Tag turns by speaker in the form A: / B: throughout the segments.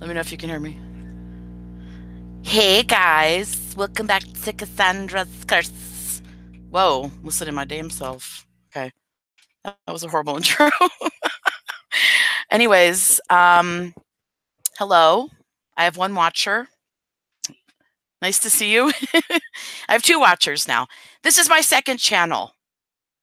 A: Let me know if you can hear me. Hey guys, welcome back to Cassandra's Curse. Whoa, listen to my damn self. Okay, that was a horrible intro. Anyways, hello. I have one watcher. Nice to see you. I have two watchers now. This is my second channel.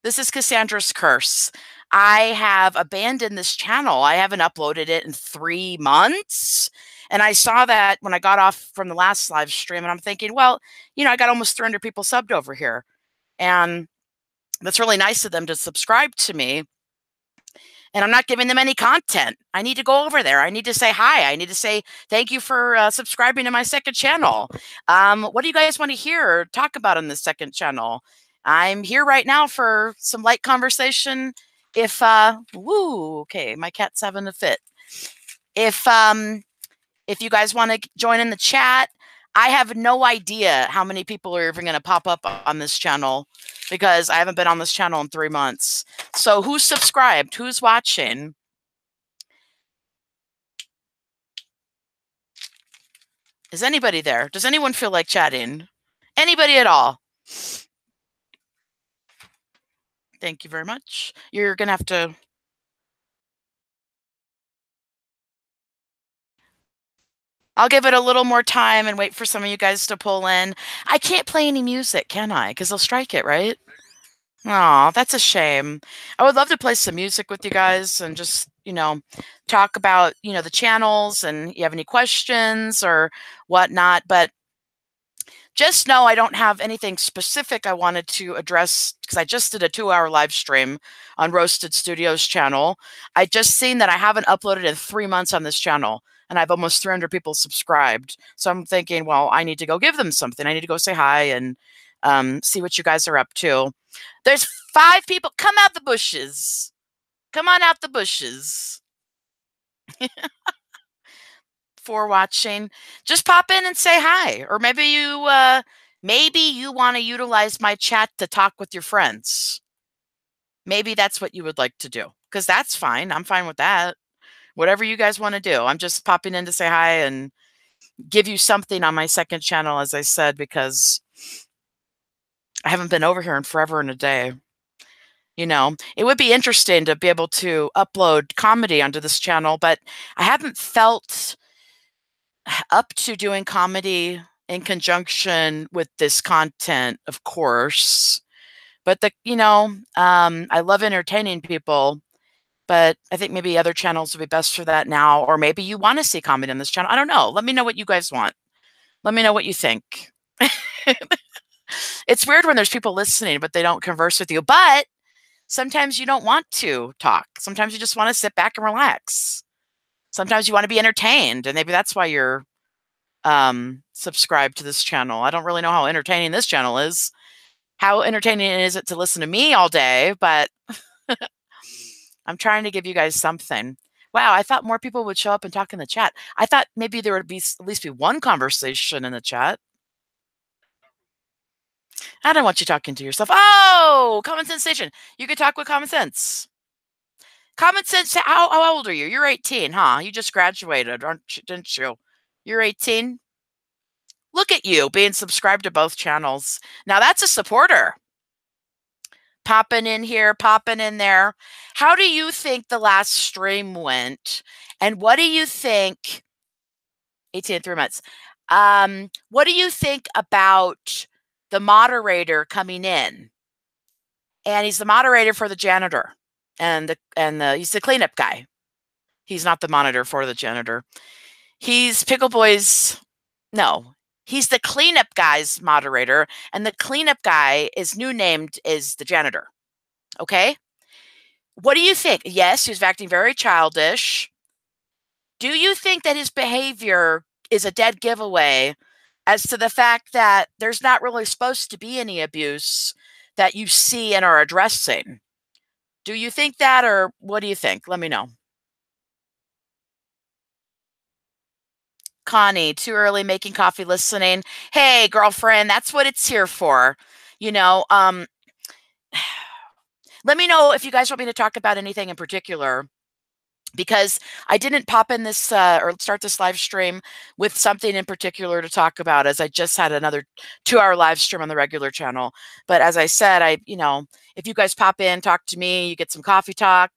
A: This is Cassandra's Curse. I have abandoned this channel. I haven't uploaded it in 3 months. And I saw that when I got off from the last live stream, and I'm thinking, well, I got almost 300 people subbed over here. And that's really nice of them to subscribe to me. And I'm not giving them any content. I need to go over there. I need to say hi. I need to say thank you for subscribing to my second channel. What do you guys want to hear or talk about on the second channel? I'm here right now for some light conversation. Okay, my cat's having a fit. If you guys want to join in the chat, I have no idea how many people are even going to pop up on this channel because I haven't been on this channel in 3 months. So who's subscribed? Who's watching? Is anybody there? Does anyone feel like chatting? Anybody at all? Thank you very much. You're going to have to... I'll give it a little more time and wait for some of you guys to pull in. I can't play any music, can I? Because they'll strike it, right? Oh, that's a shame. I would love to play some music with you guys and just, talk about, the channels and you have any questions or whatnot. But just know I don't have anything specific I wanted to address because I just did a 2-hour live stream on Roasted Studios channel. I just seen that I haven't uploaded in 3 months on this channel and I have almost 300 people subscribed. So I'm thinking, well, I need to go give them something. I need to go say hi and see what you guys are up to. There's 5 people. Come out the bushes. Come on out the bushes. For watching. Just pop in and say hi. Or maybe you want to utilize my chat to talk with your friends. Maybe that's what you would like to do. Because that's fine. I'm fine with that. Whatever you guys want to do. I'm just popping in to say hi and give you something on my second channel, as I said, because I haven't been over here in forever and a day. It would be interesting to be able to upload comedy onto this channel, but I haven't felt up to doing comedy in conjunction with this content, of course. But I love entertaining people, but I think maybe other channels would be best for that now, or maybe you want to see comedy on this channel. I don't know. Let me know what you guys want. Let me know what you think. It's weird when there's people listening, but they don't converse with you. But sometimes you don't want to talk. Sometimes you just want to sit back and relax. Sometimes you want to be entertained, and maybe that's why you're subscribe to this channel. I don't really know how entertaining this channel is. How entertaining is it to listen to me all day? But I'm trying to give you guys something. Wow, I thought more people would show up and talk in the chat. I thought maybe there would be at least be one conversation in the chat. I don't want you talking to yourself. Oh, Common Sense Station. You could talk with Common Sense. Common Sense, how old are you? You're 18, huh? You just graduated, didn't you? You're 18? Look at you being subscribed to both channels. Now that's a supporter. Popping in here, popping in there. How do you think the last stream went? And what do you think? 18 and 3 months. What do you think about the moderator coming in? And he's the moderator for the janitor, and he's the cleanup guy. He's not the monitor for the janitor. He's Pickle Boy's. No, he's the cleanup guy's moderator, and the cleanup guy is new named as the janitor. Okay? What do you think? Yes, he's acting very childish. Do you think that his behavior is a dead giveaway as to the fact that there's not really supposed to be any abuse that you see and are addressing? Do you think that, or what do you think? Let me know. Connie, too early making coffee listening. Hey, girlfriend, that's what it's here for. Let me know if you guys want me to talk about anything in particular. because I didn't pop in this or start this live stream with something in particular to talk about, as I just had another 2-hour live stream on the regular channel. But as I said, if you guys pop in, talk to me, you get some coffee talk,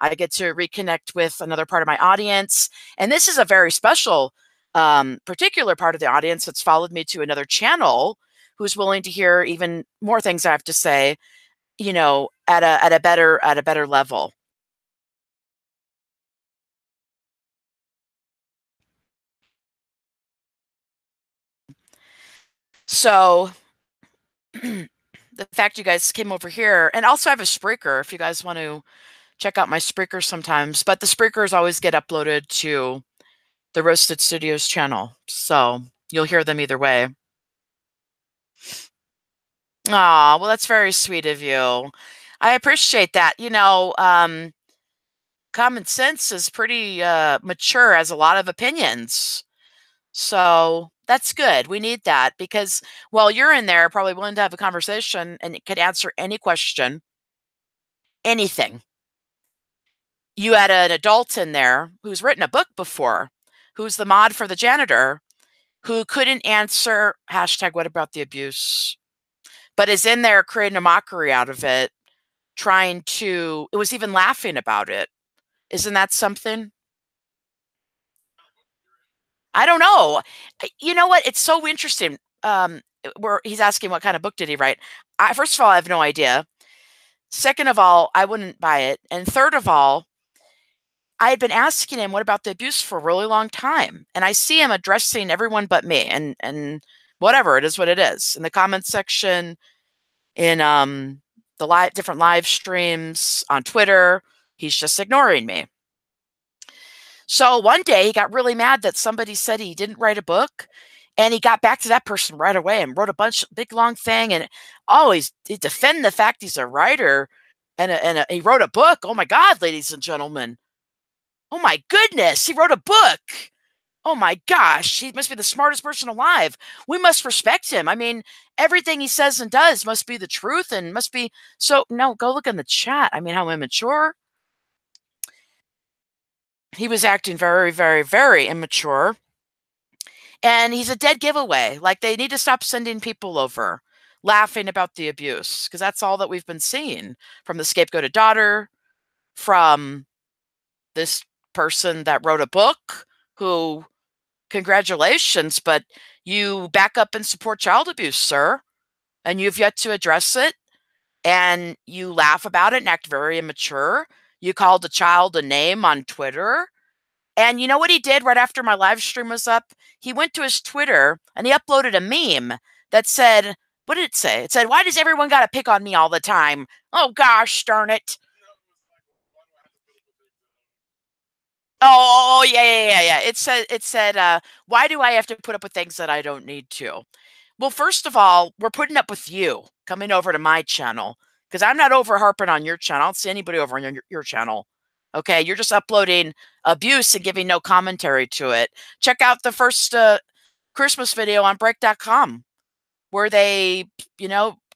A: I get to reconnect with another part of my audience. And this is a very special particular part of the audience that's followed me to another channel, who's willing to hear even more things I have to say, at a better level. So the fact you guys came over here, and also I have a Spreaker if you guys want to check out my Spreaker sometimes, but the Spreakers always get uploaded to the Roasted Studios channel, so you'll hear them either way. Aw, well, that's very sweet of you. I appreciate that. Common Sense is pretty mature, has a lot of opinions. So that's good. We need that because while you're in there, probably willing to have a conversation and it could answer any question, anything. You had an adult in there who's written a book before, who's the mod for the janitor, who couldn't answer hashtag what about the abuse, but is in there creating a mockery out of it, it was even laughing about it. Isn't that something? I don't know. You know what? It's so interesting. Where he's asking what kind of book did he write. First of all, I have no idea. Second of all, I wouldn't buy it. And third of all, I had been asking him, what about the abuse for a really long time? And I see him addressing everyone but me and whatever, it is what it is. In the comments section, in the different live streams on Twitter, he's just ignoring me. So one day he got really mad that somebody said he didn't write a book, and he got back to that person right away and wrote a big long thing, and always he defended the fact he's a writer and he wrote a book. Oh my God, ladies and gentlemen. Oh my goodness, he wrote a book. Oh my gosh, he must be the smartest person alive. We must respect him. I mean, everything he says and does must be the truth and must be. So, no, go look in the chat. I mean, how immature. He was acting very, very, very immature. And he's a dead giveaway. Like, they need to stop sending people over laughing about the abuse, because that's all that we've been seeing from the scapegoated daughter, from this person that wrote a book, who, congratulations, but you back up and support child abuse, sir, and you've yet to address it, and you laugh about it and act very immature. You called a child a name on Twitter. And you know what he did right after my live stream was up? He went to his Twitter and he uploaded a meme that said, what did it say? It said, why does everyone got to pick on me all the time? Oh, gosh, darn it. Oh, yeah. It said, why do I have to put up with things that I don't need to? Well, first of all, we're putting up with you coming over to my channel, because I'm not over harping on your channel. I don't see anybody over on your channel. Okay, you're just uploading abuse and giving no commentary to it. Check out the first Christmas video on break.com where they,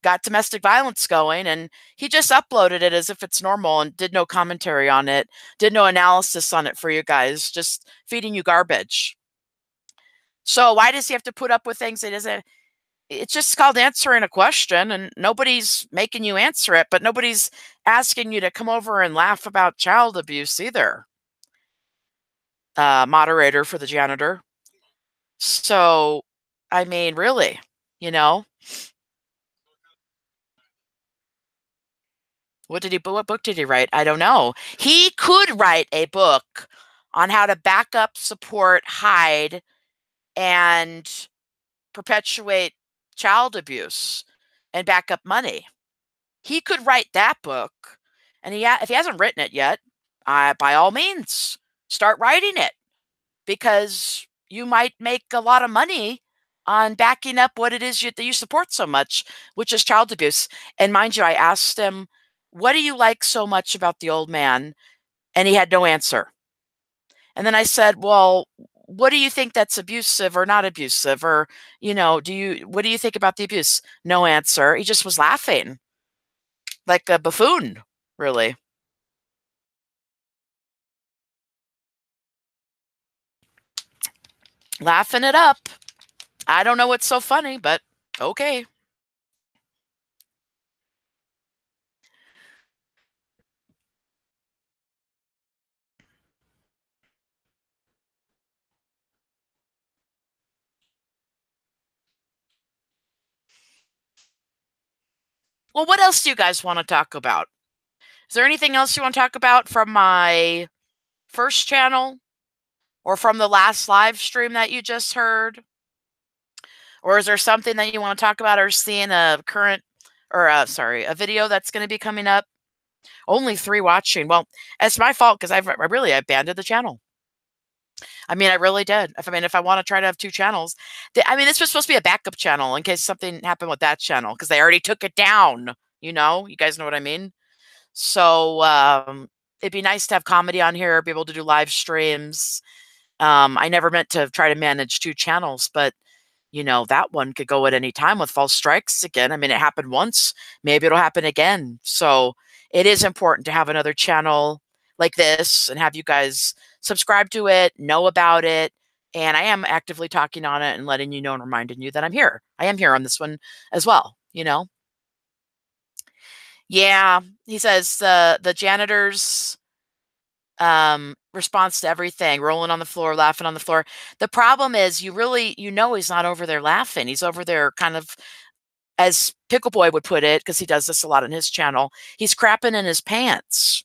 A: got domestic violence going, and he just uploaded it as if it's normal and did no commentary on it, did no analysis on it for you guys, just feeding you garbage. So why does he have to put up with things that isn't? It's just called answering a question, and nobody's making you answer it, but nobody's asking you to come over and laugh about child abuse either. Moderator for the janitor. So, I mean, really, you know, what book did he write? I don't know. He could write a book on how to back up, support, hide, and perpetuate child abuse and back up money. He could write that book, and if he hasn't written it yet, by all means, start writing it, because you might make a lot of money on backing up what it is that you support so much, which is child abuse. And mind you, I asked him, what do you like so much about the old man? And he had no answer. And then I said, well, what do you think that's abusive or not abusive? Or, what do you think about the abuse? No answer. He just was laughing like a buffoon, really. Laughing it up. I don't know what's so funny, but okay. Well, what else do you guys want to talk about? Is there anything else you want to talk about from my first channel or from the last live stream that you just heard? Or is there something that you want to talk about or see in a current or sorry, a video that's going to be coming up? Only 3 watching. Well, it's my fault because I really abandoned the channel. I mean, I really did. If I want to try to have 2 channels, this was supposed to be a backup channel in case something happened with that channel because they already took it down. You guys know what I mean? So it'd be nice to have comedy on here, be able to do live streams. I never meant to try to manage 2 channels, but that one could go at any time with false strikes again. It happened once, maybe it'll happen again. So it is important to have another channel like this and have you guys subscribe to it, know about it. And I am actively talking on it and letting you know and reminding you that I'm here. I am here on this one as well. Yeah, he says the janitor's response to everything, rolling on the floor, laughing on the floor. The problem is he's not over there laughing. He's over there kind of, as Pickle Boy would put it, because he does this a lot on his channel, he's crapping in his pants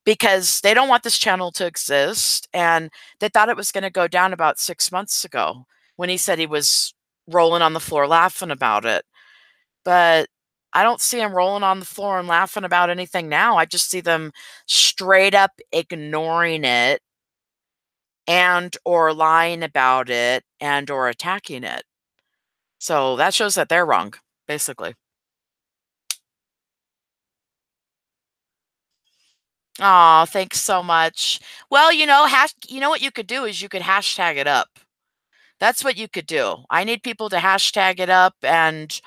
A: because they don't want this channel to exist. And they thought it was going to go down about 6 months ago when he said he was rolling on the floor laughing about it. But I don't see him rolling on the floor and laughing about anything now. I just see them straight up ignoring it and or lying about it and or attacking it. So that shows that they're wrong, basically. Oh, thanks so much. Well, you know what you could do is you could hashtag it up. That's what you could do. I need people to hashtag it up and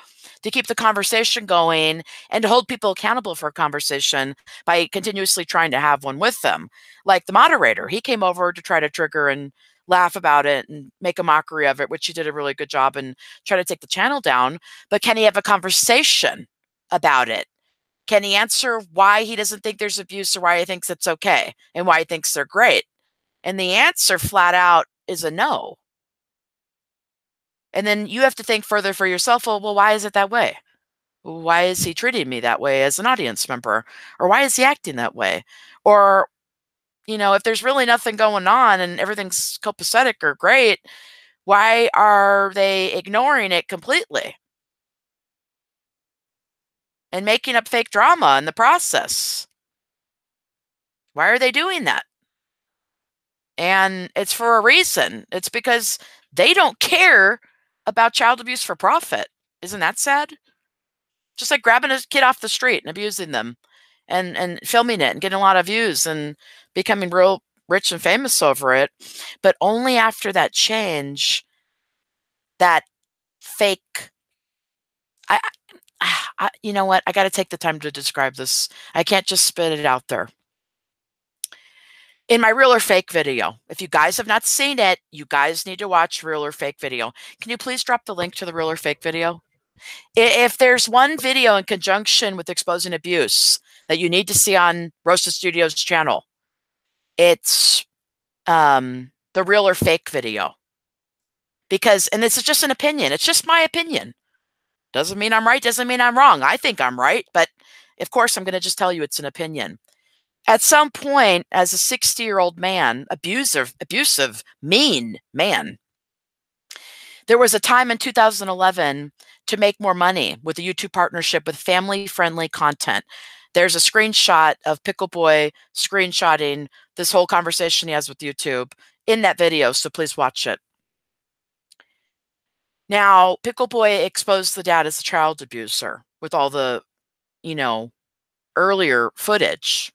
A: to keep the conversation going and to hold people accountable for a conversation by continuously trying to have one with them. Like the moderator, he came over to try to trigger and laugh about it and make a mockery of it, which he did a really good job and try to take the channel down. But can he have a conversation about it? Can he answer why he doesn't think there's abuse or why he thinks it's okay and why he thinks they're great? And the answer flat out is a no. And then you have to think further for yourself. Well, why is it that way? Why is he treating me that way as an audience member? Or why is he acting that way? Or, if there's really nothing going on and everything's copacetic or great, why are they ignoring it completely and making up fake drama in the process? Why are they doing that? And it's for a reason. It's because they don't care about child abuse for profit. Isn't that sad? Just like grabbing a kid off the street and abusing them and filming it and getting a lot of views and becoming real rich and famous over it. But only after that change, that fake. You know what? I got to take the time to describe this. I can't just spit it out there. In my real or fake video, if you guys have not seen it, you guys need to watch real or fake video. Can you please drop the link to the real or fake video? If there's one video in conjunction with exposing abuse that you need to see on Roasted Studios channel, it's the real or fake video. And this is just an opinion. It's just my opinion. Doesn't mean I'm right. Doesn't mean I'm wrong. I think I'm right. But of course, I'm going to just tell you it's an opinion. At some point, as a 60-year-old man, abusive, mean man, there was a time in 2011 to make more money with a YouTube partnership with family-friendly content. There's a screenshot of Pickle Boy screenshotting this whole conversation he has with YouTube in that video, so please watch it. Now, Pickle Boy exposed the dad as a child abuser with all the, earlier footage.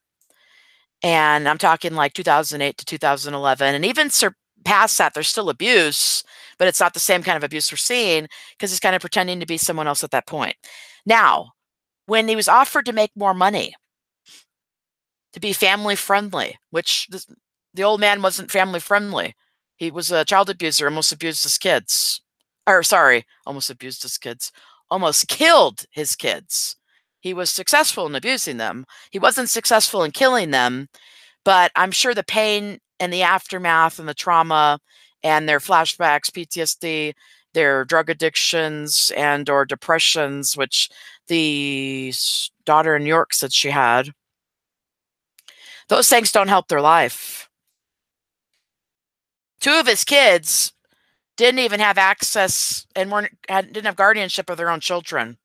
A: And I'm talking like 2008 to 2011. And even past that, there's still abuse, but it's not the same kind of abuse we're seeing because he's kind of pretending to be someone else at that point. Now, when he was offered to make more money, to be family friendly, which the old man wasn't family friendly. He was a child abuser, almost abused his kids. Or sorry, almost abused his kids. Almost killed his kids. He was successful in abusing them. He wasn't successful in killing them, but I'm sure the pain and the aftermath and the trauma and their flashbacks, PTSD, their drug addictions and or depressions, which the daughter in New York said she had, those things don't help their life. 2 of his kids didn't even have access and didn't have guardianship of their own children.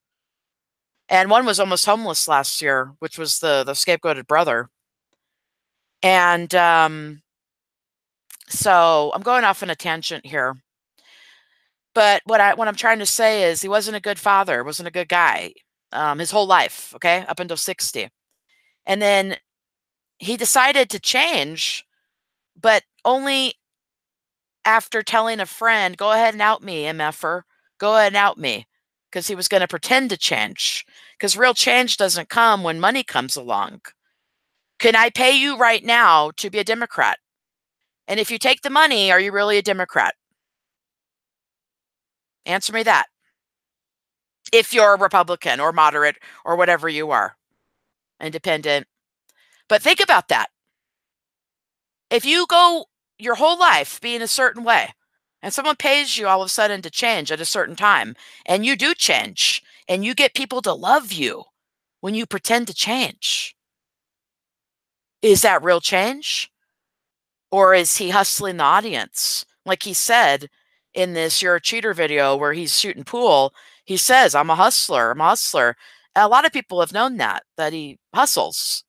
A: And one was almost homeless last year, which was the scapegoated brother. And so I'm going off on a tangent here. But what I'm trying to say is he wasn't a good father, wasn't a good guy, his whole life, okay, up until 60. And then he decided to change, but only after telling a friend, "Go ahead and out me, MFer. Go ahead and out me," because he was going to pretend to change. Because real change doesn't come when money comes along. Can I pay you right now to be a Democrat? And if you take the money, are you really a Democrat? Answer me that. If you're a Republican or moderate or whatever you are, independent. But think about that. If you go your whole life being a certain way, and someone pays you all of a sudden to change at a certain time, and you do change, and you get people to love you when you pretend to change, is that real change? Or is he hustling the audience? Like he said in this You're a Cheater video where he's shooting pool, he says, I'm a hustler, I'm a hustler. And a lot of people have known that he hustles.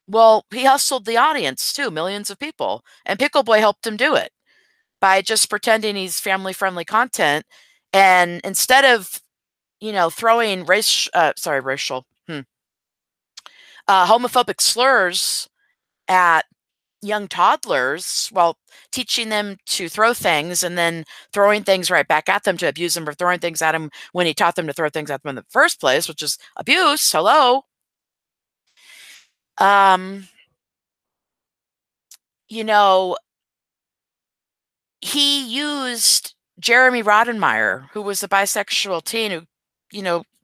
A: Well, he hustled the audience too, millions of people. And Pickle Boy helped him do it by just pretending he's family-friendly content. And instead of, throwing homophobic slurs at young toddlers while teaching them to throw things and then throwing things right back at them to abuse them, or throwing things at him when he taught them to throw things at them in the first place, which is abuse. Hello. You know, he used Jeremy Roddenmeyer, who was a bisexual teen who,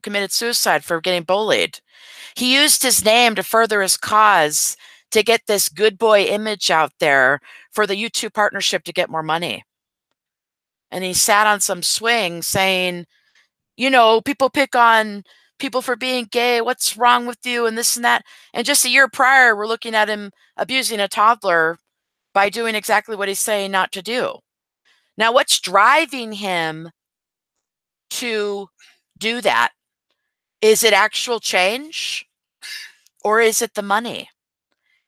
A: committed suicide for getting bullied. He used his name to further his cause, to get this good boy image out there for the YouTube partnership to get more money. And he sat on some swing saying, people pick on people for being gay. What's wrong with you? And this and that. And just a year prior, we're looking at him abusing a toddler by doing exactly what he's saying not to do. Now, what's driving him to do that? Is it actual change, or is it the money?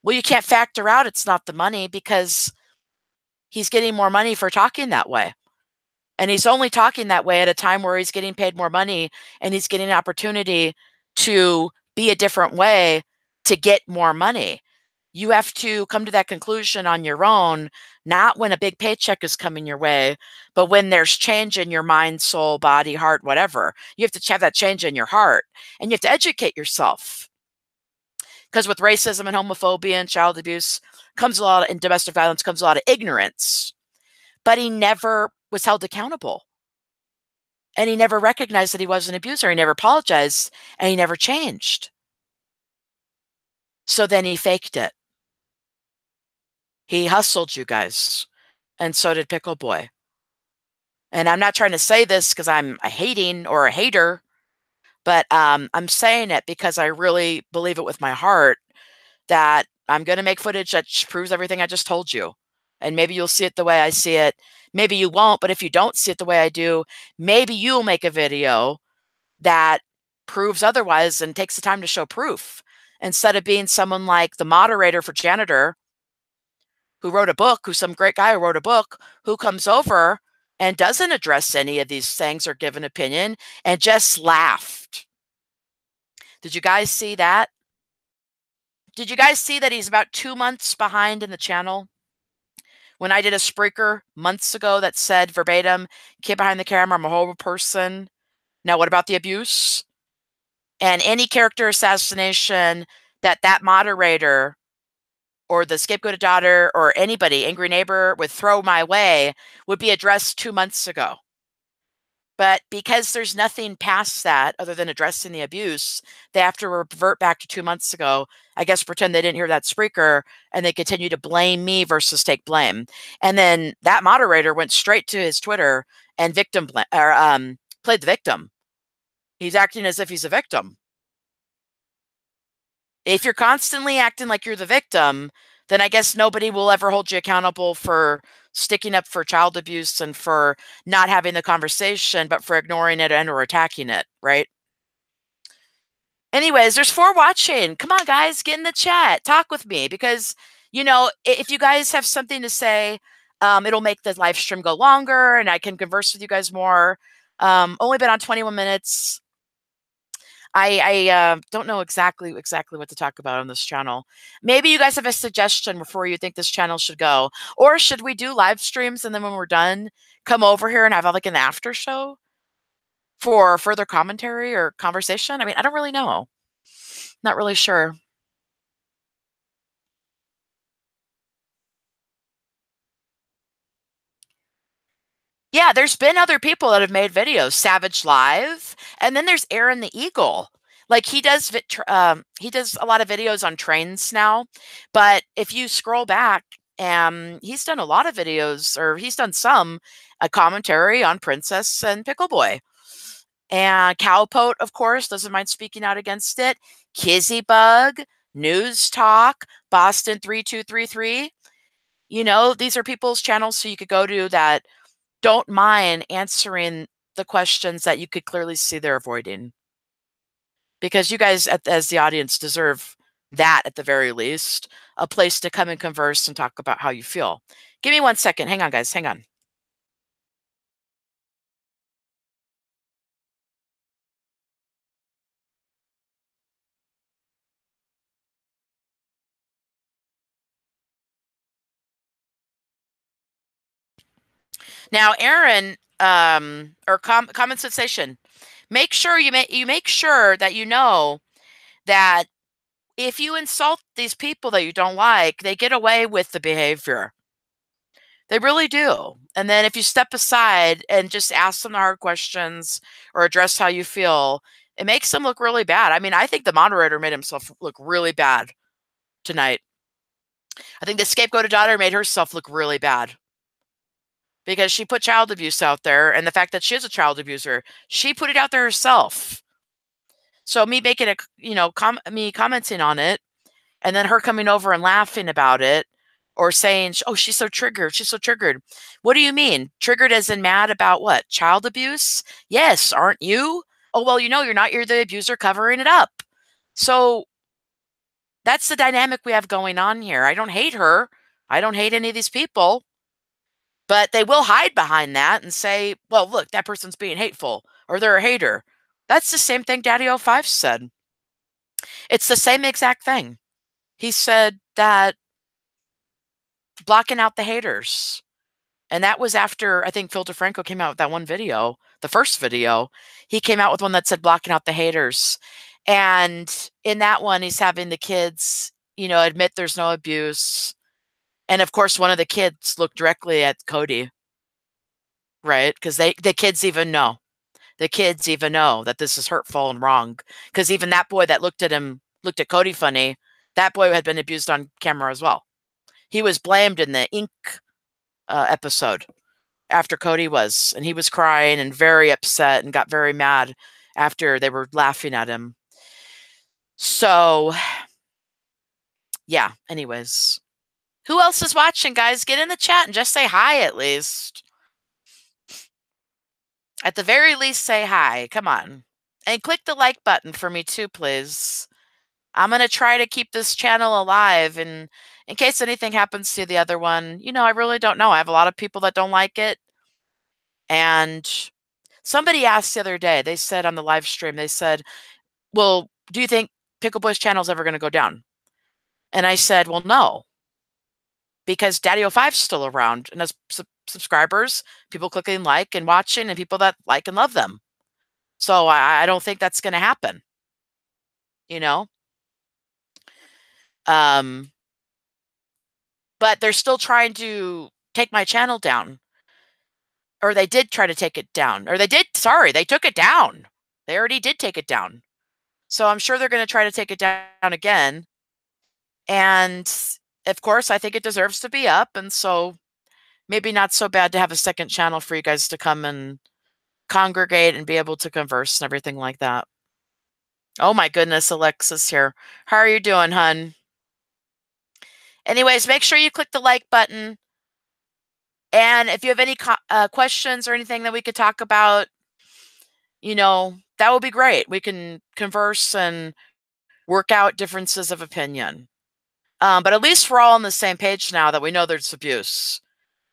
A: Well, you can't factor out it's not the money, because he's getting more money for talking that way. And he's only talking that way at a time where he's getting paid more money and he's getting an opportunity to be a different way to get more money. You have to come to that conclusion on your own, not when a big paycheck is coming your way, but when there's change in your mind, soul, body, heart, whatever. You have to have that change in your heart, and you have to educate yourself. Because with racism and homophobia and child abuse and domestic violence comes a lot of ignorance. But he never was held accountable. And he never recognized that he was an abuser. He never apologized, and he never changed. So then he faked it. He hustled, you guys, and so did Pickle Boy. And I'm not trying to say this because I'm a hating or a hater, but I'm saying it because I really believe it with my heart that I'm going to make footage that proves everything I just told you. And maybe you'll see it the way I see it. Maybe you won't, but if you don't see it the way I do, maybe you'll make a video that proves otherwise and takes the time to show proof, instead of being someone like the moderator for Janitor, who wrote a book, who's some great guy who wrote a book, who comes over and doesn't address any of these things or give an opinion and just laughed. Did you guys see that? Did you guys see that he's about 2 months behind in the channel? When I did a Spreaker months ago that said verbatim, kid behind the camera, I'm a horrible person. Now, what about the abuse? And any character assassination that moderator or the scapegoated daughter or anybody, angry neighbor would throw my way would be addressed 2 months ago. But because there's nothing past that other than addressing the abuse, they have to revert back to 2 months ago, I guess pretend they didn't hear that Spreaker, and they continue to blame me versus take blame. And then that moderator went straight to his Twitter and played the victim. He's acting as if he's a victim. If you're constantly acting like you're the victim, then I guess nobody will ever hold you accountable for sticking up for child abuse and for not having the conversation, but for ignoring it and or attacking it, right? Anyways, there's 4 watching. Come on, guys, get in the chat. Talk with me because, you know, if you guys have something to say, it'll make the live stream go longer and I can converse with you guys more. Only been on 21 minutes. I don't know exactly what to talk about on this channel. Maybe you guys have a suggestion before you think this channel should go, or should we do live streams and then when we're done, come over here and have like an after show for further commentary or conversation? I mean, I don't really know. Not really sure. Yeah, there's been other people that have made videos, Savage Live, and then there's Aaron the Eagle. Like he does a lot of videos on trains now, but if you scroll back, he's done a lot of videos, or he's done some a commentary on Princess and Pickle Boy. And Cowpote, of course, doesn't mind speaking out against it. Kizzy Bug, News Talk, Boston 3233. You know, these are people's channels so you could go to that don't mind answering the questions that you could clearly see they're avoiding. Because you guys, as the audience, deserve that at the very least, a place to come and converse and talk about how you feel. Give me 1 second. Hang on, guys. Hang on. Now, Aaron, or Common Sensation, make sure you make sure that you know that if you insult these people that you don't like, they get away with the behavior. They really do. And then if you step aside and just ask them the hard questions or address how you feel, it makes them look really bad. I mean, I think the moderator made himself look really bad tonight. I think the scapegoated daughter made herself look really bad because she put child abuse out there, and the fact that she is a child abuser, she put it out there herself. So me making a, me commenting on it, and then her coming over and laughing about it, or saying, "Oh, she's so triggered. She's so triggered." What do you mean? Triggered as in mad about what? Child abuse? Yes, aren't you? Oh, well, you're not. You're the abuser covering it up. So that's the dynamic we have going on here. I don't hate her. I don't hate any of these people. But they will hide behind that and say, well, look, that person's being hateful or they're a hater. That's the same thing Daddy 05 said. It's the same exact thing. He said that blocking out the haters. And that was after, I think, Phil DeFranco came out with that one video, the first video. He came out with one that said blocking out the haters. And in that one, he's having the kids, admit there's no abuse. And of course, one of the kids looked directly at Cody, right? Because the kids even know. The kids even know that this is hurtful and wrong. Because even that boy that looked at Cody funny, that boy had been abused on camera as well. He was blamed in the Ink episode after Cody was, and he was crying and very upset and got very mad after they were laughing at him. So, yeah, anyways. Who else is watching, guys? Get in the chat and just say hi at least. At the very least, say hi. Come on. And click the like button for me too, please. I'm going to try to keep this channel alive, and in case anything happens to the other one, I really don't know. I have a lot of people that don't like it. And somebody asked the other day, they said on the live stream, they said, well, do you think Pickle Boy's channel is ever going to go down? And I said, well, no, because Daddy 05 is still around and has subscribers, people clicking like and watching, and people that like and love them. So I don't think that's going to happen. but they're still trying to take my channel down. Or they did try to take it down. Or they did, sorry, they took it down. They already did take it down. So I'm sure they're gonna try to take it down again. And of course, I think it deserves to be up, and so maybe not so bad to have a second channel for you guys to come and congregate and be able to converse and everything like that. Oh my goodness, Alexa's here. How are you doing, hun? Anyways, make sure you click the like button. And if you have any questions or anything that we could talk about, that would be great. We can converse and work out differences of opinion. But at least we're all on the same page now that we know there's abuse,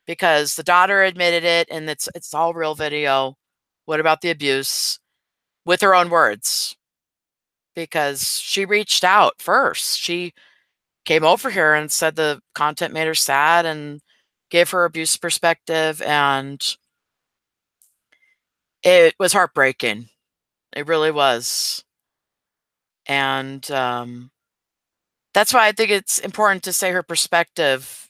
A: because the daughter admitted it, and it's all real video. What about the abuse? With her own words, because she reached out first. She came over here and said the content made her sad and gave her abuse perspective, and it was heartbreaking. It really was. And that's why I think it's important to say her perspective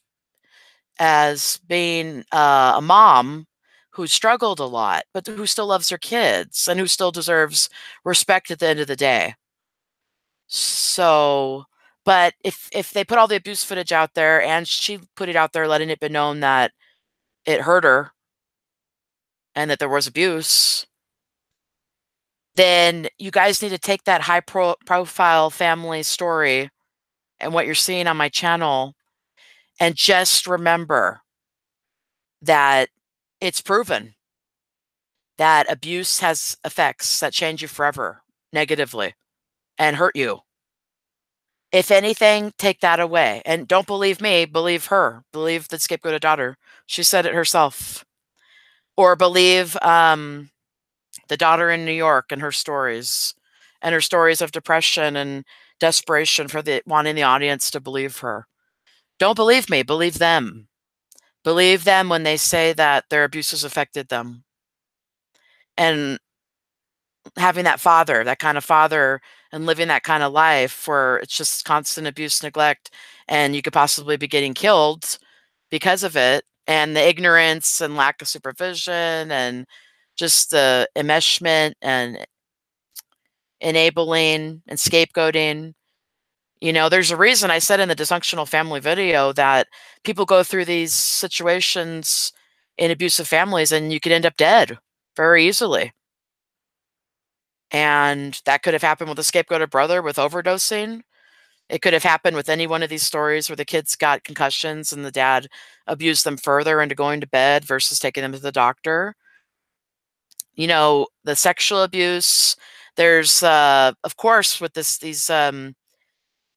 A: as being a mom who struggled a lot, but who still loves her kids and who still deserves respect at the end of the day. So, but if they put all the abuse footage out there, and she put it out there, letting it be known that it hurt her and that there was abuse, then you guys need to take that high profile family story and what you're seeing on my channel, and just remember that it's proven that abuse has effects that change you forever negatively and hurt you. If anything, take that away. And don't believe me, believe her. Believe the scapegoated daughter. She said it herself. Or believe the daughter in New York and her stories of depression and desperation for wanting the audience to believe her. Don't believe me, believe them. Believe them when they say that their abuse has affected them. And having that kind of father, and living that kind of life where it's just constant abuse, neglect, and you could possibly be getting killed because of it, and the ignorance and lack of supervision and just the enmeshment and enabling and scapegoating. There's a reason I said in the dysfunctional family video that people go through these situations in abusive families and you could end up dead very easily. And that could have happened with a scapegoated brother with overdosing. It could have happened with any one of these stories where the kids got concussions and the dad abused them further into going to bed versus taking them to the doctor. The sexual abuse. There's, of course, with these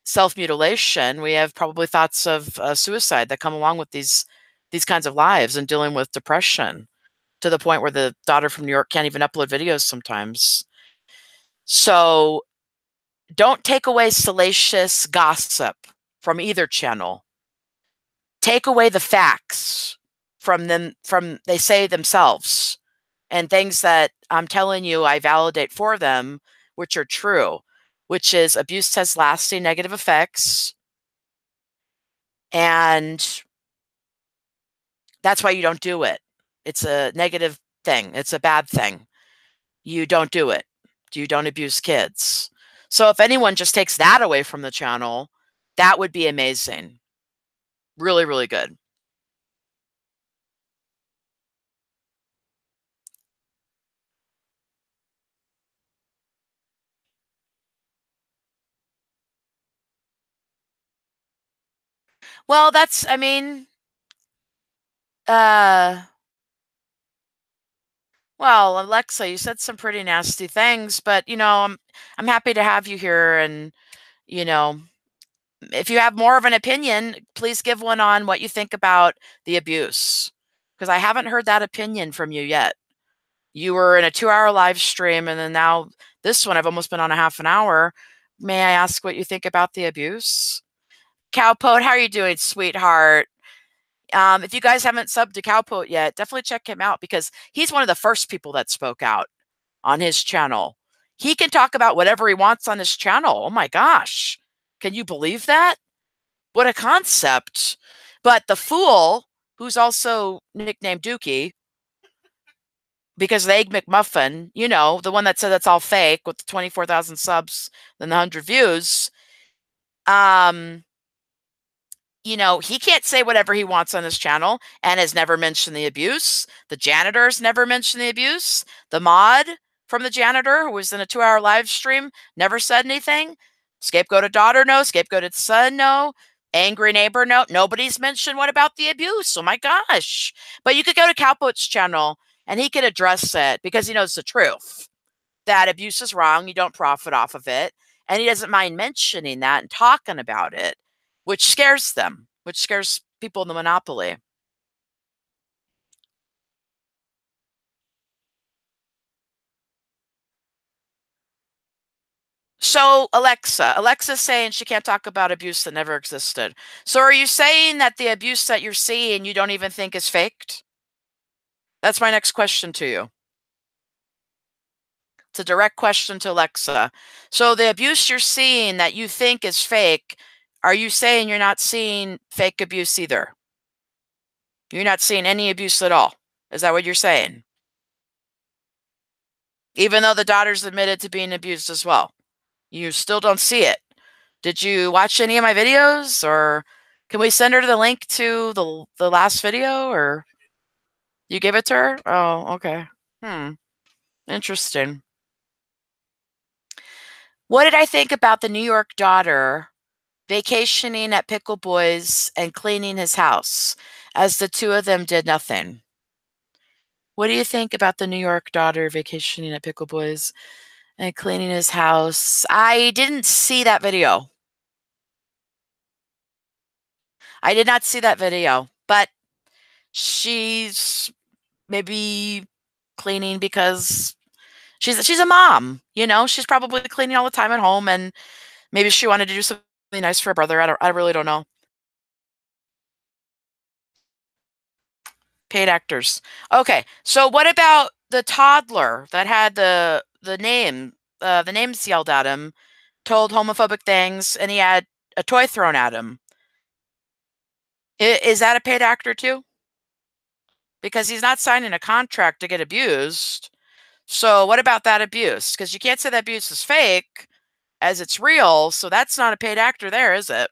A: self-mutilation, we have probably thoughts of suicide that come along with these kinds of lives, and dealing with depression to the point where the daughter from New York can't even upload videos sometimes. So don't take away salacious gossip from either channel. Take away the facts from them, they say themselves, and things that I'm telling you I validate for them, which are true, which is abuse has lasting negative effects, and that's why you don't do it. It's a negative thing. It's a bad thing. You don't do it. You don't abuse kids. So if anyone just takes that away from the channel, that would be amazing. Really, really good. Well, uh, well, Alexa, you said some pretty nasty things, but I'm happy to have you here, and you know, if you have more of an opinion, please give one on what you think about the abuse, because I haven't heard that opinion from you yet. You were in a 2-hour live stream, and then now this one, I've almost been on a half an hour. May I ask what you think about the abuse? Cowpote, how are you doing, sweetheart? If you guys haven't subbed to Cowpote yet, definitely check him out, because he's one of the first people that spoke out on his channel. He can talk about whatever he wants on his channel. Oh my gosh. Can you believe that? What a concept. But the fool, who's also nicknamed Dookie because the Egg McMuffin, you know, the one that said that's all fake with the 24,000 subs and the 100 views, you know, he can't say whatever he wants on his channel and has never mentioned the abuse. The janitor's never mentioned the abuse. The mod from the janitor who was in a 2-hour live stream never said anything. Scapegoated daughter, no. Scapegoated son, no. Angry neighbor, no. Nobody's mentioned what about the abuse. Oh my gosh. But you could go to Cowpoat's channel and he could address it because he knows the truth. That abuse is wrong. You don't profit off of it. And he doesn't mind mentioning that and talking about it, which scares them, which scares people in the monopoly. So Alexa's saying she can't talk about abuse that never existed. So are you saying that the abuse that you're seeing you don't even think is faked? That's my next question to you. It's a direct question to Alexa. So the abuse you're seeing that you think is fake, are you saying you're not seeing fake abuse either? You're not seeing any abuse at all. Is that what you're saying? Even though the daughter's admitted to being abused as well, you still don't see it. Did you watch any of my videos, or can we send her the link to the last video, or you give it to her? Oh, okay. Interesting. What did I think about the New York daughter vacationing at Pickle Boys and cleaning his house, as the two of them did nothing? What do you think about the New York daughter vacationing at Pickle Boys and cleaning his house? I didn't see that video. I did not see that video, but she's maybe cleaning because she's a mom, you know? She's probably cleaning all the time at home, and maybe she wanted to do something nice for her brother. I really don't know. Paid actors. Okay, so what about the toddler that had the names yelled at him, told homophobic things, and he had a toy thrown at him? Is that a paid actor too? Because he's not signing a contract to get abused. So what about that abuse? Because you can't say that abuse is fake as it's real. So that's not a paid actor there, is it?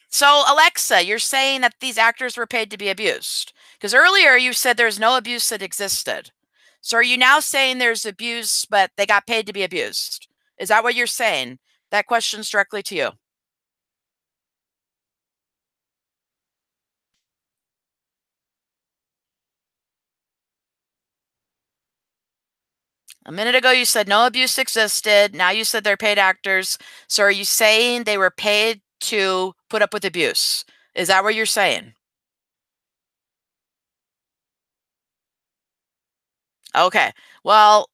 A: So Alexa, you're saying that these actors were paid to be abused? Because earlier you said there's no abuse that existed. So are you now saying there's abuse, but they got paid to be abused? Is that what you're saying? That question's directly to you. A minute ago, you said no abuse existed. Now you said they're paid actors. So are you saying they were paid to put up with abuse? Is that what you're saying? Okay. Well,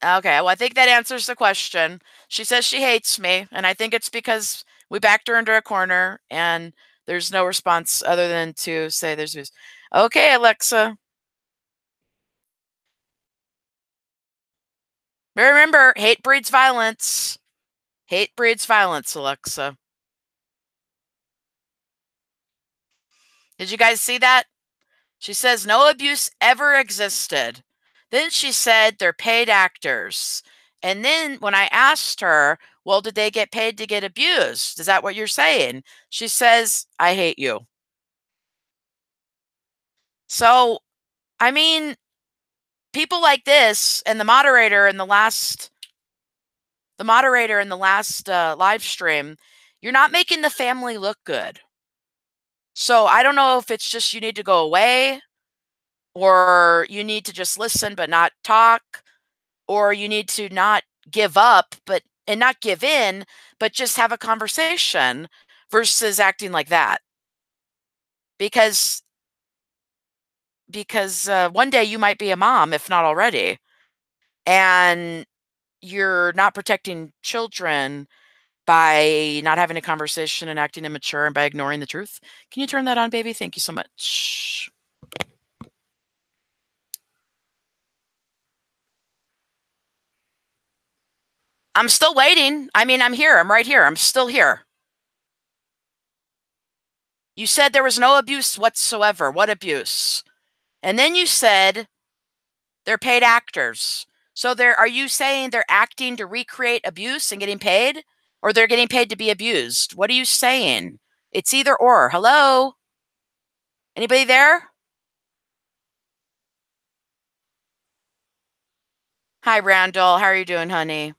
A: okay. Well, I think that answers the question. She says she hates me, and I think it's because we backed her into a corner and there's no response other than to say there's abuse. Okay, Alexa. Remember, hate breeds violence. Hate breeds violence, Alexa. Did you guys see that? She says no abuse ever existed. Then she said they're paid actors. And then when I asked her, well, did they get paid to get abused? Is that what you're saying? She says, I hate you. So, I mean, people like this and the moderator in the last live stream, you're not making the family look good. So I don't know if it's just you need to go away, or you need to just listen but not talk, or you need to not give up and not give in, but just have a conversation versus acting like that. Because one day you might be a mom, if not already, and you're not protecting children by not having a conversation and acting immature and by ignoring the truth. Can you turn that on, baby? Thank you so much. I'm still waiting. I mean, I'm here. I'm right here. I'm still here. You said there was no abuse whatsoever. What abuse? And then you said they're paid actors. So are you saying they're acting to recreate abuse and getting paid? Or they're getting paid to be abused? What are you saying? It's either or. Hello? Anybody there? Hi, Randall. How are you doing, honey?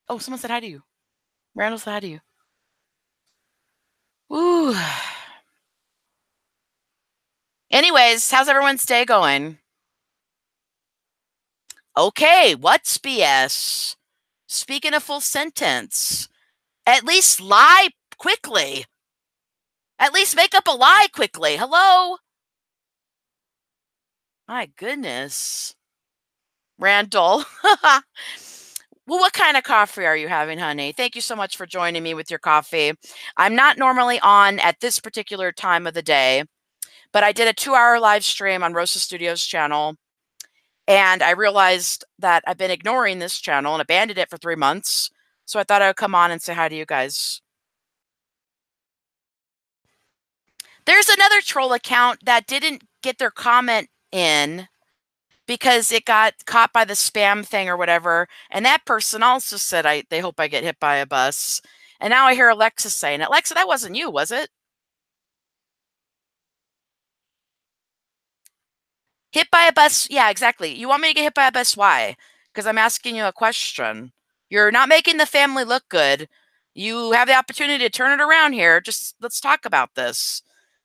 A: Oh, someone said hi to you. Randall said hi to you. Ooh. Anyways, how's everyone's day going? Okay, what's BS? Speak in a full sentence. At least lie quickly. At least make up a lie quickly. Hello? My goodness. Randall. Well, what kind of coffee are you having, honey? Thank you so much for joining me with your coffee. I'm not normally on at this particular time of the day, but I did a 2-hour live stream on Rosa Studios channel, and I realized that I've been ignoring this channel and abandoned it for 3 months. So I thought I would come on and say hi to you guys. There's another troll account that didn't get their comment in because it got caught by the spam thing or whatever. And that person also said they hope I get hit by a bus. And now I hear Alexa saying it. Alexa, that wasn't you, was it? Hit by a bus? Yeah, exactly. You want me to get hit by a bus? Why? Because I'm asking you a question. You're not making the family look good. You have the opportunity to turn it around here. Just let's talk about this.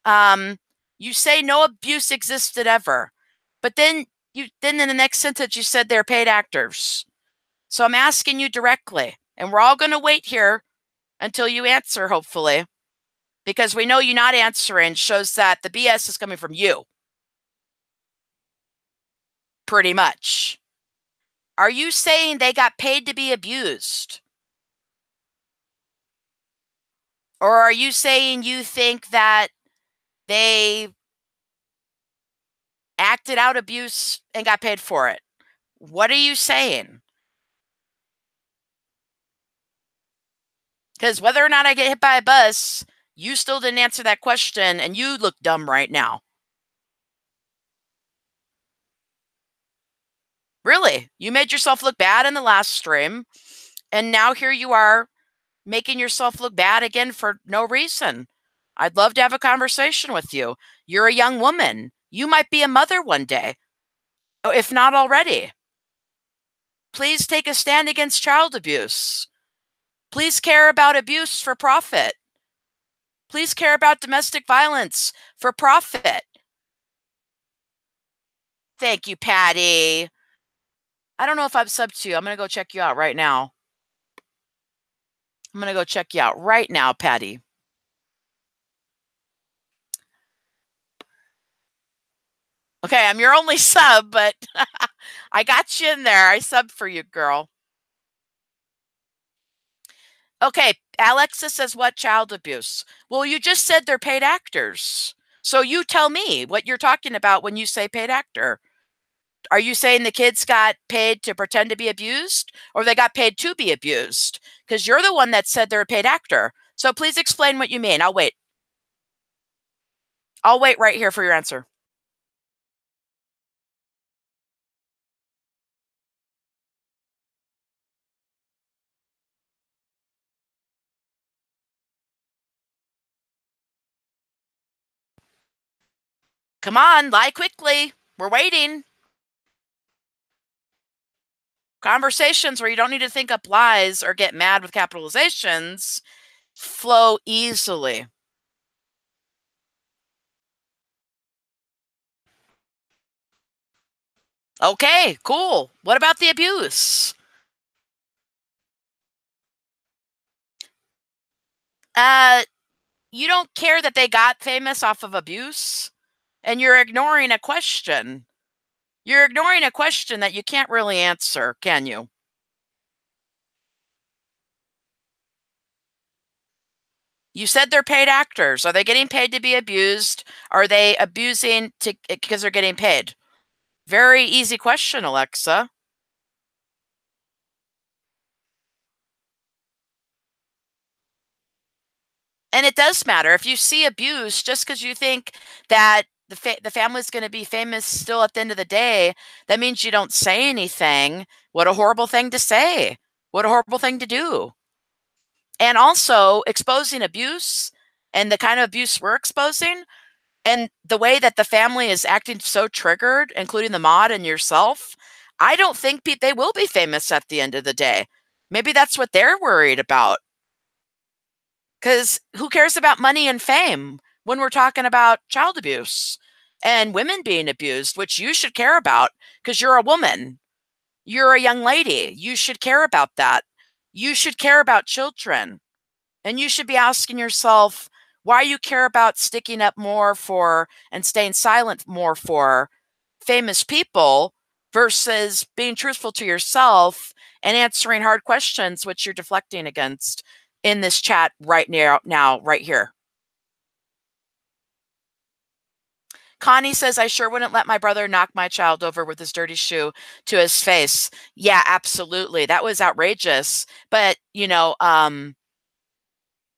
A: You say no abuse existed ever, but then in the next sentence you said they're paid actors. So I'm asking you directly, and we're all going to wait here until you answer, hopefully, because we know you not answering shows that the BS is coming from you. Pretty much. Are you saying they got paid to be abused? Or are you saying you think that they acted out abuse and got paid for it? What are you saying? Because whether or not I get hit by a bus, you still didn't answer that question, and you look dumb right now. Really? You made yourself look bad in the last stream, and now here you are making yourself look bad again for no reason. I'd love to have a conversation with you. You're a young woman. You might be a mother one day, if not already. Please take a stand against child abuse. Please care about abuse for profit. Please care about domestic violence for profit. Thank you, Patty. I don't know if I've subbed to you. I'm going to go check you out right now. I'm going to go check you out right now, Patty. Okay, I'm your only sub, but I got you in there. I subbed for you, girl. Okay, Alexa says what? Child abuse. Well, you just said they're paid actors. So you tell me what you're talking about when you say paid actor. Are you saying the kids got paid to pretend to be abused, or they got paid to be abused? Because you're the one that said they're a paid actor. So please explain what you mean. I'll wait. I'll wait right here for your answer. Come on, lie quickly. We're waiting. Conversations where you don't need to think up lies or get mad with capitalizations flow easily. Okay, cool. What about the abuse? You don't care that they got famous off of abuse, and you're ignoring a question. You're ignoring a question that you can't really answer, can you? You said they're paid actors. Are they getting paid to be abused? Are they abusing because they're getting paid? Very easy question, Alexa. And it does matter. If you see abuse, just because you think that the family's going to be famous still at the end of the day, that means you don't say anything. What a horrible thing to say. What a horrible thing to do. And also exposing abuse and the kind of abuse we're exposing and the way that the family is acting so triggered, including the mod and yourself, I don't think they will be famous at the end of the day. Maybe that's what they're worried about. Because who cares about money and fame when we're talking about child abuse and women being abused, which you should care about because you're a woman. You're a young lady. You should care about that. You should care about children. And you should be asking yourself why you care about sticking up more for and staying silent more for famous people versus being truthful to yourself and answering hard questions, which you're deflecting against in this chat right now, right here. Connie says, I sure wouldn't let my brother knock my child over with his dirty shoe to his face. Yeah, absolutely. That was outrageous. But,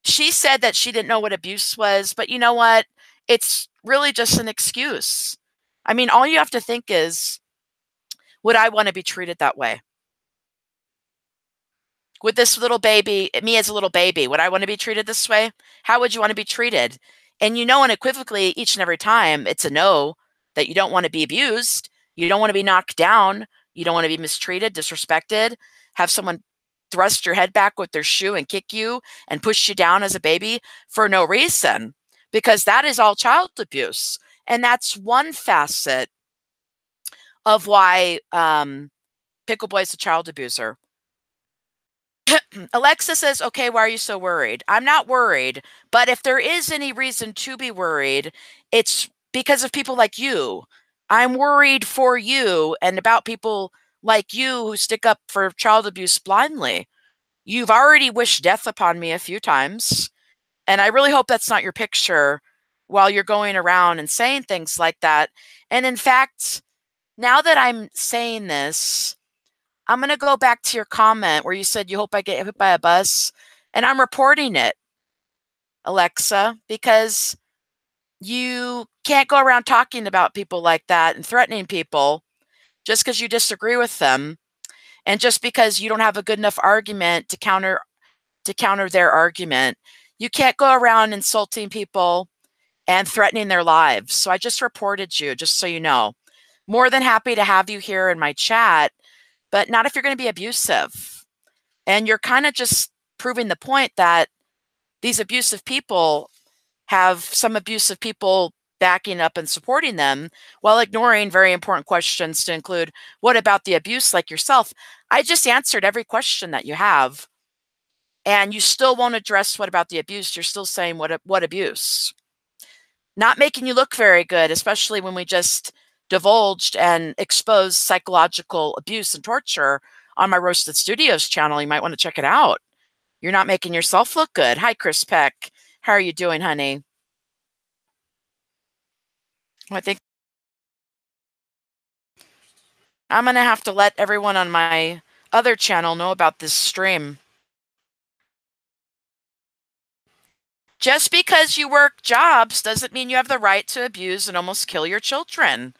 A: she said that she didn't know what abuse was, but you know what? It's really just an excuse. I mean, all you have to think is, would I want to be treated that way? With this little baby, me as a little baby, would I want to be treated this way? How would you want to be treated? And unequivocally, each and every time, it's a no, that you don't want to be abused. You don't want to be knocked down. You don't want to be mistreated, disrespected, have someone thrust your head back with their shoe and kick you and push you down as a baby for no reason, because that is all child abuse. And that's one facet of why Pickle Boy is a child abuser. Alexa says, okay, why are you so worried? I'm not worried, but if there is any reason to be worried, it's because of people like you. I'm worried for you and about people like you who stick up for child abuse blindly. You've already wished death upon me a few times, and I really hope that's not your picture while you're going around and saying things like that. And in fact, now that I'm saying this, I'm going to go back to your comment where you said you hope I get hit by a bus, and I'm reporting it, Alexa, because you can't go around talking about people like that and threatening people just because you disagree with them and just because you don't have a good enough argument to counter their argument. You can't go around insulting people and threatening their lives. So I just reported you, just so you know. More than happy to have you here in my chat, but not if you're going to be abusive. And you're kind of just proving the point that these abusive people have some abusive people backing up and supporting them while ignoring very important questions to include, what about the abuse, like yourself? I just answered every question that you have. And you still won't address what about the abuse. You're still saying what abuse. Not making you look very good, especially when we just divulged and exposed psychological abuse and torture on my Roasted Studios channel. You might want to check it out. You're not making yourself look good. Hi, Chris Peck. How are you doing, honey? I think I'm going to have to let everyone on my other channel know about this stream. Just because you work jobs doesn't mean you have the right to abuse and almost kill your children.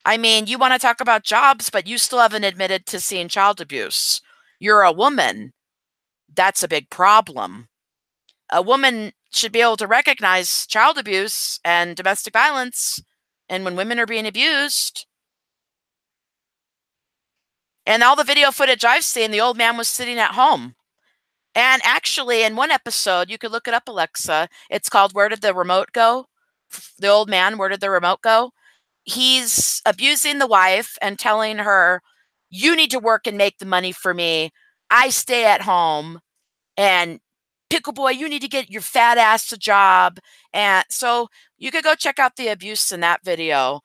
A: I mean, you want to talk about jobs, but you still haven't admitted to seeing child abuse. You're a woman. That's a big problem. A woman should be able to recognize child abuse and domestic violence, and when women are being abused. And all the video footage I've seen, the old man was sitting at home. And actually, in one episode, you could look it up, Alexa. It's called Where Did the Remote Go? The old man, where did the remote go? He's abusing the wife and telling her, you need to work and make the money for me. I stay at home. And Pickle Boy, you need to get your fat ass a job. And so you could go check out the abuse in that video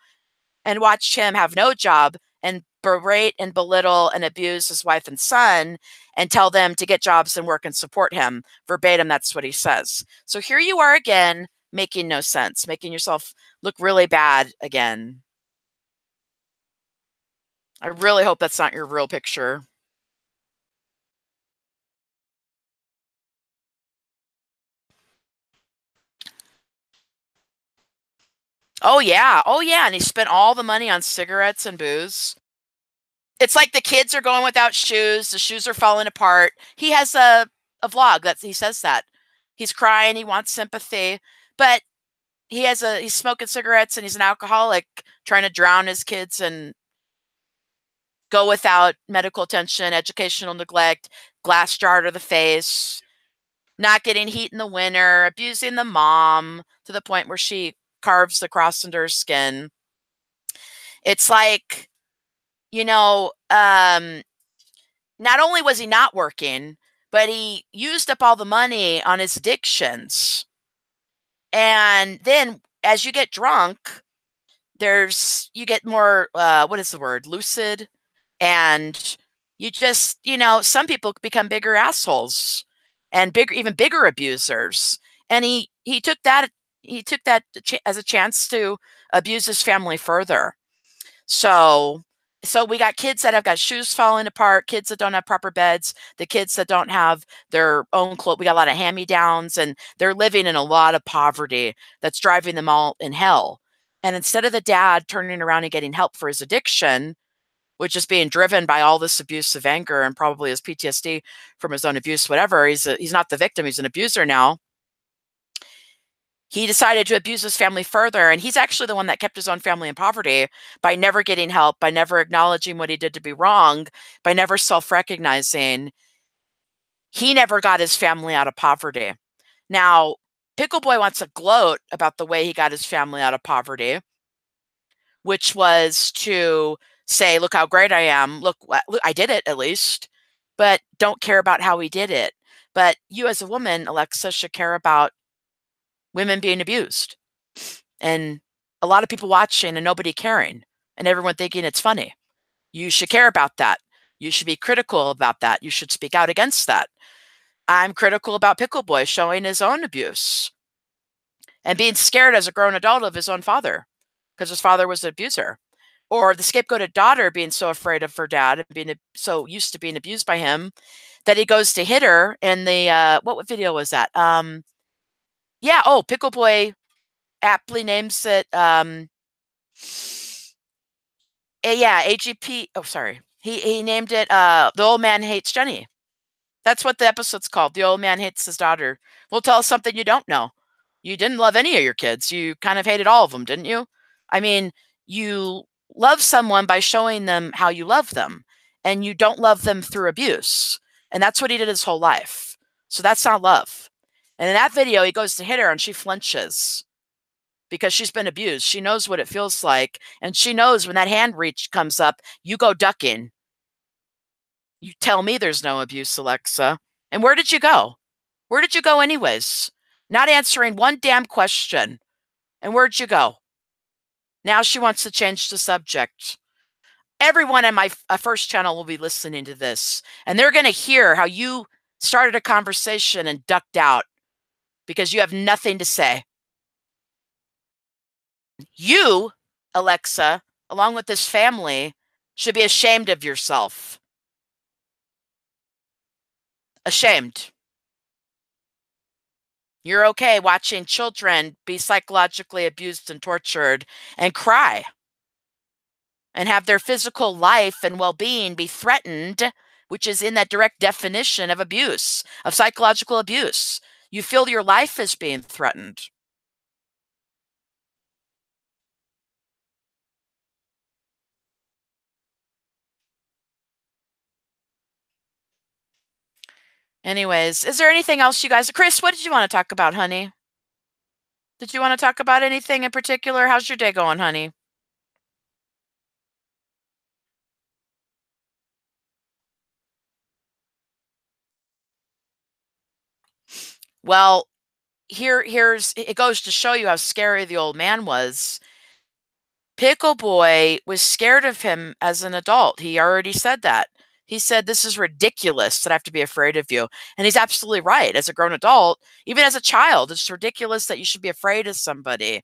A: and watch him have no job and berate and belittle and abuse his wife and son and tell them to get jobs and work and support him. Verbatim, that's what he says. So here you are again, making no sense, making yourself look really bad again. I really hope that's not your real picture. Oh, yeah. Oh, yeah, and he spent all the money on cigarettes and booze. It's like the kids are going without shoes, the shoes are falling apart. He has a vlog that he says that. He's crying, he wants sympathy, but he's smoking cigarettes and he's an alcoholic trying to drown his kids and go without medical attention, educational neglect, glass jar to the face, not getting heat in the winter, abusing the mom to the point where she carves the cross into her skin. It's like, you know, not only was he not working, but he used up all the money on his addictions. And then as you get drunk, you get more, what is the word? Lucid. And you just, some people become bigger assholes and even bigger abusers. And he took that as a chance to abuse his family further. So we got kids that have got shoes falling apart, kids that don't have proper beds, the kids that don't have their own clothes. We got a lot of hand-me-downs, and they're living in a lot of poverty that's driving them all in hell. And instead of the dad turning around and getting help for his addiction, which is being driven by all this abusive anger and probably his PTSD from his own abuse, whatever, he's not the victim, he's an abuser now. He decided to abuse his family further, and he's actually the one that kept his own family in poverty by never getting help, by never acknowledging what he did to be wrong, by never self-recognizing. He never got his family out of poverty. Now, Pickle Boy wants to gloat about the way he got his family out of poverty, which was to say, look how great I am. Look, I did it at least, but don't care about how he did it. But you as a woman, Alexa, should care about women being abused, and a lot of people watching and nobody caring, and everyone thinking it's funny. You should care about that. You should be critical about that. You should speak out against that. I'm critical about Pickle Boy showing his own abuse and being scared as a grown adult of his own father because his father was an abuser. Or the scapegoated daughter being so afraid of her dad and being so used to being abused by him that he goes to hit her in the, what video was that? Yeah, oh, Pickle Boy aptly names it, yeah, AGP. Oh, sorry. He named it, The Old Man Hates Jenny. That's what the episode's called. The Old Man Hates His Daughter. Well, tell us something you don't know. You didn't love any of your kids. You kind of hated all of them, didn't you? I mean, you love someone by showing them how you love them, and you don't love them through abuse. And that's what he did his whole life. So that's not love. And in that video, he goes to hit her and she flinches because she's been abused. She knows what it feels like. And she knows when that hand reach comes up, you go ducking. You tell me there's no abuse, Alexa. And where did you go? Where did you go anyways? Not answering one damn question. And where'd you go? Now she wants to change the subject. Everyone in my first channel will be listening to this, and they're going to hear how you started a conversation and ducked out because you have nothing to say. You, Alexa, along with this family, should be ashamed of yourself. Ashamed. You're okay watching children be psychologically abused and tortured and cry and have their physical life and well-being be threatened, which is in that direct definition of abuse, of psychological abuse. You feel your life is being threatened. Anyways, is there anything else you guys... Chris, what did you want to talk about, honey? Did you want to talk about anything in particular? How's your day going, honey? Well, it goes to show you how scary the old man was. Pickle Boy was scared of him as an adult. He already said that. He said, "This is ridiculous that I have to be afraid of you." And he's absolutely right. As a grown adult, even as a child, it's ridiculous that you should be afraid of somebody.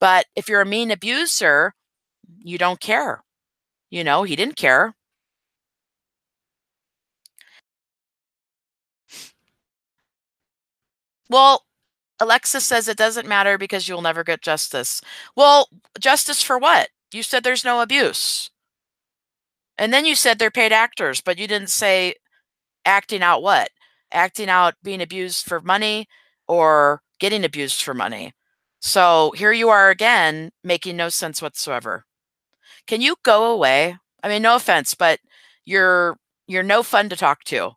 A: But if you're a mean abuser, you don't care. You know, he didn't care. Well, Alexa says it doesn't matter because you'll never get justice. Well, justice for what? You said there's no abuse. And then you said they're paid actors, but you didn't say acting out what? Acting out being abused for money or getting abused for money. So here you are again, making no sense whatsoever. Can you go away? I mean, no offense, but you're you're no fun to talk to.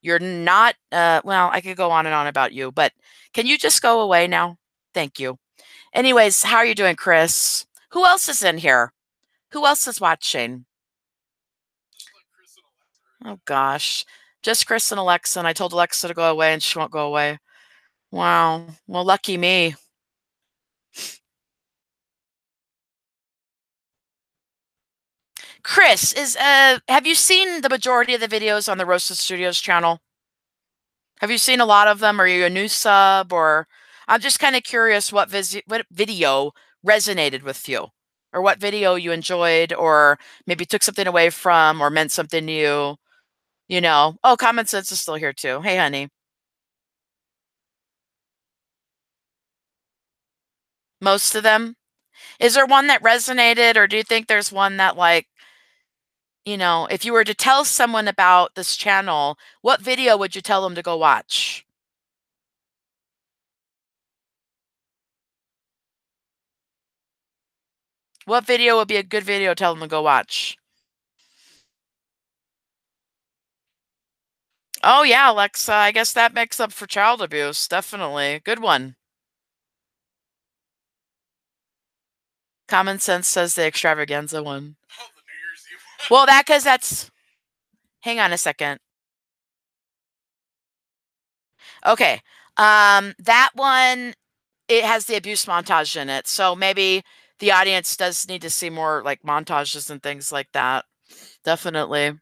A: You're not well, I could go on and on about you, but can you just go away now? Thank you. Anyways, how are you doing, Chris? Who else is in here? Who else is watching? Oh gosh. Just Chris and Alexa, and I told Alexa to go away and she won't go away. Wow. Well, lucky me. Chris, have you seen the majority of the videos on the Roasted Studios channel? Have you seen a lot of them? Are you a new sub, or I'm just kind of curious what video resonated with you, or what video you enjoyed, or maybe took something away from, or meant something to you. You know, oh, Common Sense is still here too. Hey, honey. Most of them. Is there one that resonated, or do you think there's one that, like, you know, if you were to tell someone about this channel, what video would you tell them to go watch? What video would be a good video to tell them to go watch? Oh, yeah, Alexa, I guess that makes up for child abuse, definitely. Good one. Common Sense says the extravaganza one. Oh, the New Year's Eve one. Well, that's hang on a second. Okay. That one, it has the abuse montage in it, so maybe the audience does need to see more, like, montages and things like that. Definitely.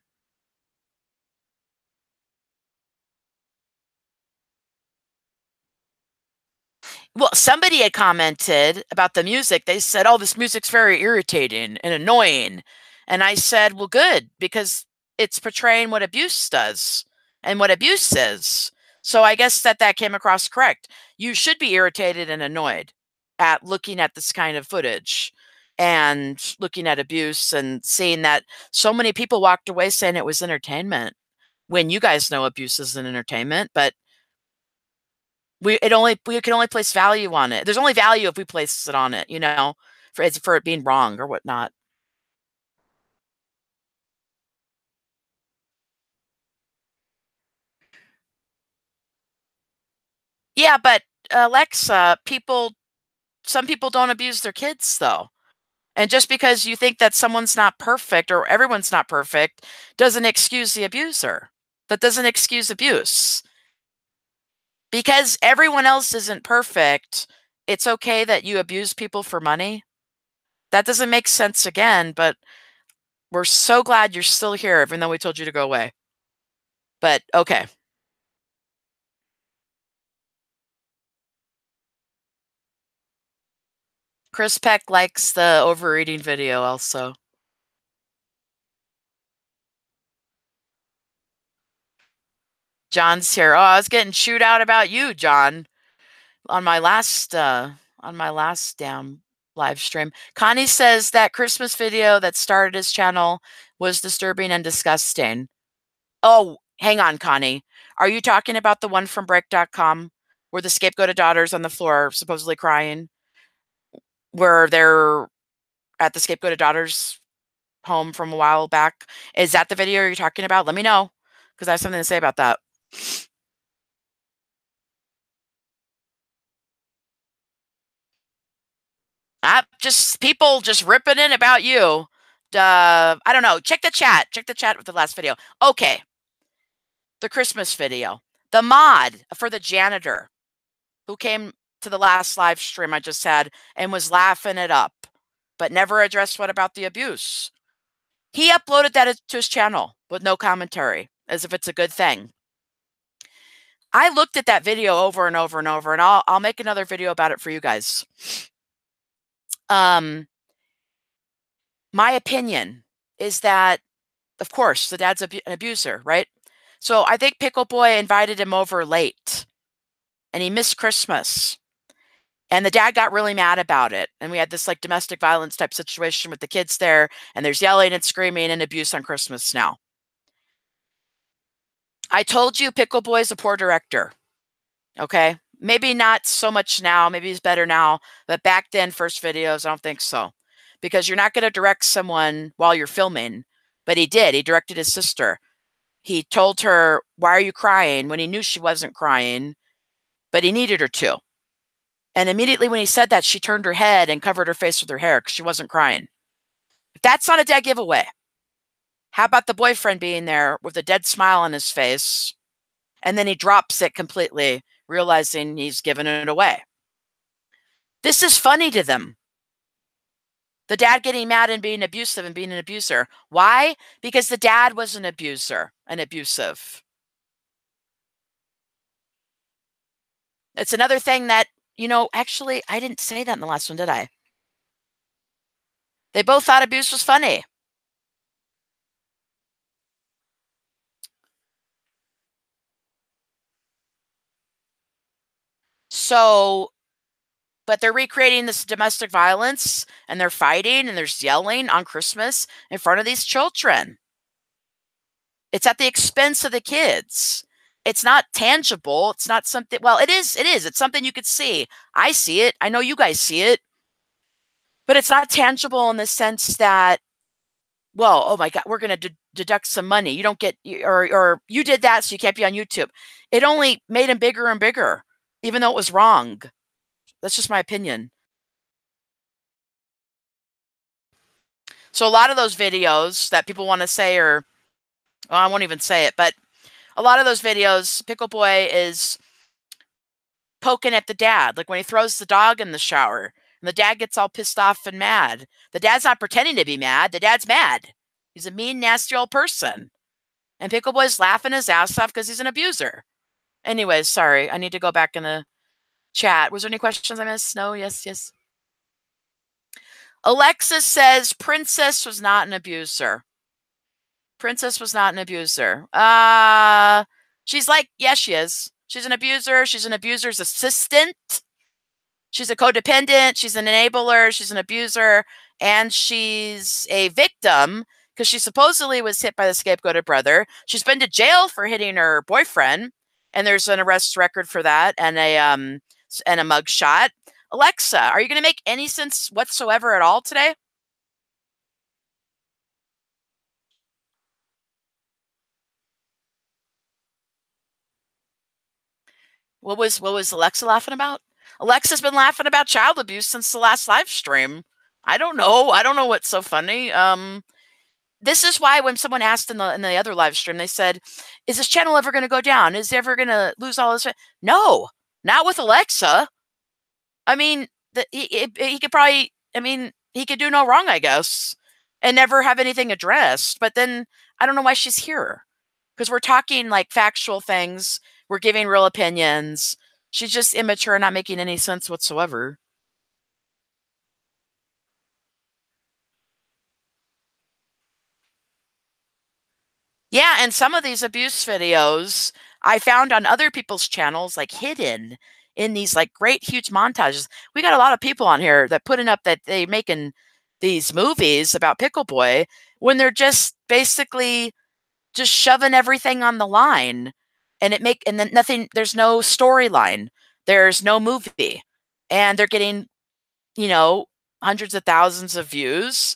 A: Well, somebody had commented about the music. They said, "Oh, this music's very irritating and annoying." And I said, "Well, good, because it's portraying what abuse does and what abuse is." So I guess that came across correct. You should be irritated and annoyed at looking at this kind of footage and looking at abuse and seeing that so many people walked away saying it was entertainment, when you guys know abuse is an entertainment, but we can only place value on it. There's only value if we place it on it, you know, for it being wrong or whatnot. Yeah, but Alexa, some people don't abuse their kids though. And just because you think that someone's not perfect or everyone's not perfect doesn't excuse the abuser. That doesn't excuse abuse. Because everyone else isn't perfect, it's okay that you abuse people for money. That doesn't make sense again, but we're so glad you're still here, even though we told you to go away. But okay. Chris Peck likes the overeating video also. John's here. Oh, I was getting chewed out about you, John, on my last damn live stream. Connie says that Christmas video that started his channel was disturbing and disgusting. Oh, hang on, Connie. Are you talking about the one from break.com where the scapegoated daughter's on the floor supposedly crying? Where they're at the scapegoated daughter's home from a while back? Is that the video you're talking about? Let me know, because I have something to say about that. Just people just ripping in about you. I don't know. Check the chat. Check the chat with the last video. Okay. The Christmas video. The mod for the janitor who came to the last live stream I just had and was laughing it up. but never addressed what about the abuse. He uploaded that to his channel with no commentary, as if it's a good thing. I looked at that video over and over and over, and I'll make another video about it for you guys. My opinion is that, of course, the dad's an abuser, right? So I think Pickle Boy invited him over late, and he missed Christmas. And the dad got really mad about it. And we had this like domestic violence type situation with the kids there, and there's yelling and screaming and abuse on Christmas now. I told you Pickle Boy is a poor director. Okay. Maybe not so much now. Maybe he's better now. But back then, first videos, I don't think so. Because you're not going to direct someone while you're filming. But he did. He directed his sister. He told her, "Why are you crying?" when he knew she wasn't crying, but he needed her to. And immediately when he said that, she turned her head and covered her face with her hair because she wasn't crying. If that's not a dead giveaway, how about the boyfriend being there with a dead smile on his face, and then he drops it completely, realizing he's given it away? This is funny to them. The dad getting mad and being abusive and being an abuser. Why? Because the dad was an abuser and abusive. It's another thing that, you know, actually, I didn't say that in the last one, did I? They both thought abuse was funny. So, but they're recreating this domestic violence, and they're fighting, and there's yelling on Christmas in front of these children. It's at the expense of the kids. It's not tangible. It's not something, well, it is. It's something you could see. I see it. I know you guys see it. But it's not tangible in the sense that, well, oh my God, we're going to deduct some money. You don't get, or you did that, so you can't be on YouTube. It only made him bigger and bigger, even though it was wrong. That's just my opinion. So a lot of those videos that people want to say are, well, I won't even say it, but a lot of those videos, Pickle Boy is poking at the dad, like when he throws the dog in the shower, and the dad gets all pissed off and mad. The dad's not pretending to be mad. The dad's mad. He's a mean, nasty old person. And Pickle Boy's laughing his ass off because he's an abuser. Anyways, sorry. I need to go back in the chat. Was there any questions I missed? No? Yes, yes. Alexis says Princess was not an abuser. Princess was not an abuser. She's like, yes, she is. She's an abuser. She's an abuser's assistant. She's a codependent. She's an enabler. She's an abuser. And she's a victim because she supposedly was hit by the scapegoated brother. She's been to jail for hitting her boyfriend, and there's an arrest record for that and a mugshot. Alexa, are you going to make any sense whatsoever at all today? What was Alexa laughing about? Alexa's been laughing about child abuse since the last live stream. I don't know. I don't know what's so funny. This is why when someone asked in the other live stream, they said, "Is this channel ever going to go down? Is it ever going to lose all this?" No, not with Alexa. I mean, he could probably, I mean, he could do no wrong, I guess, and never have anything addressed. But then I don't know why she's here, because we're talking like factual things. We're giving real opinions. She's just immature and not making any sense whatsoever. Yeah, and some of these abuse videos I found on other people's channels, like hidden in these like great huge montages. We got a lot of people on here that putting up that they making these movies about Pickle Boy when they're just basically just shoving everything on the line, and then nothing, there's no storyline, there's no movie, and they're getting, you know, hundreds of thousands of views.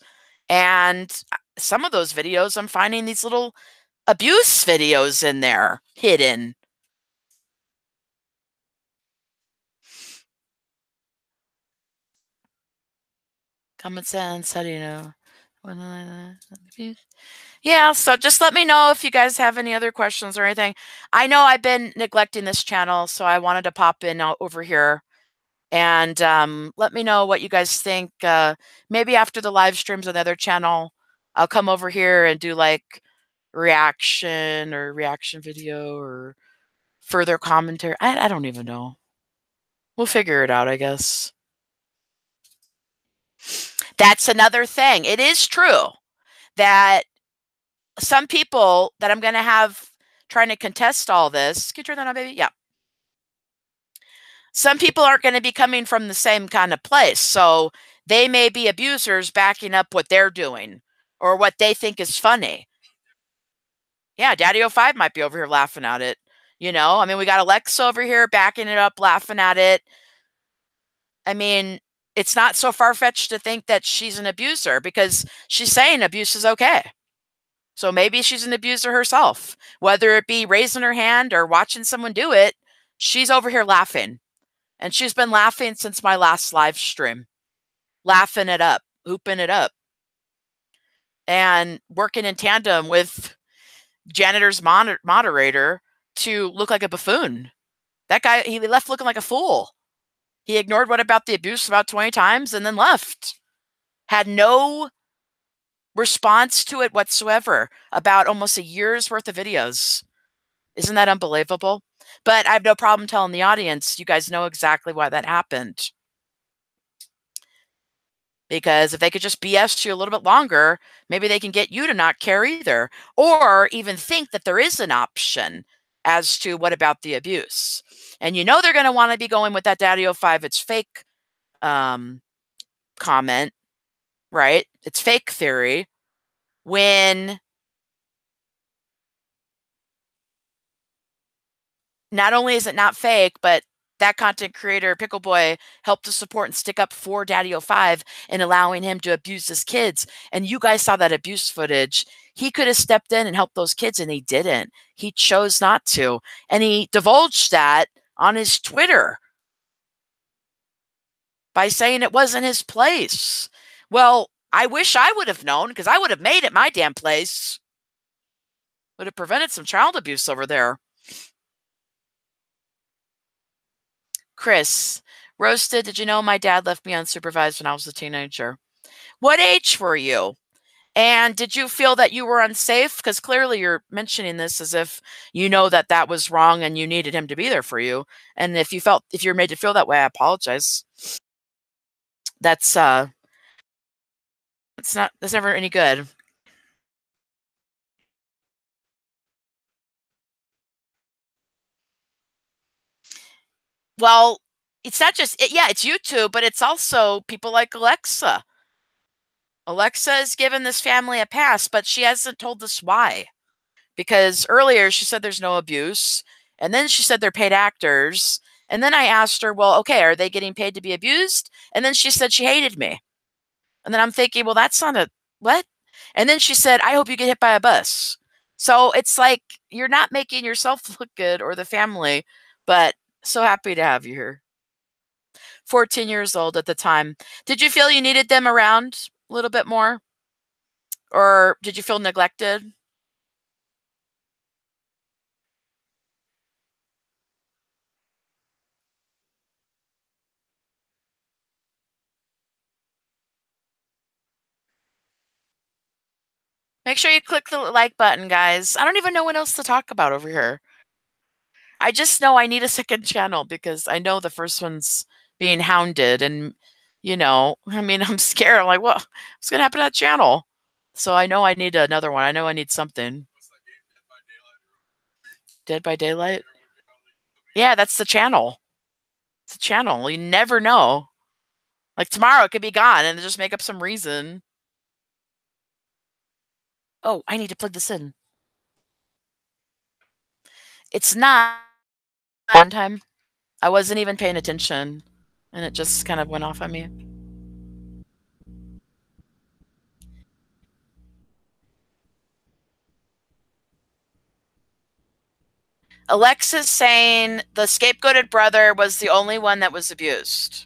A: And some of those videos, I'm finding these little abuse videos in there hidden. Common sense, how do you know? Yeah, so just let me know if you guys have any other questions or anything. I know I've been neglecting this channel, so I wanted to pop in over here And let me know what you guys think. Maybe after the live streams on the other channel, I'll come over here and do like reaction video or further commentary. I don't even know. We'll figure it out, I guess. That's another thing. It is true that some people that I'm going to have trying to contest all this. Can you turn that on, baby? Yeah. Some people aren't going to be coming from the same kind of place. So they may be abusers backing up what they're doing or what they think is funny. Yeah, Daddy 05 might be over here laughing at it. You know, I mean, we got Alexa over here backing it up, laughing at it. I mean, it's not so far-fetched to think that she's an abuser because she's saying abuse is okay. So maybe she's an abuser herself. Whether it be raising her hand or watching someone do it, she's over here laughing. And she's been laughing since my last live stream. Laughing it up, hooping it up. And working in tandem with janitor's moderator to look like a buffoon. That guy, he left looking like a fool. He ignored what about the abuse about 20 times and then left. Had no response to it whatsoever about almost a year's worth of videos. Isn't that unbelievable? But I have no problem telling the audience, you guys know exactly why that happened. Because if they could just BS you a little bit longer, maybe they can get you to not care either, or even think that there is an option as to what about the abuse. And you know they're going to want to be going with that Daddy 05, it's fake comment, right? It's fake theory. When not only is it not fake, but that content creator, Pickle Boy, helped to support and stick up for Daddy 05 and allowing him to abuse his kids. And you guys saw that abuse footage. He could have stepped in and helped those kids, and he didn't. He chose not to. And he divulged that on his Twitter by saying it wasn't his place. Well, I wish I would have known because I would have made it my damn place. Would have prevented some child abuse over there. Chris, Roasted, did you know my dad left me unsupervised when I was a teenager? What age were you? And did you feel that you were unsafe? Because clearly you're mentioning this as if you know that that was wrong and you needed him to be there for you. And if you're made to feel that way, I apologize. That's that's never any good. Well, it's not just yeah, it's YouTube, but it's also people like Alexa. Alexa has given this family a pass, but she hasn't told us why. Because earlier she said there's no abuse, and then she said they're paid actors, and then I asked her, well, okay, are they getting paid to be abused? And then she said she hated me. And then I'm thinking, well, that's not a what? And then she said, I hope you get hit by a bus. So it's like you're not making yourself look good or the family, but so happy to have you here. 14 years old at the time. Did you feel you needed them around a little bit more? Or did you feel neglected? Make sure you click the like button, guys. I don't even know what else to talk about over here. I just know I need a second channel because I know the first one's being hounded and, you know, I mean, I'm scared. I'm like, what's going to happen to that channel? So I know I need another one. I know I need something. Dead by Daylight? Yeah, that's the channel. It's a channel. You never know. Like tomorrow it could be gone and just make up some reason. Oh, I need to plug this in. It's not one time. I wasn't even paying attention and it just kind of went off on me. Alexa's saying the scapegoated brother was the only one that was abused.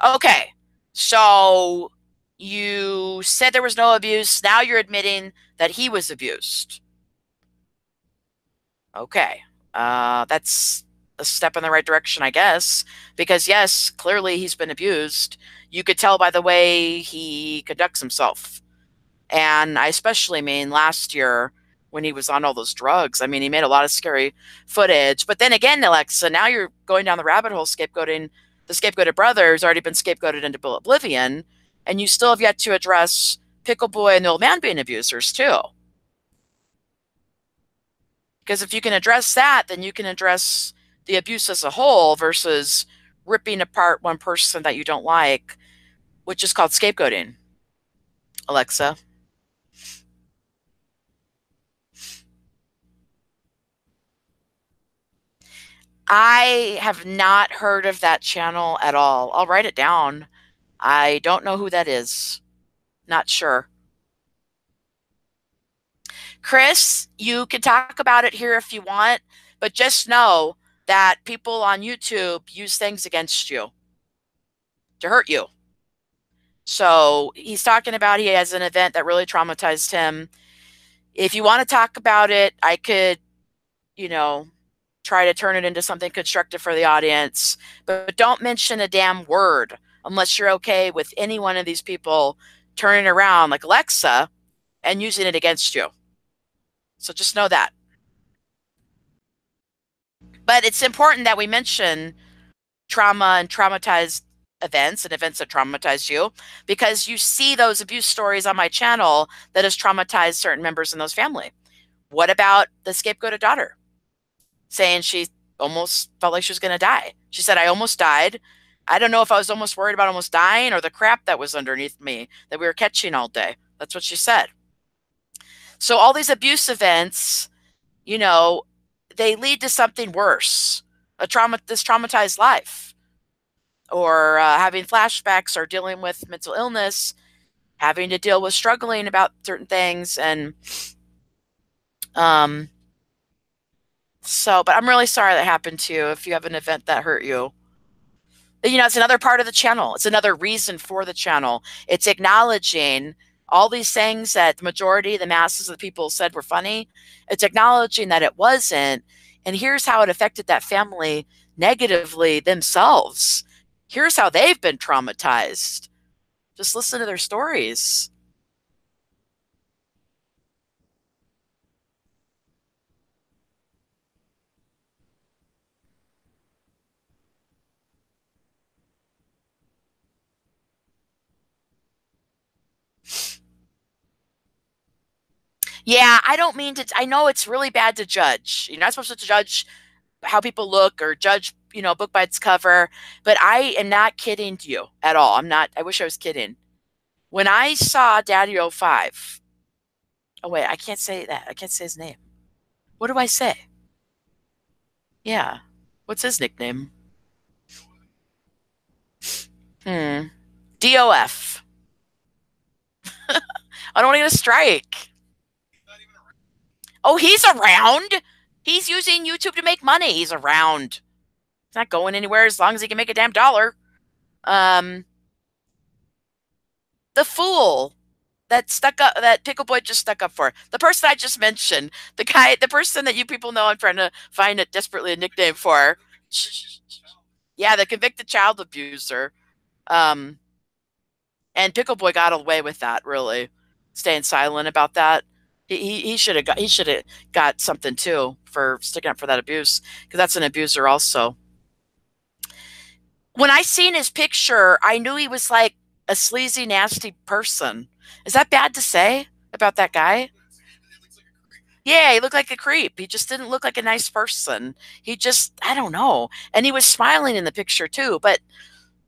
A: Okay, so you said there was no abuse. Now you're admitting that he was abused. Okay, that's a step in the right direction, I guess, because yes, clearly he's been abused. You could tell by the way he conducts himself. And I especially mean last year when he was on all those drugs. I mean, he made a lot of scary footage. But then again, Alexa, now you're going down the rabbit hole scapegoating the scapegoated brother who's already been scapegoated into oblivion, and you still have yet to address Pickle Boy and the old man being abusers too. Because if you can address that, then you can address the abuse as a whole versus ripping apart one person that you don't like, which is called scapegoating. Alexa. I have not heard of that channel at all. I'll write it down. I don't know who that is. Not sure. Chris, you can talk about it here if you want, but just know that people on YouTube use things against you to hurt you. So he's talking about he has an event that really traumatized him. If you want to talk about it, I could, you know, try to turn it into something constructive for the audience, but don't mention a damn word unless you're okay with any one of these people turning around like Alexa and using it against you. So just know that. But it's important that we mention trauma and traumatized events and events that traumatize you, because you see those abuse stories on my channel that has traumatized certain members in those family. What about the scapegoated daughter saying she almost felt like she was going to die? She said, I almost died. I don't know if I was almost worried about almost dying or the crap that was underneath me that we were catching all day. That's what she said. So all these abuse events, you know, they lead to something worse, this traumatized life, or having flashbacks, or dealing with mental illness, having to deal with struggling about certain things. And so, but I'm really sorry that happened to you if you have an event that hurt you. You know, it's another part of the channel. It's another reason for the channel. It's acknowledging all these things that the majority, the masses of the people said were funny. It's acknowledging that it wasn't. And here's how it affected that family negatively themselves. Here's how they've been traumatized. Just listen to their stories. Yeah, I don't mean to, I know it's really bad to judge. You're not supposed to judge how people look or judge, you know, a book by its cover, but I am not kidding you at all. I'm not, I wish I was kidding. When I saw Daddy 05, oh wait, I can't say that. I can't say his name. What do I say? Yeah. What's his nickname? DOF. I don't want to get a strike. Oh, he's around. He's using YouTube to make money. He's around. He's not going anywhere as long as he can make a damn dollar. The fool that stuck up, that Pickle Boy just stuck up for, the person I just mentioned, the guy, the person that you people know I'm trying to find it desperately a nickname for. Yeah, the convicted child abuser. And Pickle Boy got away with that, really, staying silent about that. He should have got something too for sticking up for that abuse, because that's an abuser also. When I seen his picture, I knew he was like a sleazy, nasty person. Is that bad to say about that guy? Yeah, he looked like a creep. He just didn't look like a nice person. He just, I don't know. And he was smiling in the picture too, but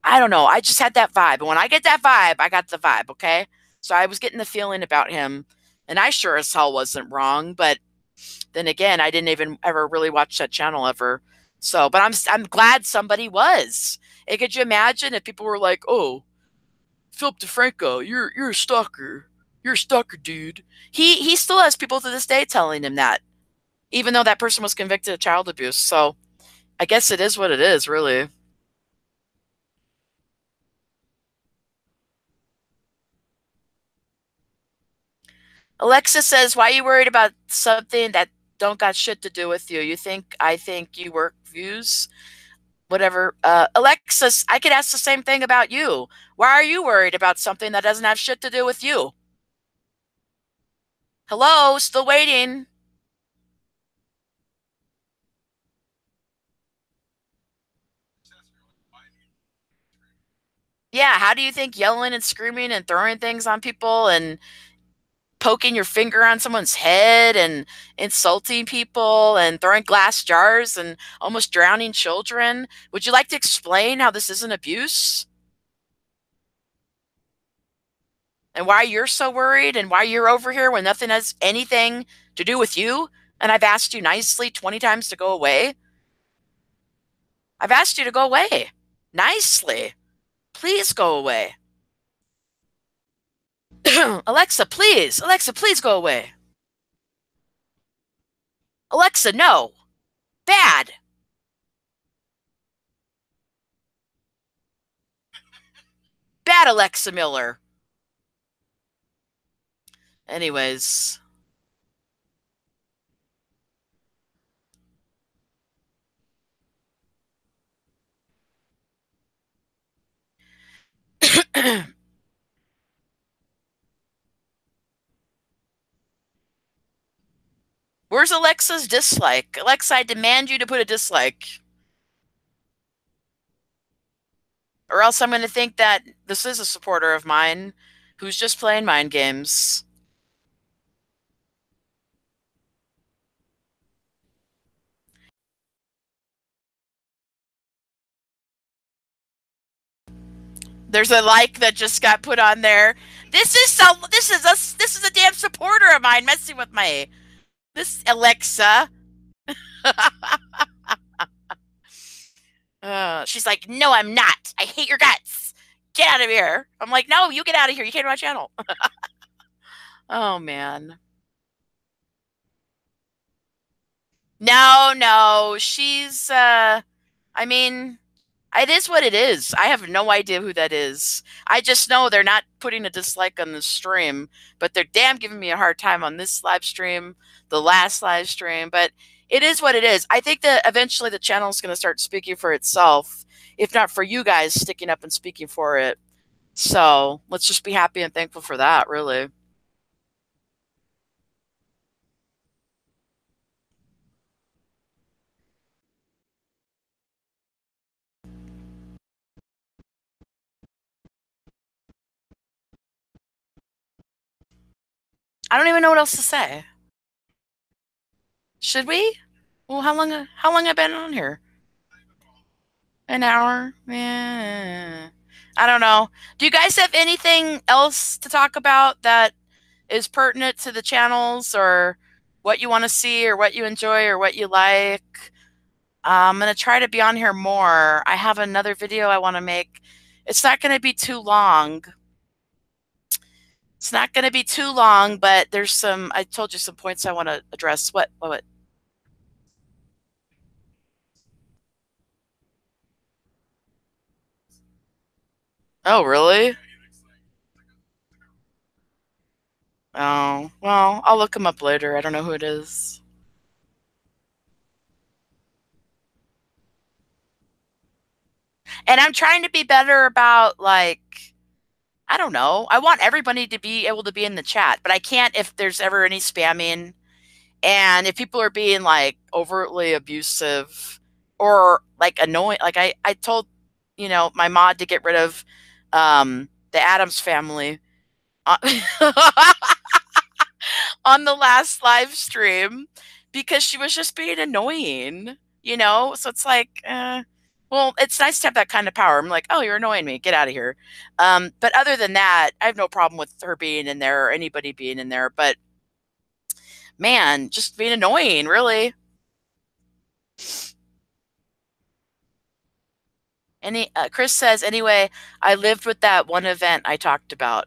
A: I don't know. I just had that vibe. And when I get that vibe, I got the vibe, okay? So I was getting the feeling about him, and I sure as hell wasn't wrong, but then again, I didn't even ever really watch that channel ever. So, but I'm glad somebody was. And could you imagine if people were like, "Oh, Philip DeFranco, you're a stalker. You're a stalker, dude." He still has people to this day telling him that, even though that person was convicted of child abuse. So, I guess it is what it is, really. Alexa says, "Why are you worried about something that don't got shit to do with you. You think I think you work views? Whatever. Alexis, I could ask the same thing about you. Why are you worried about something that doesn't have shit to do with you? Hello, still waiting. Yeah, how do you think yelling and screaming and throwing things on people and poking your finger on someone's head and insulting people and throwing glass jars and almost drowning children? Would you like to explain how this isn't abuse? And why you're so worried and why you're over here when nothing has anything to do with you? And I've asked you nicely 20 times to go away. I've asked you to go away. Nicely. Please go away. Alexa, please. Alexa, please go away. Alexa, no. Bad. Bad Alexa Miller. Anyways. Where's Alexa's dislike? Alexa, I demand you to put a dislike. Or else I'm going to think that this is a supporter of mine who's just playing mind games. There's a like that just got put on there. This is a damn supporter of mine messing with my this Alexa. She's like, no, I'm not. I hate your guts. Get out of here. I'm like, no, you get out of here. You came to my channel. Oh man. No, no. She's I mean, it is what it is. I have no idea who that is. I just know they're not putting a dislike on the stream, but they're damn giving me a hard time on this live stream, the last live stream, but it is what it is. I think that eventually the channel is going to start speaking for itself, if not for you guys sticking up and speaking for it. So let's just be happy and thankful for that, really. I don't even know what else to say. Should we? Well, how long have I been on here? An hour? Yeah. I don't know. Do you guys have anything else to talk about that is pertinent to the channels or what you want to see or what you enjoy or what you like? I'm going to try to be on here more. I have another video I want to make. It's not going to be too long. It's not going to be too long, but there's some, I told you some points I want to address. What? Oh, really? Oh, well, I'll look him up later. I don't know who it is. And I'm trying to be better about, like, I don't know. I want everybody to be able to be in the chat, but I can't if there's ever any spamming. And if people are being like overtly abusive or like annoying, like I told, my mod to get rid of the Adams family on, on the last live stream because she was just being annoying. So it's like, well, it's nice to have that kind of power. I'm like, oh, you're annoying me. Get out of here. But other than that, I have no problem with her being in there or anybody being in there. But man, just being annoying, really. Chris says, anyway, I lived with that one event I talked about.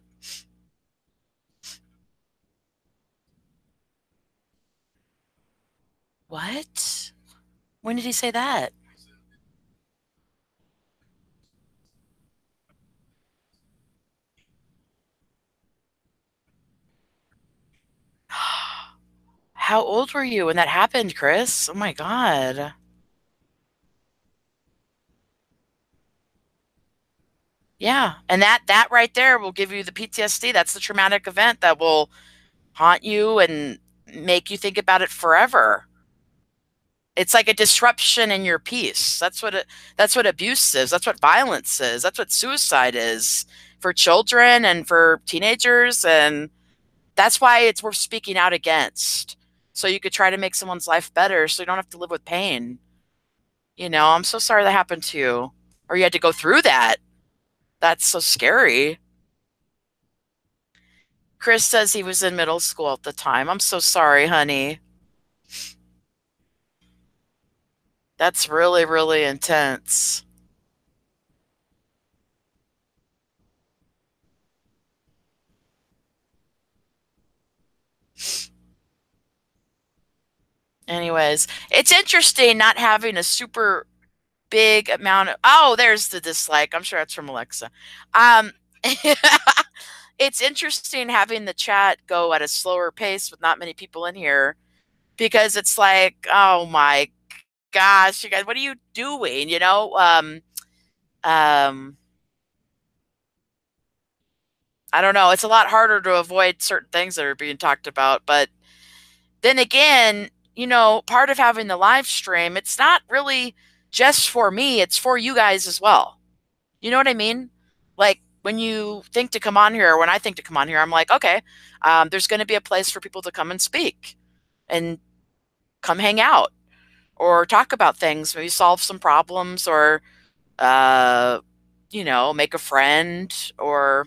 A: What? When did he say that? How old were you when that happened, Chris? Oh my God. Yeah. And that right there will give you the PTSD. That's the traumatic event that will haunt you and make you think about it forever. It's like a disruption in your peace. That's what abuse is. That's what violence is. That's what suicide is for children and for teenagers, and that's why it's worth speaking out against. So you could try to make someone's life better so you don't have to live with pain. I'm so sorry that happened to you or you had to go through that. That's so scary. Chris says he was in middle school at the time. I'm so sorry, honey. That's really, really intense. Anyways, it's interesting not having a super big amount of. Oh, there's the dislike. I'm sure that's from Alexa. Um, it's interesting having the chat go at a slower pace with not many people in here because it's like, oh my gosh, you guys, what are you doing? Um, I don't know. It's a lot harder to avoid certain things that are being talked about, but then again, part of having the live stream, it's not really just for me, it's for you guys as well. You know what I mean? Like when you think to come on here, or when I think to come on here, I'm like, okay, there's going to be a place for people to come and speak and come hang out or talk about things, maybe solve some problems or, uh, make a friend or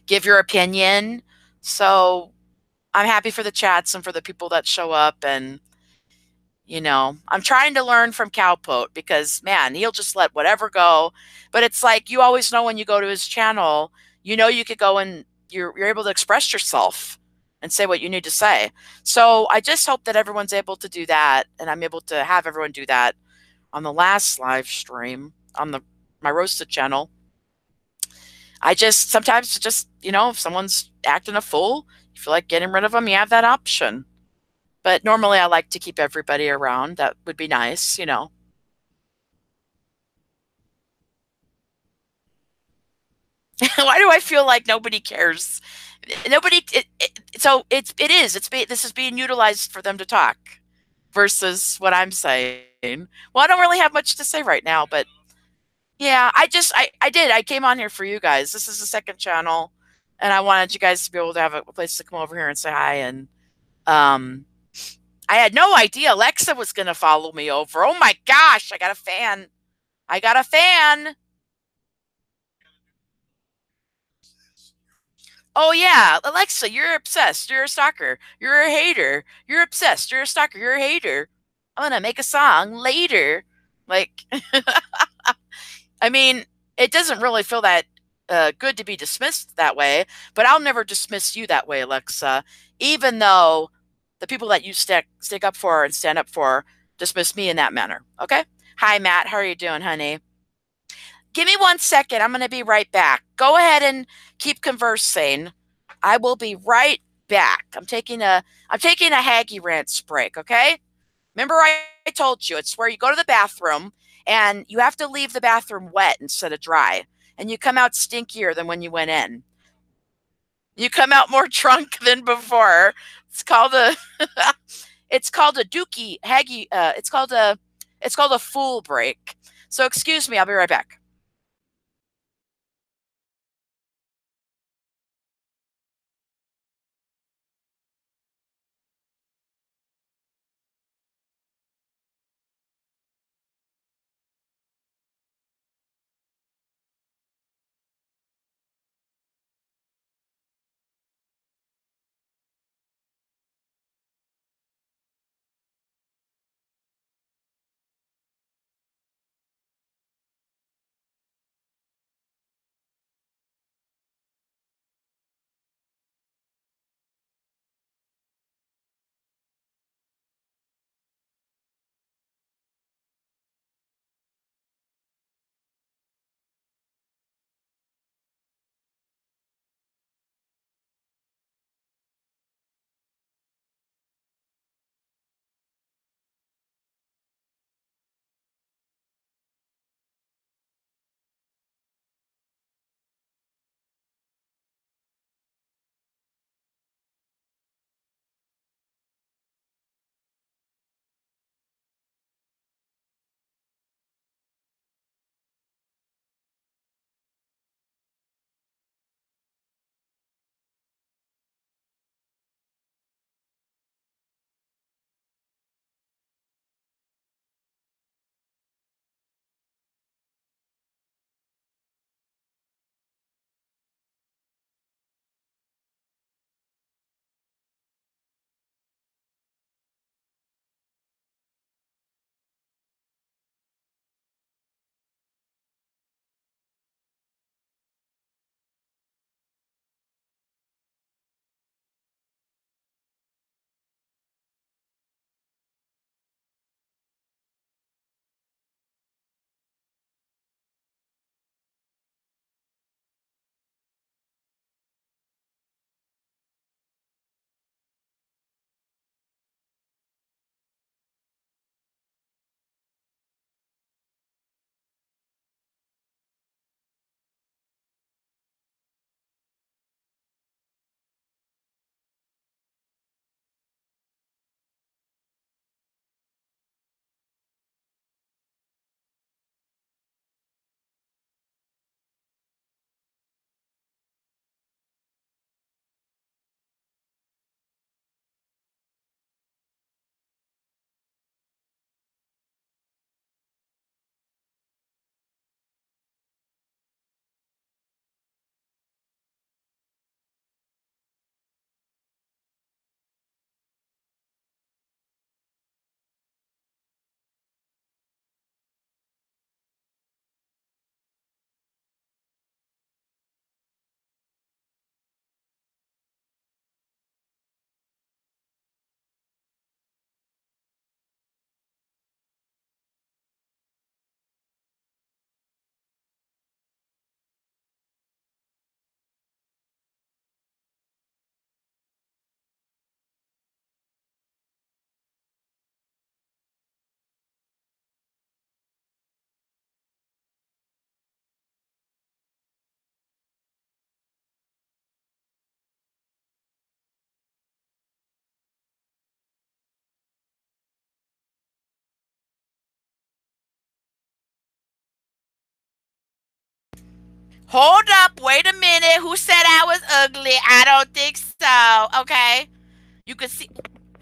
A: give your opinion. So I'm happy for the chats and for the people that show up. And, I'm trying to learn from Cowpote because, man, he'll just let whatever go. But it's like you always know when you go to his channel, you could go and you're able to express yourself and say what you need to say. So I just hope that everyone's able to do that, and I'm able to have everyone do that on the last live stream on my roasted channel. I just sometimes just if someone's acting a fool, you feel like getting rid of them, you have that option. But normally I like to keep everybody around. That would be nice. Why do I feel like nobody cares? Nobody. So this is being utilized for them to talk versus what I'm saying. Well, I don't really have much to say right now, but yeah, I came on here for you guys. This is the second channel, and I wanted you guys to be able to have a place to come over here and say hi. And um, I had no idea Alexa was going to follow me over. Oh my gosh, I got a fan. I got a fan. Oh yeah, Alexa, you're obsessed. You're a stalker. You're a hater. You're obsessed. You're a stalker. You're a hater. I'm gonna make a song later. Like, I mean, it doesn't really feel that good to be dismissed that way, but I'll never dismiss you that way, Alexa. Even though the people that you stick up for and stand up for dismiss me in that manner. Okay. Hi, Matt. How are you doing, honey? Give me 1 second. I'm going to be right back. Go ahead and keep conversing. I will be right back. I'm taking a Haggy Rants break, okay? Remember I told you it's where you go to the bathroom and you have to leave the bathroom wet instead of dry. And you come out stinkier than when you went in. You come out more drunk than before. It's called a it's called a dookie Haggy it's called a fool break. So excuse me, I'll be right back. Hold up, wait a minute. Who said I was ugly? I don't think so. Okay. You can see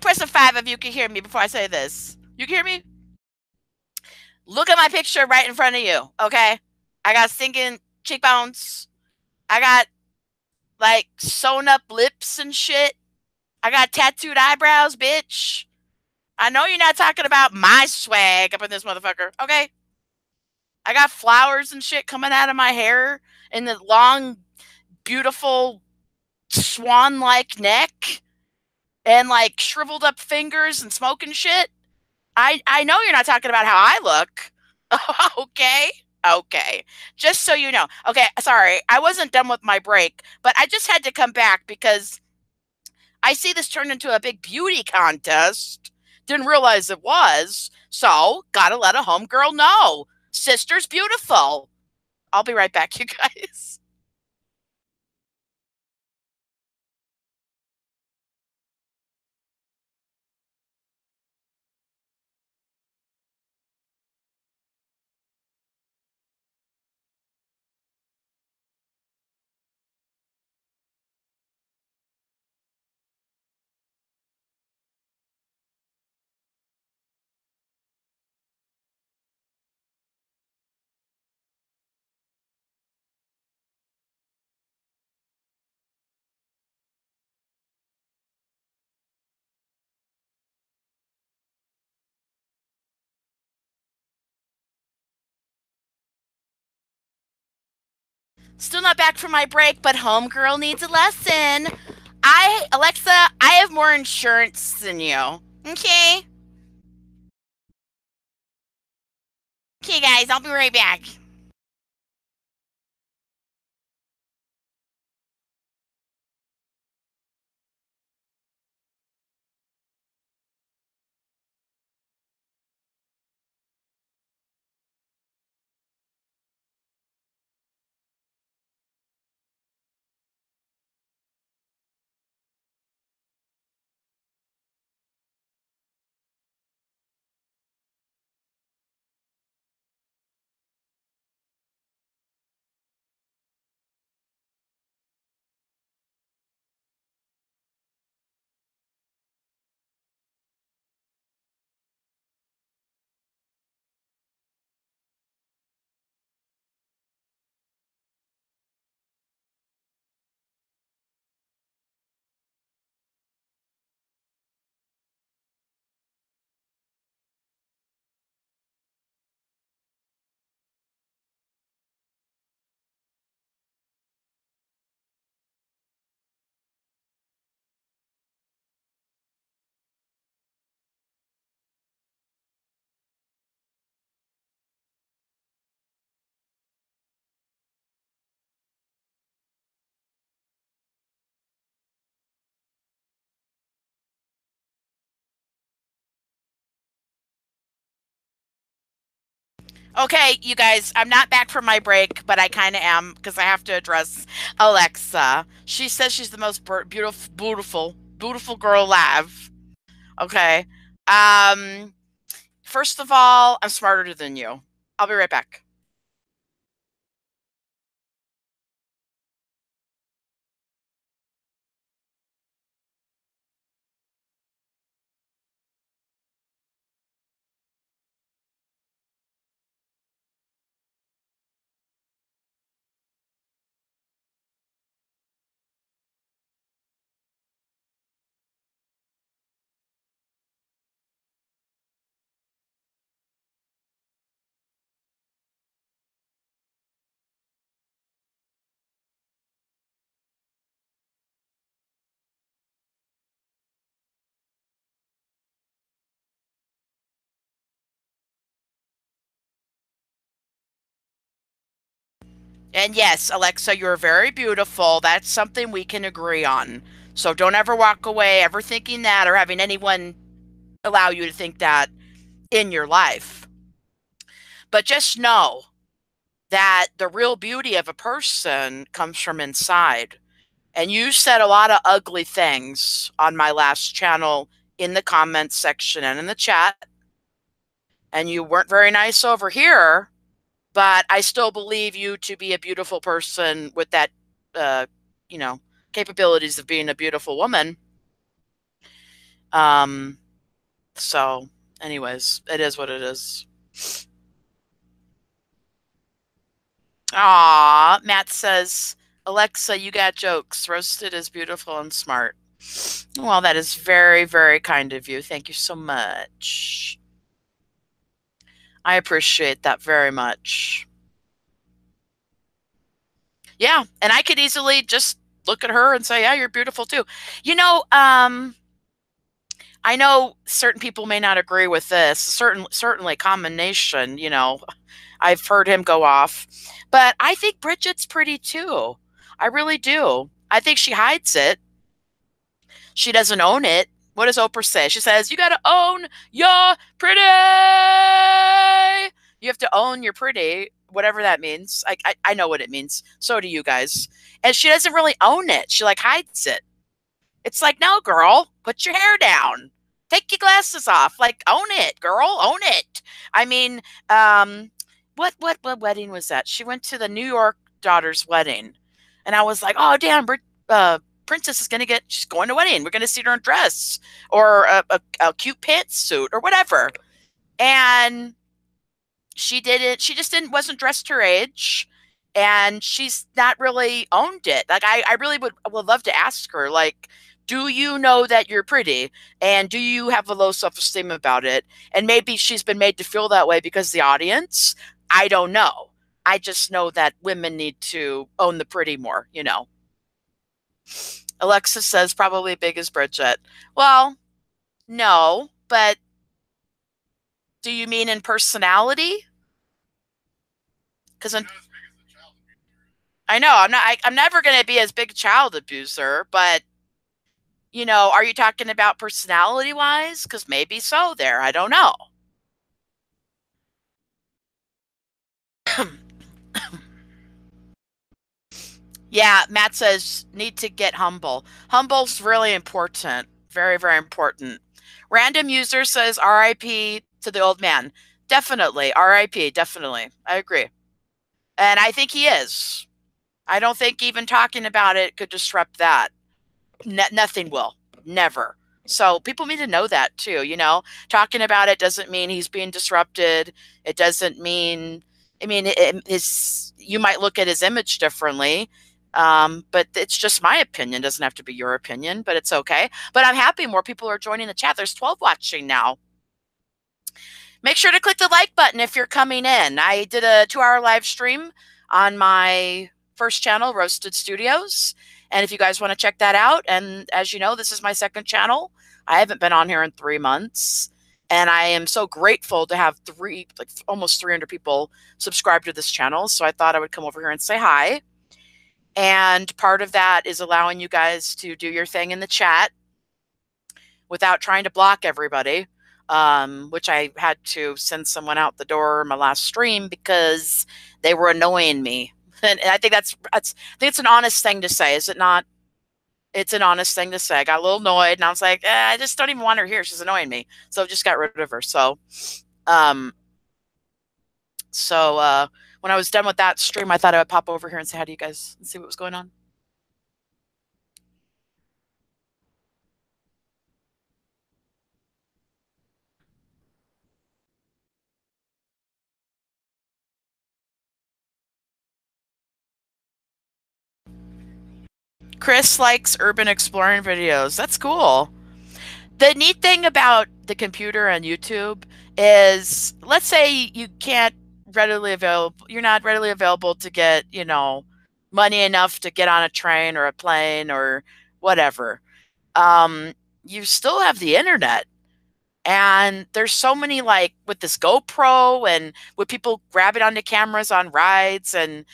A: press a 5 if you can hear me before I say this. You can hear me? Look at my picture right in front of you. Okay. I got sinking cheekbones. I got like sewn up lips and shit. I got tattooed eyebrows, bitch. I know you're not talking about my swag up in this motherfucker. Okay. I got flowers and shit coming out of my hair and the long, beautiful swan like neck and like shriveled up fingers and smoking shit. I know you're not talking about how I look. Okay. Okay. Just so you know. Okay, sorry. I wasn't done with my break, but I just had to come back because I see this turned into a big beauty contest. Didn't realize it was. So, gotta let a homegirl know. Sister's beautiful. I'll be right back, you guys. Still not back from my break, but homegirl needs a lesson. Alexa, I have more insurance than you. Okay? Okay, guys, I'll be right back. Okay, you guys, I'm not back from my break, but I kind of am because I have to address Alexa. She says she's the most beautiful girl alive. Okay. Um, First of all, I'm smarter than you. I'll be right back. And yes, Alexa, you're very beautiful. That's something we can agree on. So don't ever walk away ever thinking that or having anyone allow you to think that in your life. But just know that the real beauty of a person comes from inside. And you said a lot of ugly things on my last channel in the comments section and in the chat. And you weren't very nice over here. but I still believe you to be a beautiful person with that, you know, capabilities of being a beautiful woman. So anyways, it is what it is. Aw, Matt says, Alexa, you got jokes. Roasted is beautiful and smart. Well, that is very, very kind of you. Thank you so much. I appreciate that very much. Yeah, and I could easily just look at her and say, yeah, you're beautiful too. You know, I know certain people may not agree with this. Certainly combination, you know, I've heard him go off. But I think Bridget's pretty too. I really do. I think she hides it. She doesn't own it. What does Oprah say? She says, you got to own your pretty. You have to own your pretty, whatever that means. I know what it means. So do you guys. And she doesn't really own it. She like hides it. It's like, no, girl, put your hair down. Take your glasses off. Like, own it, girl. Own it. I mean, what wedding was that? She went to the New York daughter's wedding. And I was like, oh, damn, Princess is she's going to a wedding. We're going to see her in a dress or a cute pantsuit or whatever. And she wasn't dressed her age. And she's not really owned it. Like, I really would love to ask her, like, do you know that you're pretty? And do you have a low self-esteem about it? And maybe she's been made to feel that way because the audience. I don't know. I just know that women need to own the pretty more, you know. Alexa says probably big as Bridget. Well, no, but do you mean in personality? Because I know I'm never going to be as big a child abuser, but you know, are you talking about personality wise? Because maybe so there. I don't know. Yeah, Matt says need to get humble. Humble's really important. Very, very important. Random user says RIP to the old man. Definitely. RIP. Definitely. I agree. And I think he is. I don't think even talking about it could disrupt that. Nothing will. Never. So people need to know that too. You know, talking about it doesn't mean he's being disrupted. It doesn't mean, I mean, you might look at his image differently. But it's just my opinion. It doesn't have to be your opinion, but it's okay. But I'm happy more people are joining the chat. There's 12 watching now. Make sure to click the like button if you're coming in. I did a 2-hour live stream on my first channel, Roasted Studios. And if you guys want to check that out, and as you know, this is my second channel. I haven't been on here in 3 months. And I am so grateful to have almost 300 people subscribe to this channel. So I thought I would come over here and say hi. And part of that is allowing you guys to do your thing in the chat without trying to block everybody, which I had to send someone out the door in my last stream because they were annoying me. And I think I think it's an honest thing to say, is it not? It's an honest thing to say. I got a little annoyed, and I was like, I just don't even want her here. She's annoying me. So I just got rid of her. So, when I was done with that stream, I thought I would pop over here and say hi to you guys and see what was going on. Chris likes urban exploring videos. That's cool. The neat thing about the computer and YouTube is, let's say you can't you're not readily available to get, you know, money enough to get on a train or a plane or whatever. You still have the internet. And there's so many, like with this GoPro and with people grabbing onto cameras on rides and,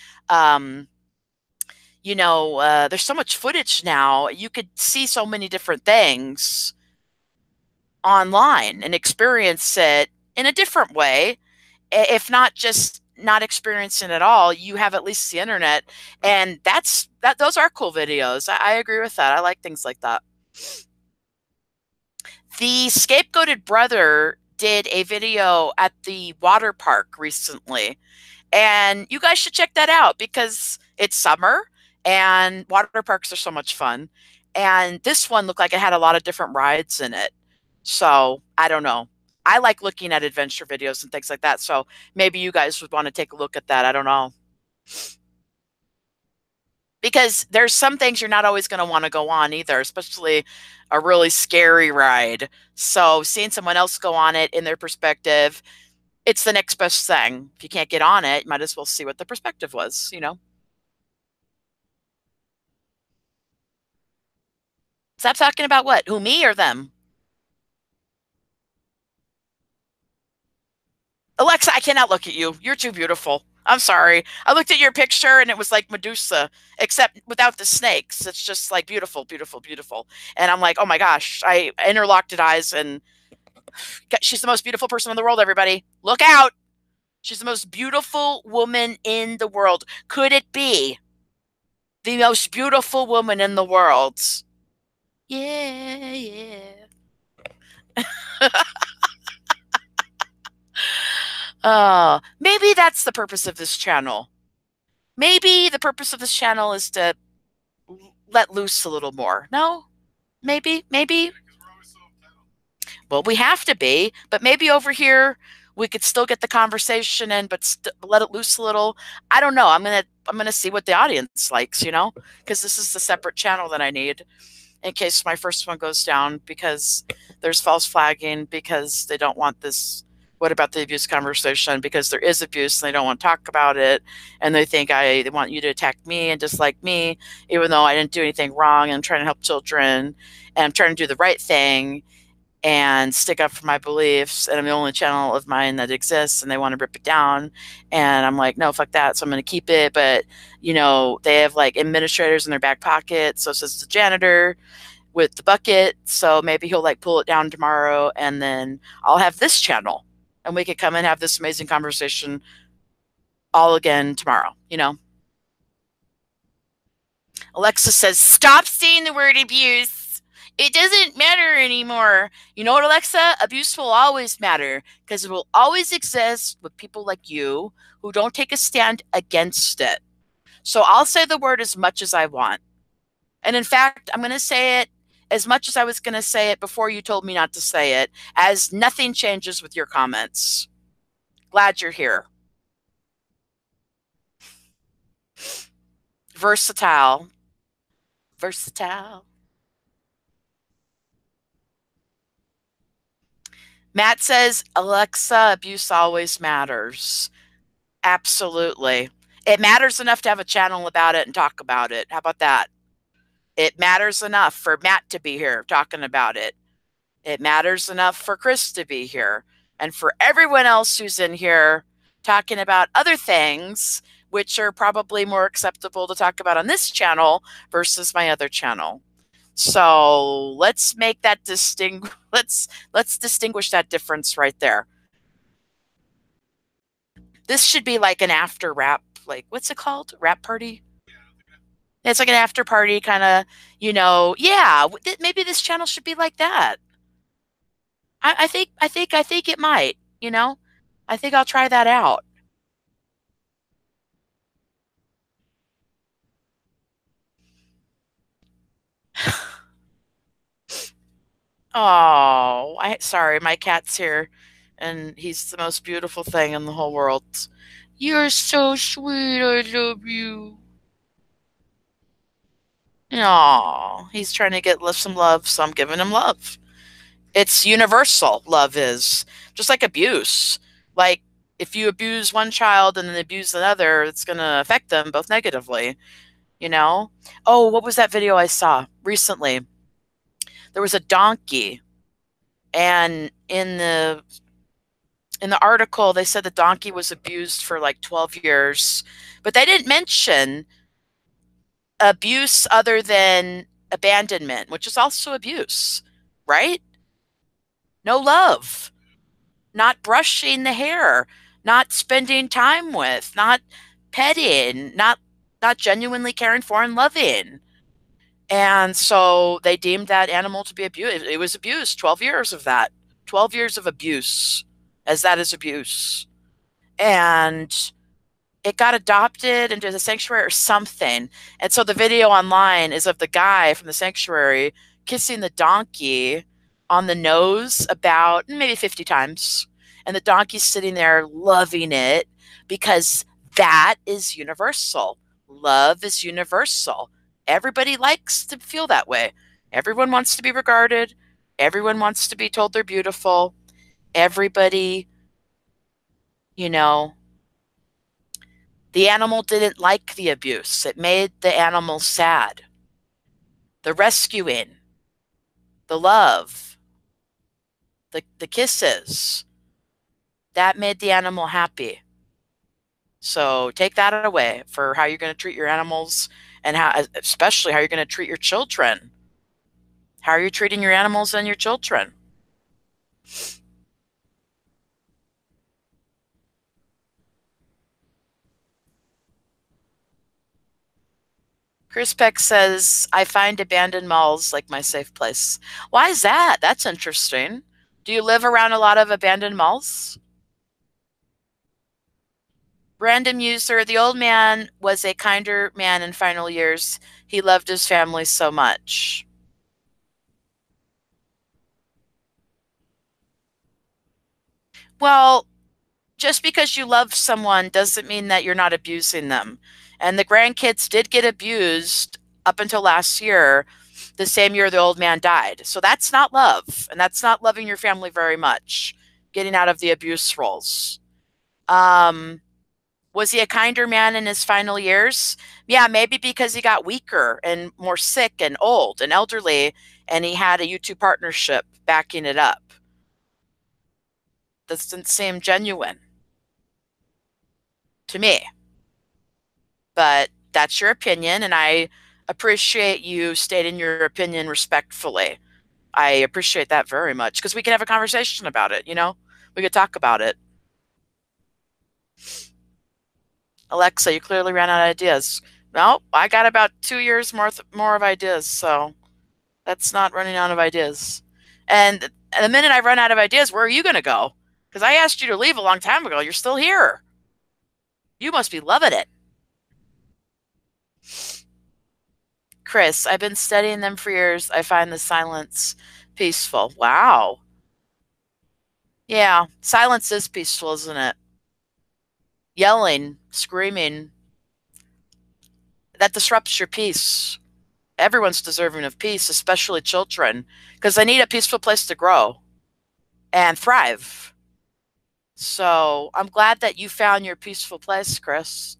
A: you know, there's so much footage now. You could see so many different things online and experience it in a different way. If not just not experiencing it at all, you have at least the internet, and those are cool videos. I agree with that. I like things like that. The Scapegoated Brother did a video at the water park recently, And you guys should check that out because it's summer and water parks are so much fun. And this one looked like it had a lot of different rides in it. So I don't know. I like looking at adventure videos and things like that. So maybe you guys would want to take a look at that. I don't know. Because there's some things you're not always going to want to go on either, especially a really scary ride. So seeing someone else go on it in their perspective, it's the next best thing. If you can't get on it, you might as well see what the perspective was, you know? Stop talking about what? Who, me or them? Alexa, I cannot look at you. You're too beautiful. I'm sorry. I looked at your picture and it was like Medusa, except without the snakes. It's just like beautiful, beautiful, beautiful. And I'm like, oh my gosh, I interlocked eyes and she's the most beautiful person in the world, everybody. Look out. She's the most beautiful woman in the world. Could it be the most beautiful woman in the world? Yeah, yeah. Maybe that's the purpose of this channel. Maybe the purpose of this channel is to let loose a little more. No? Maybe. Well, we have to be, but maybe over here we could still get the conversation in, but let it loose a little. I don't know. I'm gonna see what the audience likes, you know, because this is the separate channel that I need in case my first one goes down because there's false flagging because they don't want this. What about the abuse conversation? Because there is abuse and they don't want to talk about it, and they think they want you to attack me and dislike me, even though I didn't do anything wrong. And I'm trying to help children, and I'm trying to do the right thing and stick up for my beliefs, and I'm the only channel of mine that exists, and they want to rip it down, and I'm like, no, fuck that. So I'm going to keep it, but you know, they have like administrators in their back pocket, so says the janitor with the bucket, so maybe he'll like pull it down tomorrow, and then I'll have this channel and we could come and have this amazing conversation all again tomorrow, you know. Alexa says, stop saying the word abuse. It doesn't matter anymore. You know what, Alexa? Abuse will always matter because it will always exist with people like you who don't take a stand against it. So I'll say the word as much as I want. And in fact, I'm going to say it as much as I was going to say it before you told me not to say it, as nothing changes with your comments. Glad you're here. Versatile. Versatile. Matt says, Alexa, abuse always matters. Absolutely. It matters enough to have a channel about it and talk about it. How about that? It matters enough for Matt to be here talking about it. It matters enough for Chris to be here and for everyone else who's in here talking about other things, which are probably more acceptable to talk about on this channel versus my other channel. So let's make that let's distinguish that difference right there. This should be like an after rap, like what's it called? Rap party? It's like an after party kind of, you know, yeah, maybe this channel should be like that. I think it might, you know. I think I'll try that out. Oh, sorry, my cat's here and he's the most beautiful thing in the whole world. You're so sweet. I love you. Oh, he's trying to get some love, so I'm giving him love. It's universal, love is. Just like abuse. Like, if you abuse one child and then abuse another, it's going to affect them both negatively, you know? Oh, what was that video I saw recently? There was a donkey, and in the article, they said the donkey was abused for like 12 years, but they didn't mention abuse other than abandonment, which is also abuse, right? No love, not brushing the hair, not spending time with, not petting, not genuinely caring for and loving. And so they deemed that animal to be abused. It was abused, 12 years of that. 12 years of abuse, as that is abuse. And it got adopted into the sanctuary or something. And so the video online is of the guy from the sanctuary kissing the donkey on the nose about maybe 50 times. And the donkey's sitting there loving it because that is universal. Love is universal. Everybody likes to feel that way. Everyone wants to be regarded. Everyone wants to be told they're beautiful. Everybody, you know, the animal didn't like the abuse. It made the animal sad. The rescuing, the love, the kisses, that made the animal happy. So take that away for how you're going to treat your animals and how, especially how you're going to treat your children. How are you treating your animals and your children? Chris Peck says, I find abandoned malls like my safe place. Why is that? That's interesting. Do you live around a lot of abandoned malls? Random user, the old man was a kinder man in final years. He loved his family so much. Well, just because you love someone doesn't mean that you're not abusing them. And the grandkids did get abused up until last year, the same year the old man died. So that's not love. And that's not loving your family very much, getting out of the abuse roles. Was he a kinder man in his final years? Yeah, maybe because he got weaker and more sick and old and elderly, and he had a U2 partnership backing it up. Doesn't seem genuine to me. But that's your opinion, and I appreciate you stating your opinion respectfully. I appreciate that very much because we can have a conversation about it, you know? We could talk about it. Alexa, you clearly ran out of ideas. No, I got about 2 years more of ideas, so that's not running out of ideas. And the minute I run out of ideas, where are you going to go? Because I asked you to leave a long time ago. You're still here. You must be loving it. Chris, I've been studying them for years. I find the silence peaceful. Wow. Yeah, silence is peaceful, isn't it? Yelling, screaming, that disrupts your peace. Everyone's deserving of peace, especially children, because they need a peaceful place to grow and thrive. So I'm glad that you found your peaceful place, Chris.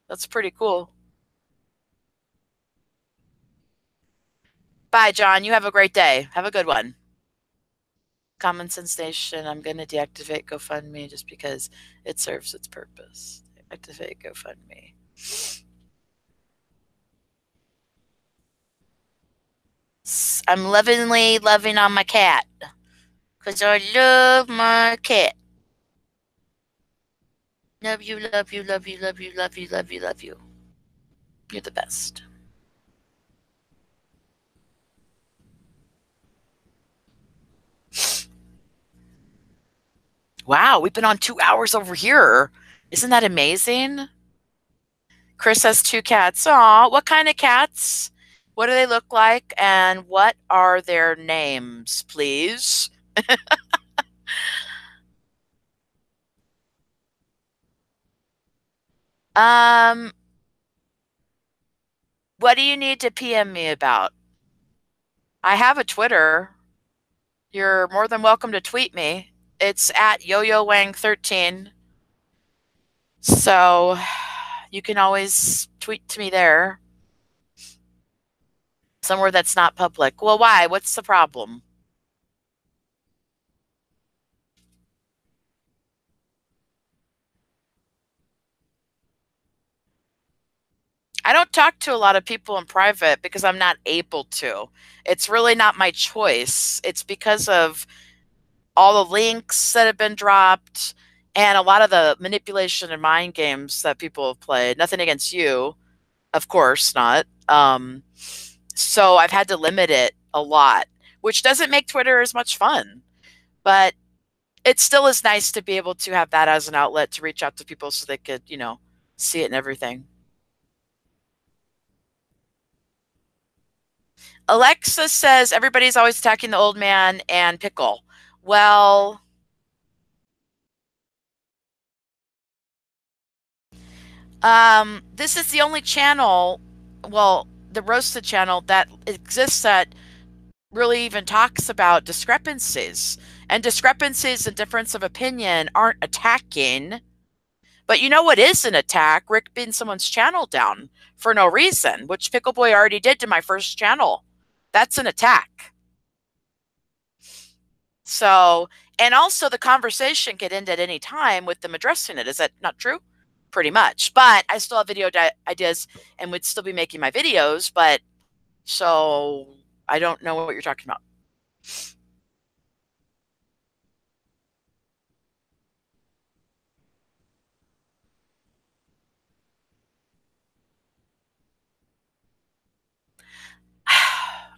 A: That's pretty cool. Bye, John. You have a great day. Have a good one. Common Sense Nation, I'm going to deactivate GoFundMe just because it serves its purpose. Activate GoFundMe. I'm lovingly loving on my cat because I love my cat. Love you, love you, love you, love you, love you, love you, love you. You're the best. Wow, we've been on 2 hours over here. Isn't that amazing? Chris has 2 cats. Aw, what kind of cats? What do they look like? And what are their names, please? Um, what do you need to PM me about? I have a Twitter. You're more than welcome to tweet me. It's at YoYoWang13. So you can always tweet to me there. Somewhere that's not public. Well, why? What's the problem? I don't talk to a lot of people in private because I'm not able to. It's really not my choice. It's because of all the links that have been dropped and a lot of the manipulation and mind games that people have played. Nothing against you, of course not. So I've had to limit it a lot, which doesn't make Twitter as much fun. But it still is nice to be able to have that as an outlet to reach out to people so they could, see it and everything. Alexa says everybody's always attacking the old man and Pickle. Well, this is the only channel, well, the Roasted channel that exists that really even talks about discrepancies. And discrepancies and difference of opinion aren't attacking. But you know what is an attack? Rick being someone's channel down for no reason, which Pickle Boy already did to my first channel. That's an attack. So, and also the conversation could end at any time with them addressing it. Is that not true? Pretty much. But I still have video ideas and would still be making my videos. But so I don't know what you're talking about.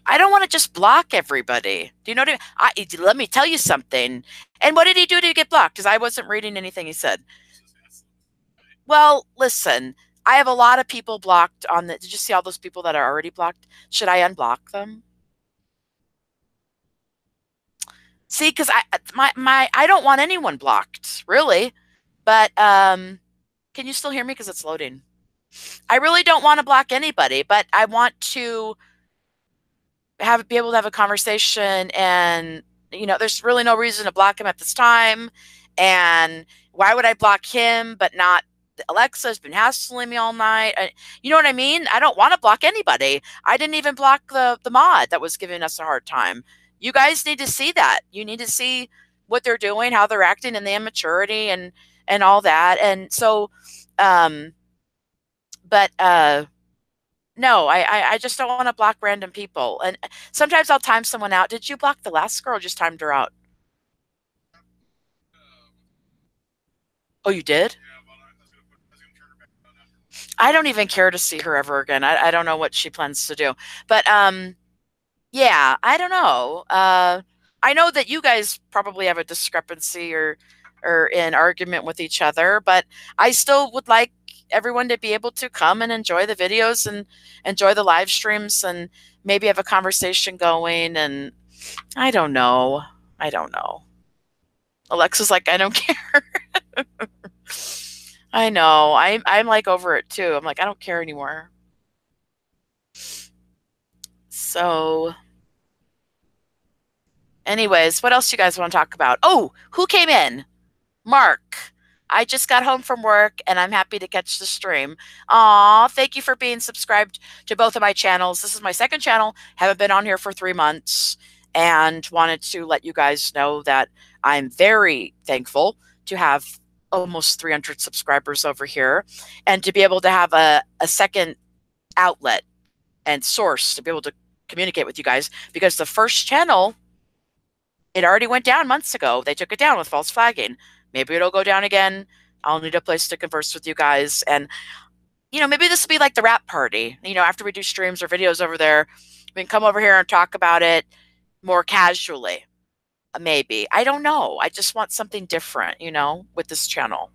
A: I don't want to just block everybody. Do you know what I mean? Let me tell you something. And what did he do to get blocked? Because I wasn't reading anything he said. Well, listen, I have a lot of people blocked on the. Did you see all those people that are already blocked? Should I unblock them? See, because I don't want anyone blocked, really. But can you still hear me? Because it's loading. I really don't want to block anybody, but I want to be able to have a conversation, and there's really no reason to block him at this time. And why would I block him but not Alexa's been hassling me all night? You know what I mean? I don't want to block anybody. I didn't even block the mod that was giving us a hard time. You guys need to see that. You need to see what they're doing, how they're acting, and the immaturity and all that. And so but no, I just don't want to block random people. And sometimes I'll time someone out. Did you block the last girl or just timed her out? Oh, you did? I don't even care to see her ever again. I don't know what she plans to do. But yeah, I don't know. I know that you guys probably have a discrepancy or an argument with each other, but I still would like everyone to be able to come and enjoy the videos and enjoy the live streams and maybe have a conversation going. And I don't know. I don't know. Alexa's like, I don't care. I know. I'm like over it too. I'm like, I don't care anymore. So anyways, what else you guys want to talk about? Oh, who came in? Mark. I just got home from work and I'm happy to catch the stream. Aw, thank you for being subscribed to both of my channels. This is my second channel. Haven't been on here for 3 months and wanted to let you guys know that I'm very thankful to have almost 300 subscribers over here and to be able to have a second outlet and source to be able to communicate with you guys, because the first channel, it already went down months ago. They took it down with false flagging. Maybe it'll go down again. I'll need a place to converse with you guys. And, maybe this will be like the wrap party. After we do streams or videos over there, we can come over here and talk about it more casually. Maybe. I don't know. I just want something different, with this channel.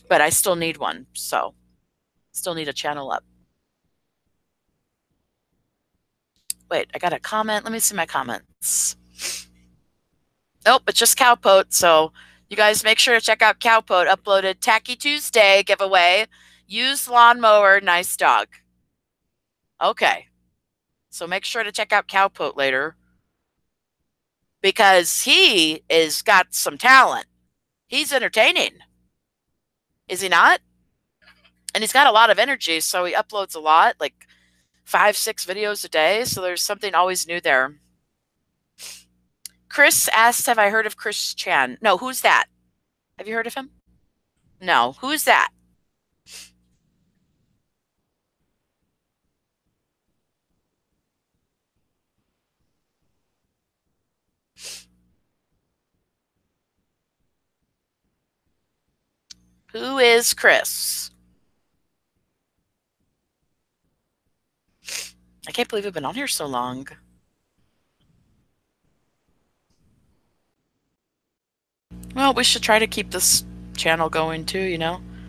A: But I still need one. So, still need a channel up. Wait, I got a comment. Let me see my comments. Nope, it's just Cowpote. So you guys make sure to check out Cowpote. Uploaded Tacky Tuesday giveaway. Used lawnmower, nice dog. Okay. So make sure to check out Cowpote later, because he is got some talent. He's entertaining. Is he not? And he's got a lot of energy, so he uploads a lot, like 5, 6 videos a day. So there's something always new there. Chris asked, have I heard of Chris Chan? No, who's that? Have you heard of him? No, who's that? Who is Chris? I can't believe we've been on here so long. Well, we should try to keep this channel going too,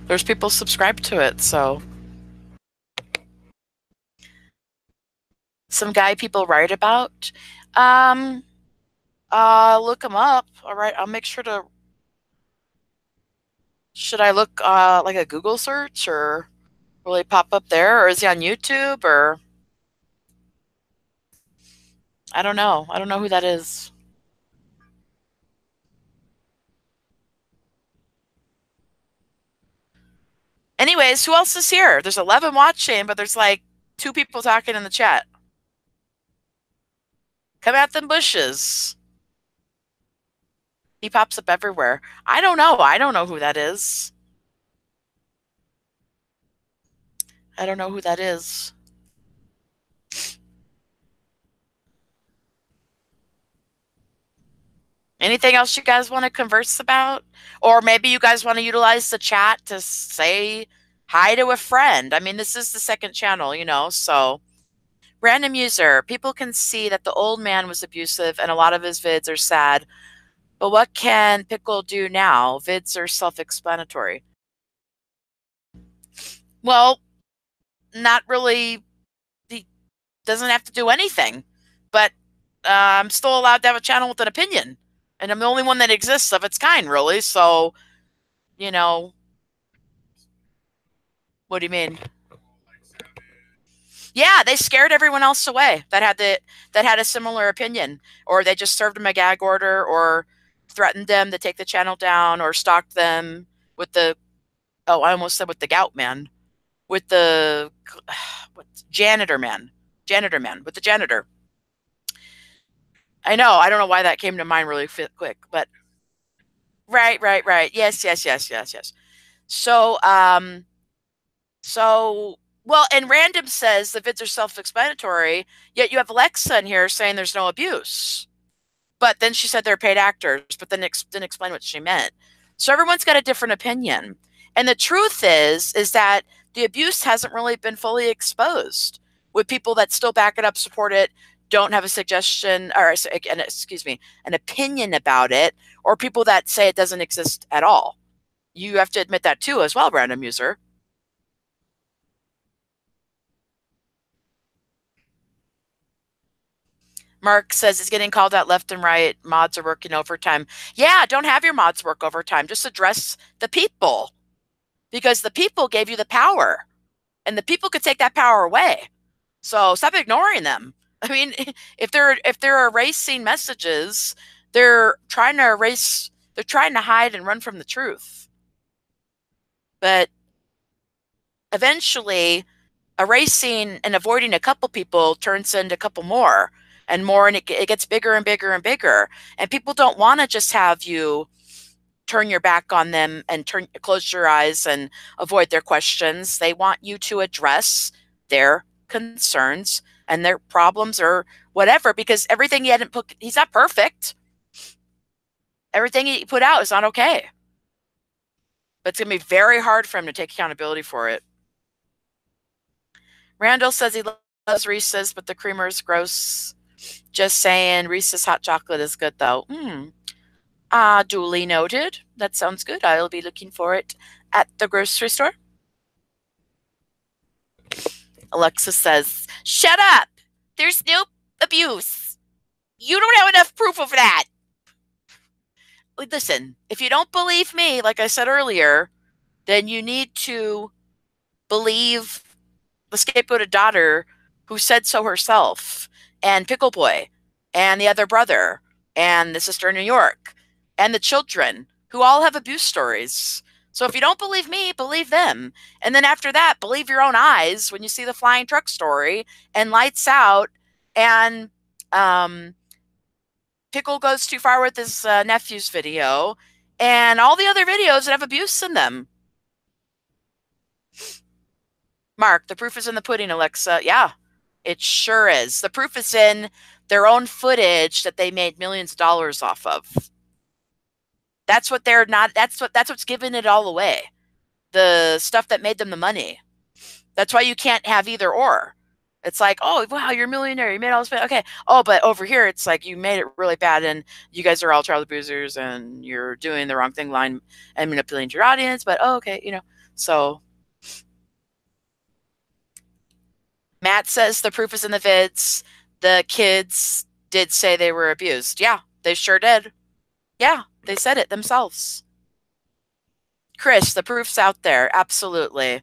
A: There's people subscribed to it, so. Some guy people write about. Um, Look him up. All right, I'll make sure to. Should I look like a Google search, or will he pop up there, or is he on YouTube, or I don't know. I don't know who that is. Anyways, who else is here? There's 11 watching, but there's like 2 people talking in the chat. Come out them bushes. He pops up everywhere. I don't know. I don't know who that is. I don't know who that is. Anything else you guys want to converse about? Or maybe you guys want to utilize the chat to say hi to a friend. I mean, this is the second channel, you know, so. Random user, people can see that the old man was abusive and a lot of his vids are sad. But what can Pickle do now? Vids are self-explanatory. Well, not really. He doesn't have to do anything. But I'm still allowed to have a channel with an opinion. And I'm the only one that exists of its kind, really. So, you know, what do you mean? Yeah, they scared everyone else away that had a similar opinion, or they just served them a gag order, or threatened them to take the channel down, or stalked them with the I almost said with the gout man, with the janitor man with the janitor. I know. I don't know why that came to mind really quick, but right. Yes. So, well, and Random says the vids are self-explanatory, yet you have Alexa in here saying there's no abuse. But then she said they're paid actors, but then didn't explain what she meant. So everyone's got a different opinion. And the truth is that the abuse hasn't really been fully exposed, with people that still back it up, support it, don't have a suggestion, or an opinion about it, or people that say it doesn't exist at all. You have to admit that too as well, Random user. Mark says it's getting called out left and right. Mods are working overtime. Yeah, don't have your mods work overtime. Just address the people, because the people gave you the power, and the people could take that power away. So stop ignoring them. I mean, if they're erasing messages, they're trying to hide and run from the truth. But eventually, erasing and avoiding a couple people turns into a couple more and more, and it gets bigger and bigger and bigger. And people don't want to just have you turn your back on them and close your eyes and avoid their questions. They want you to address their concerns and their problems or whatever, because everything he hadn't put, he's not perfect. Everything he put out is not okay. But it's going to be very hard for him to take accountability for it. Randall says he loves Reese's, but the creamer is gross. Just saying, Reese's hot chocolate is good, though. Duly noted. That sounds good. I'll be looking for it at the grocery store. Alexa says, shut up. There's no abuse. You don't have enough proof of that. Listen, if you don't believe me, like I said earlier, then you need to believe the scapegoated daughter who said so herself, and Pickle Boy, and the other brother, and the sister in New York, and the children, who all have abuse stories. So if you don't believe me, believe them. And then after that, believe your own eyes when you see the flying truck story and Lights Out, and Pickle goes too far with his nephew's video, and all the other videos that have abuse in them. Mark, the proof is in the pudding, Alexa. Yeah, it sure is. The proof is in their own footage that they made millions of dollars off of. That's what they're not. That's what's giving it all away. The stuff that made them the money. That's why you can't have either or. It's like, oh, wow, you're a millionaire. You made all this money. Okay. Oh, but over here, it's like you made it really bad, and you guys are all child abusers, and you're doing the wrong thing, lying and manipulating your audience. But, oh, okay, you know. So Matt says the proof is in the vids. The kids did say they were abused. Yeah, they sure did. Yeah, they said it themselves. Chris, the proof's out there. Absolutely.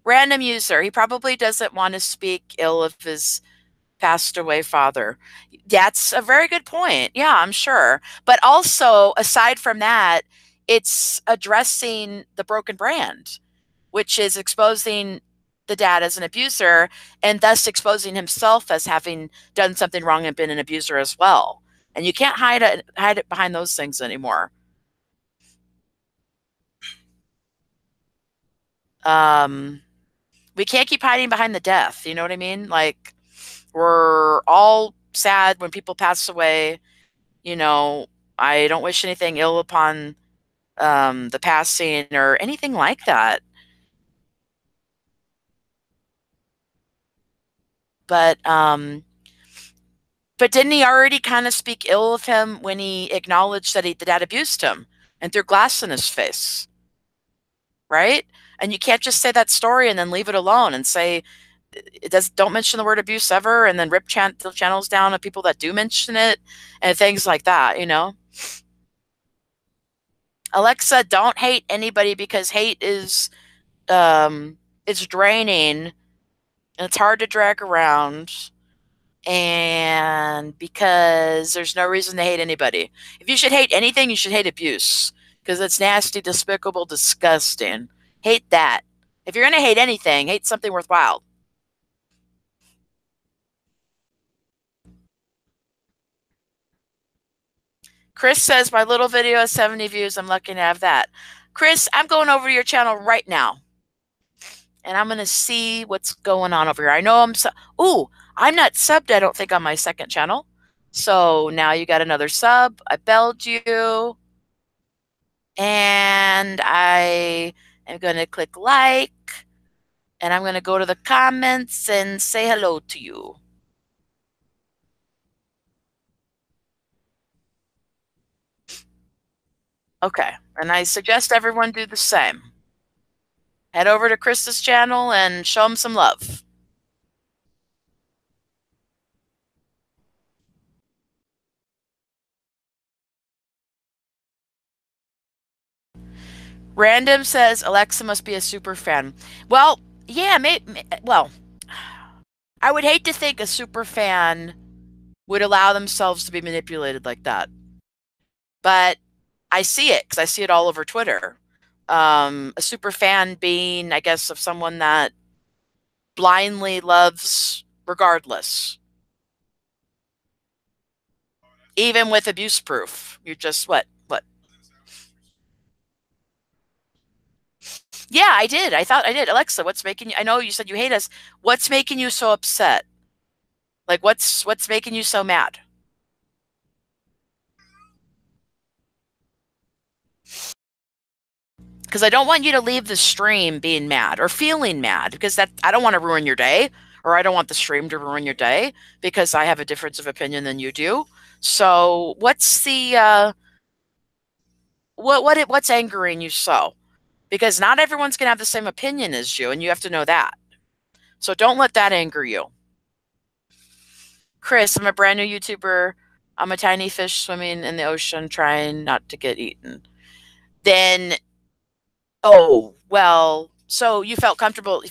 A: Random user. He probably doesn't want to speak ill of his passed away father. That's a very good point. Yeah, I'm sure. But also, aside from that, it's addressing the broken brand, which is exposing the dad as an abuser and thus exposing himself as having done something wrong and been an abuser as well. And you can't hide it behind those things anymore. Um, we can't keep hiding behind the death. You know what I mean? Like, we're all sad when people pass away. You know, I don't wish anything ill upon the passing or anything like that. But but didn't he already kind of speak ill of him when he acknowledged that the dad abused him and threw glass in his face, right? And you can't just say that story and then leave it alone and say it does. Don't mention the word abuse ever, and then rip the channels down of people that do mention it and things like that. You know, Alexa, don't hate anybody because hate is it's draining and it's hard to drag around and because there's no reason to hate anybody. If you should hate anything, you should hate abuse because it's nasty, despicable, disgusting. Hate that. If you're going to hate anything, hate something worthwhile. Chris says, my little video has 70 views. I'm lucky to have that. Chris, I'm going over to your channel right now and I'm going to see what's going on over here. I know ooh, I'm not subbed, I don't think, on my second channel. So now you got another sub. I belled you. And I am going to click like. And I'm going to go to the comments and say hello to you. Okay. And I suggest everyone do the same. Head over to Krista's channel and show him some love. Random says Alexa must be a super fan. Well, yeah, well, I would hate to think a super fan would allow themselves to be manipulated like that. But I see it because I see it all over Twitter. A super fan being, I guess, of someone that blindly loves regardless. Even with abuse proof. You're just what? Yeah, I did. I thought I did. Alexa, what's making you I know you said you hate us. What's making you so upset? Like what's making you so mad? Because I don't want you to leave the stream being mad or feeling mad because that I don't want to ruin your day or I don't want the stream to ruin your day because I have a difference of opinion than you do. So what's the what's angering you so? Because not everyone's gonna have the same opinion as you, and you have to know that. So don't let that anger you. Chris, I'm a brand new YouTuber. I'm a tiny fish swimming in the ocean trying not to get eaten. Then oh, well, so you felt comfortable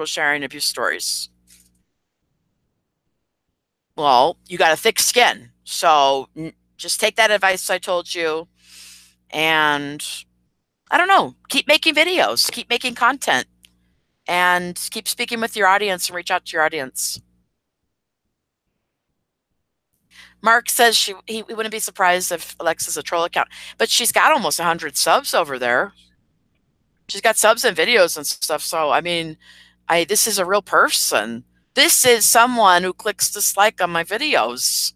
A: sharing abuse stories. Well, you got a thick skin. So just take that advice I told you and I don't know, keep making videos, keep making content and keep speaking with your audience and reach out to your audience. Mark says he wouldn't be surprised if Alexa's a troll account, but she's got almost 100 subs over there. She's got subs and videos and stuff. So I mean, this is a real person. This is someone who clicks dislike on my videos,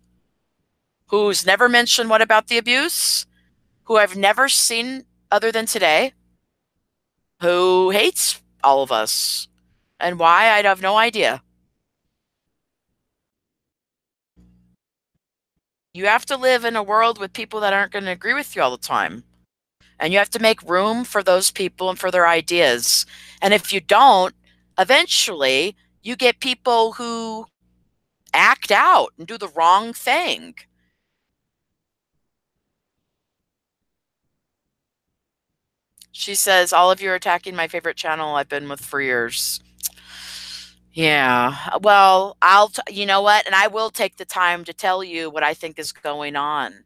A: who's never mentioned what about the abuse, who I've never seen other than today, who hates all of us, and why I'd have no idea. You have to live in a world with people that aren't going to agree with you all the time. And you have to make room for those people and for their ideas. And if you don't, eventually you get people who act out and do the wrong thing. She says, all of you are attacking my favorite channel I've been with for years. Yeah. Well, you know what? And I will take the time to tell you what I think is going on.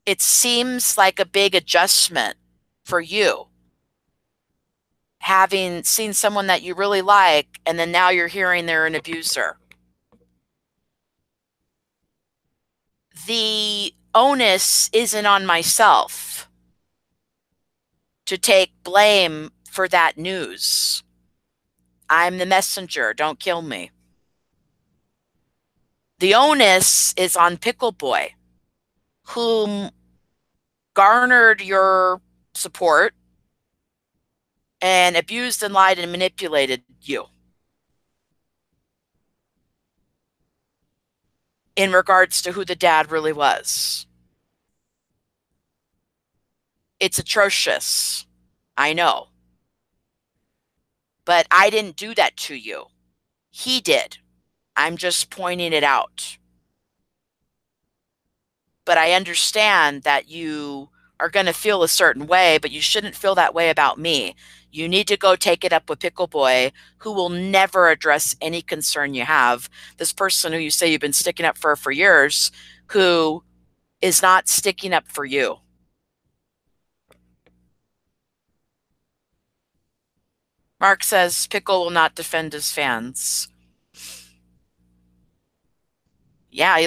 A: It seems like a big adjustment for you, having seen someone that you really like, and then now you're hearing they're an abuser. The onus isn't on myself to take blame for that news. I'm the messenger. Don't kill me. The onus is on Pickle Boy, whom garnered your support and abused and lied and manipulated you in regards to who the dad really was. It's atrocious. I know. But I didn't do that to you. He did. I'm just pointing it out. But I understand that you are going to feel a certain way, but you shouldn't feel that way about me. You need to go take it up with Pickle Boy, who will never address any concern you have. This person who you say you've been sticking up for years, who is not sticking up for you. Mark says Pickle will not defend his fans. Yeah,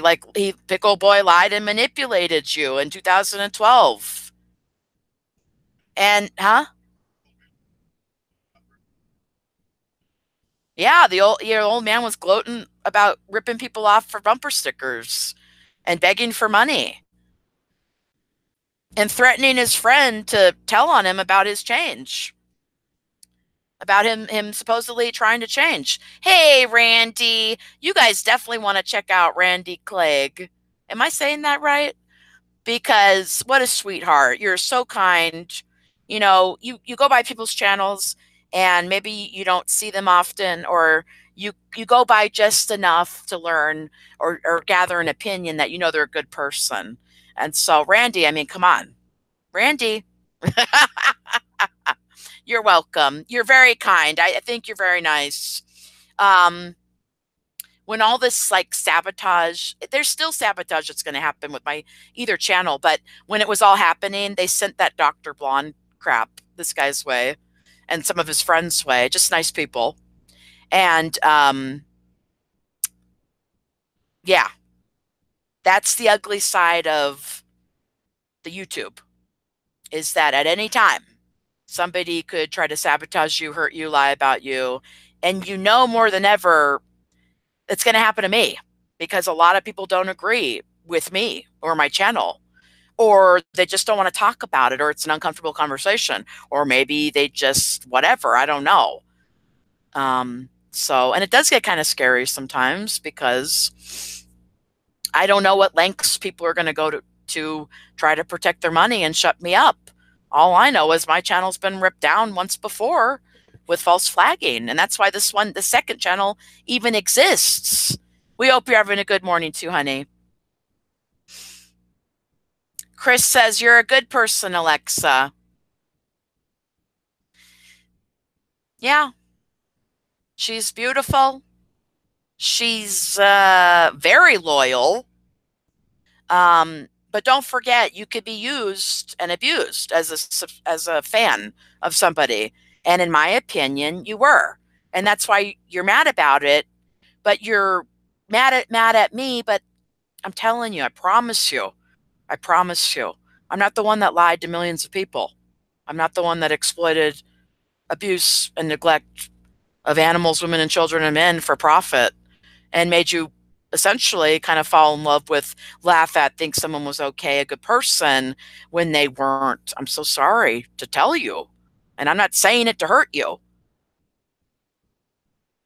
A: Pickle Boy lied and manipulated you in 2012. And yeah, your old man was gloating about ripping people off for bumper stickers and begging for money and threatening his friend to tell on him about his change. About him supposedly trying to change. Hey, Randy, you guys definitely want to check out Randy Clegg. Am I saying that right? Because what a sweetheart. You're so kind. You know, you go by people's channels and maybe you don't see them often, or you go by just enough to learn or gather an opinion that you know they're a good person. And so Randy, I mean, come on. Randy. You're welcome. You're very kind. I think you're very nice. When all this like sabotage, there's still sabotage that's going to happen with my either channel, but when it was all happening, they sent that Dr. Blonde crap this guy's way and some of his friends' way, just nice people. And yeah, that's the ugly side of the YouTube, is that at any time somebody could try to sabotage you, hurt you, lie about you, and you know more than ever it's going to happen to me, because a lot of people don't agree with me or my channel, or they just don't want to talk about it, or it's an uncomfortable conversation, or maybe they just whatever, I don't know. So, and it does get kind of scary sometimes, because I don't know what lengths people are going to go to try to protect their money and shut me up. All I know is my channel's been ripped down once before with false flagging, and that's why the second channel even exists. We hope you're having a good morning too, honey. Chris says, you're a good person, Alexa. Yeah. She's beautiful. She's very loyal. But don't forget, you could be used and abused as a fan of somebody. And in my opinion, you were. And that's why you're mad about it. But you're mad at me, but I'm telling you, I promise you, I'm not the one that lied to millions of people. I'm not the one that exploited abuse and neglect of animals, women, and children and men for profit and made you essentially kind of fall in love with, laugh at, think someone was okay, a good person, when they weren't. I'm so sorry to tell you. And I'm not saying it to hurt you.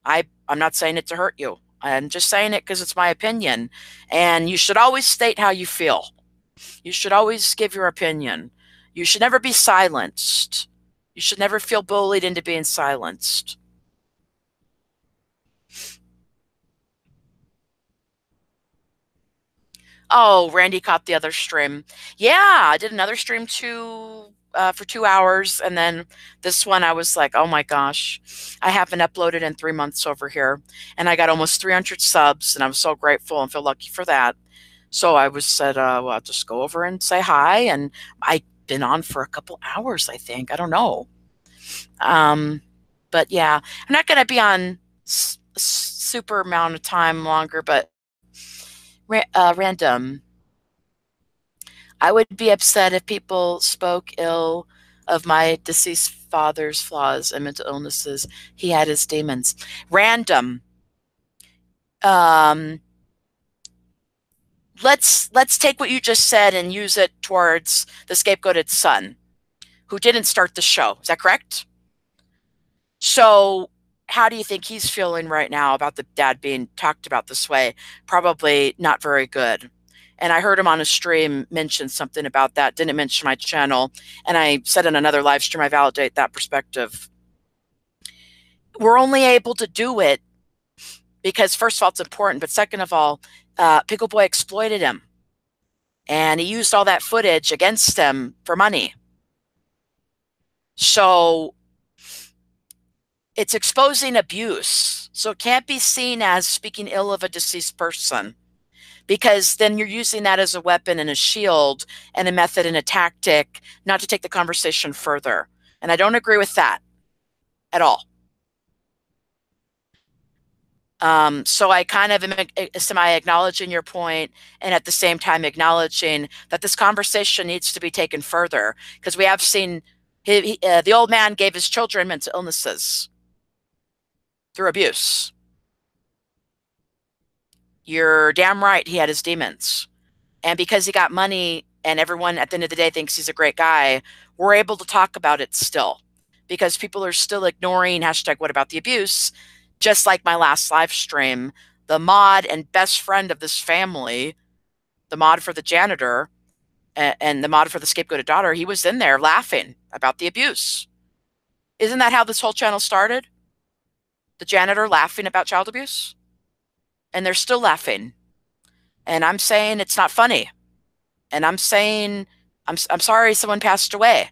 A: I'm not saying it to hurt you. I'm just saying it because it's my opinion. And you should always state how you feel. You should always give your opinion. You should never be silenced. You should never feel bullied into being silenced. Oh, Randy caught the other stream. Yeah, I did another stream for 2 hours, and then this one I was like, oh my gosh, I haven't uploaded in 3 months over here, and I got almost 300 subs, and I'm so grateful and feel lucky for that. So I was said, well, I'll just go over and say hi, and I've been on for a couple hours, I think. I don't know. But yeah, I'm not going to be on super amount of time longer, but random. I would be upset if people spoke ill of my deceased father's flaws and mental illnesses. He had his demons. Random. Let's take what you just said and use it towards the scapegoated son, who didn't start the show. Is that correct? So how do you think he's feeling right now about the dad being talked about this way? Probably not very good. And I heard him on a stream mention something about that, didn't mention my channel. And I said in another live stream, I validate that perspective. We're only able to do it because, first of all, it's important. But second of all, Pickle Boy exploited him. And he used all that footage against him for money. So it's exposing abuse. So it can't be seen as speaking ill of a deceased person, because then you're using that as a weapon and a shield and a method and a tactic not to take the conversation further. And I don't agree with that at all. So I kind of am semi-acknowledging your point, and at the same time acknowledging that this conversation needs to be taken further, because we have seen the old man gave his children mental illnesses through abuse. You're damn right he had his demons. And because he got money and everyone at the end of the day thinks he's a great guy, we're able to talk about it still, because people are still ignoring #WhatAboutTheAbuse. Just like my last live stream, the mod and best friend of this family, the mod for the janitor and the mod for the scapegoated daughter, he was in there laughing about the abuse. Isn't that how this whole channel started? The janitor laughing about child abuse? And they're still laughing. And I'm saying it's not funny. And I'm saying, I'm sorry someone passed away.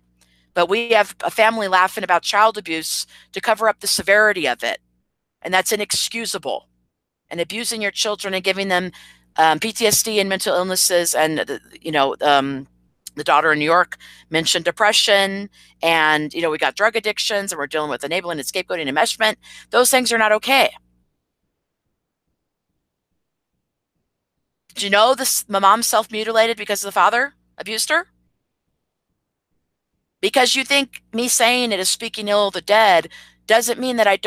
A: But we have a family laughing about child abuse to cover up the severity of it. And that's inexcusable. And abusing your children and giving them PTSD and mental illnesses, and the daughter in New York mentioned depression, and we got drug addictions, and we're dealing with enabling and scapegoating and enmeshment. Those things are not okay. Did you know my mom self-mutilated because the father abused her? Because you think me saying it is speaking ill of the dead doesn't mean that I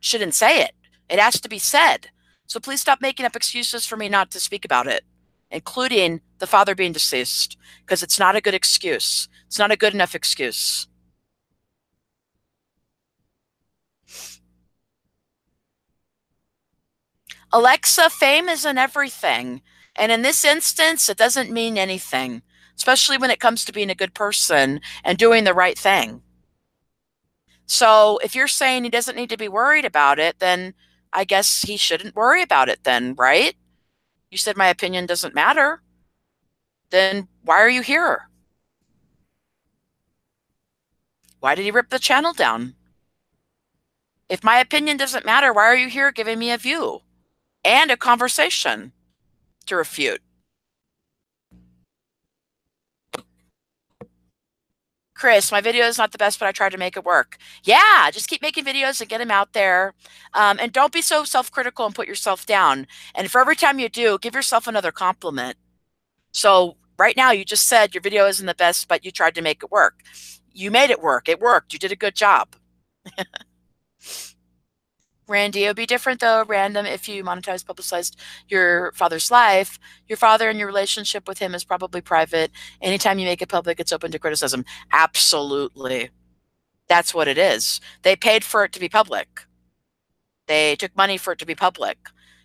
A: shouldn't say it. It has to be said. So please stop making up excuses for me not to speak about it, including the father being deceased, because it's not a good excuse. It's not a good enough excuse. Alexa, fame isn't everything. And in this instance, it doesn't mean anything, especially when it comes to being a good person and doing the right thing. So if you're saying he doesn't need to be worried about it, then I guess he shouldn't worry about it then, right? You said my opinion doesn't matter. Then why are you here? Why did he rip the channel down? If my opinion doesn't matter, why are you here giving me a view and a conversation to refute? Chris, my video is not the best, but I tried to make it work. Yeah, just keep making videos and get them out there. And don't be so self-critical and put yourself down. And for every time you do, give yourself another compliment. So right now, you just said your video isn't the best, but you tried to make it work. You made it work. It worked. You did a good job. Randy, it would be different though, random, if you monetized, publicized your father's life. Your father and your relationship with him is probably private. Anytime you make it public, it's open to criticism. Absolutely. That's what it is. They paid for it to be public. They took money for it to be public.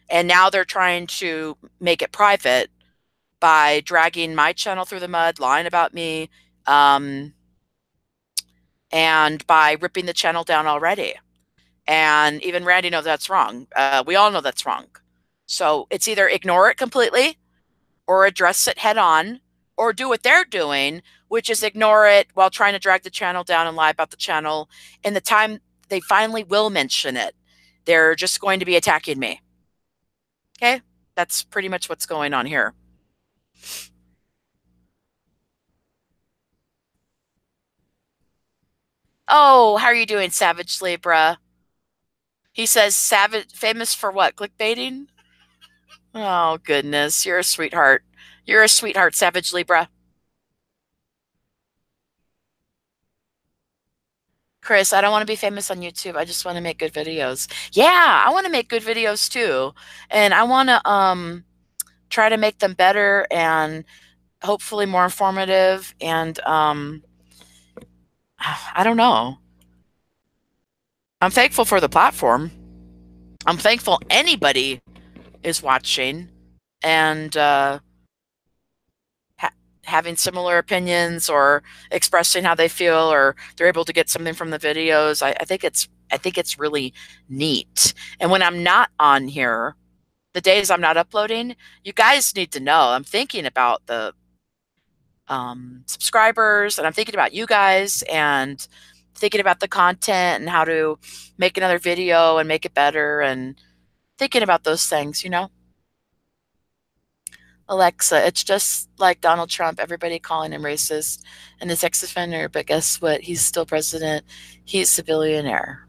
A: And now they're trying to make it private. by dragging my channel through the mud, lying about me, and by ripping the channel down already. And even Randy knows that's wrong. We all know that's wrong. So it's either ignore it completely or address it head on, or do what they're doing, which is ignore it while trying to drag the channel down and lie about the channel. And the time they finally will mention it, they're just going to be attacking me. Okay? That's pretty much what's going on here. Oh, how are you doing, Savage Libra? He says, "Savage, famous for what? Clickbaiting?" Oh, goodness. You're a sweetheart. You're a sweetheart, Savage Libra. Chris, I don't want to be famous on YouTube. I just want to make good videos. Yeah, I want to make good videos too. And I want to try to make them better and hopefully more informative and I don't know. I'm thankful for the platform. I'm thankful anybody is watching and having similar opinions or expressing how they feel, or they're able to get something from the videos. I think it's really neat. And when I'm not on here, the days I'm not uploading, you guys need to know I'm thinking about the subscribers, and I'm thinking about you guys, and thinking about the content and how to make another video and make it better, and thinking about those things, you know. Alexa, it's just like Donald Trump, everybody calling him racist and a sex offender, but guess what? He's still president. He's a billionaire.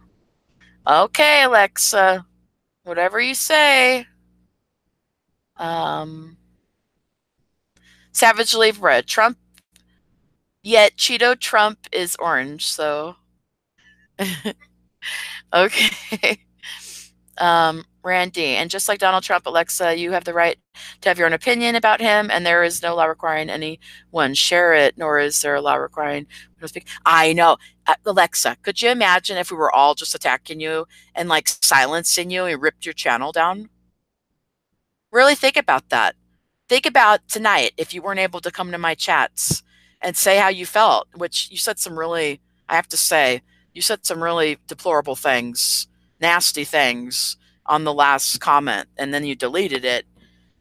A: Okay, Alexa, whatever you say. Um, Savage Libra, Trump, yet Cheeto Trump is orange, so. Okay. Randy, and just like Donald Trump, Alexa, you have the right to have your own opinion about him, and there is no law requiring anyone share it, nor is there a law requiring to speak. I know. Alexa, could you imagine if we were all just attacking you and like silencing you and ripped your channel down? Really think about that. Think about tonight if you weren't able to come to my chats and say how you felt, which you said some really, I have to say, you said some really deplorable things, nasty things on the last comment, and then you deleted it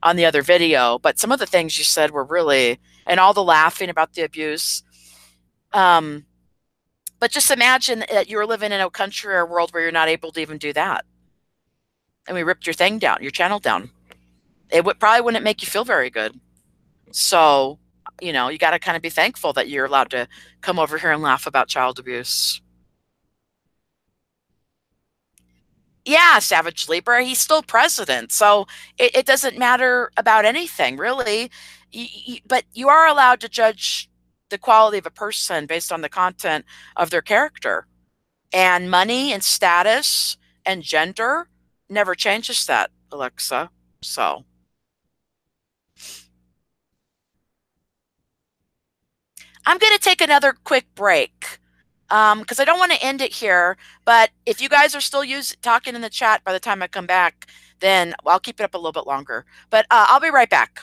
A: on the other video. But some of the things you said were really, and all the laughing about the abuse. But just imagine that you're living in a country or a world where you're not able to even do that. And we ripped your thing down, your channel down. It probably wouldn't make you feel very good. So, you know, you got to kind of be thankful that you're allowed to come over here and laugh about child abuse. Yeah, Savage Libra, he's still president. So it doesn't matter about anything, really. But you are allowed to judge the quality of a person based on the content of their character. And money and status and gender never changes that, Alexa. So. I'm going to take another quick break because I don't want to end it here. But if you guys are still talking in the chat by the time I come back, then I'll keep it up a little bit longer. But I'll be right back.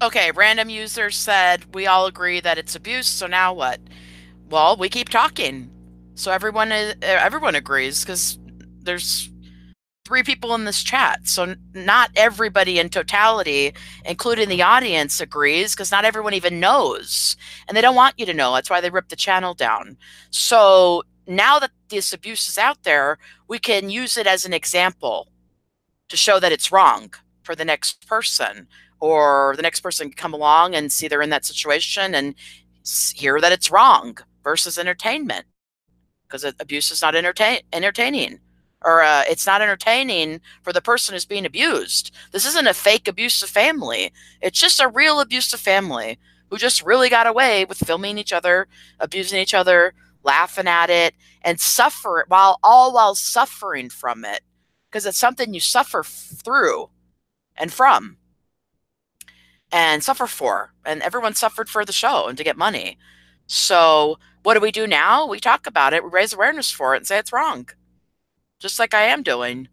A: Okay, random user said we all agree that it's abuse, so now what? Well, we keep talking. So everyone agrees because there's 3 people in this chat. So not everybody in totality, including the audience, agrees because not everyone even knows. And they don't want you to know. That's why they ripped the channel down. So now that this abuse is out there, we can use it as an example to show that it's wrong for the next person, or the next person can come along and see they're in that situation and hear that it's wrong versus entertainment, because abuse is not entertaining, or it's not entertaining for the person who's being abused. This isn't a fake abusive family. It's just a real abusive family who just really got away with filming each other, abusing each other, laughing at it, and suffer while suffering from it, because it's something you suffer through and from and suffer for. And everyone suffered for the show and to get money. So what do we do now? We talk about it, we raise awareness for it, and say it's wrong, just like I am doing.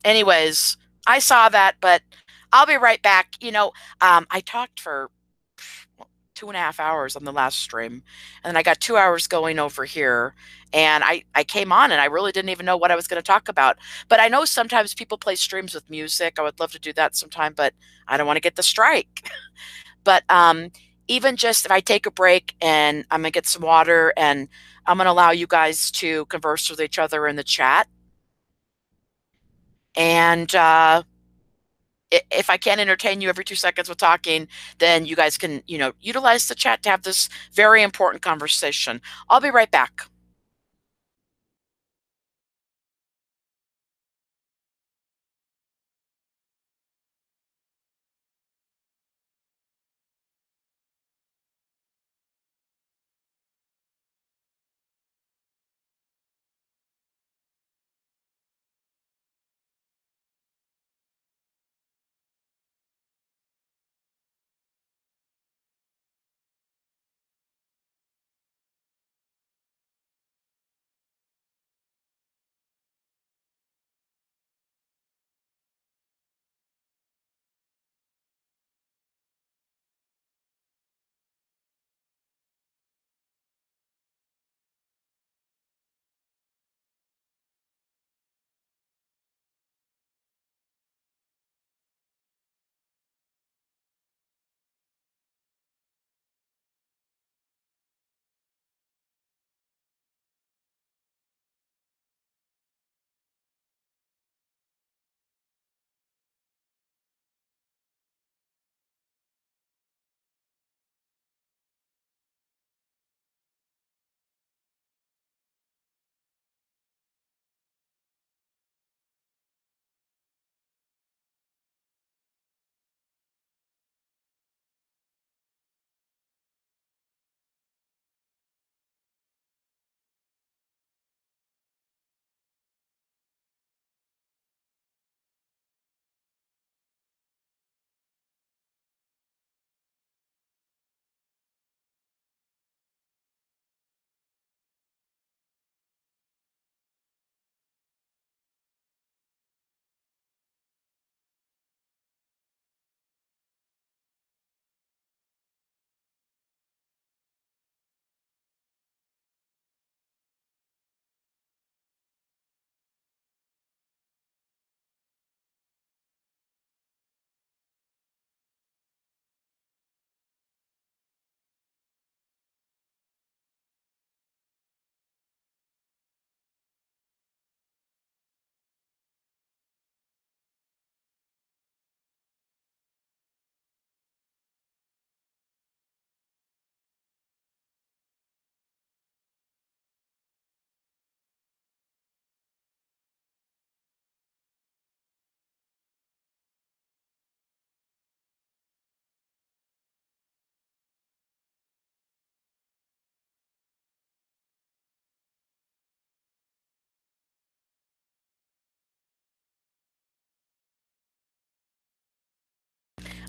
A: Anyways, I saw that, but I'll be right back. I talked for 2.5 hours on the last stream, and then I got 2 hours going over here. And I came on and I really didn't even know what I was going to talk about. But I know sometimes people play streams with music. I would love to do that sometime, but I don't want to get the strike. But even just if I take a break and I'm going to get some water, and I'm going to allow you guys to converse with each other in the chat. And if I can't entertain you every 2 seconds with talking, then you guys can, utilize the chat to have this very important conversation. I'll be right back.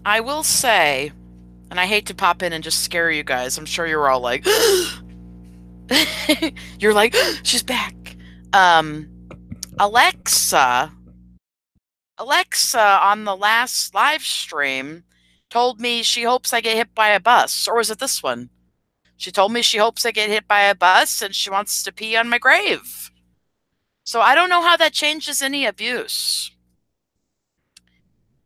A: I will say, and I hate to pop in and just scare you guys. I'm sure you're all like, you're like, she's back. Alexa Alexa on the last live stream told me she hopes I get hit by a bus. Or was it this one? She told me she hopes I get hit by a bus and she wants to pee on my grave. So I don't know how that changes any abuse.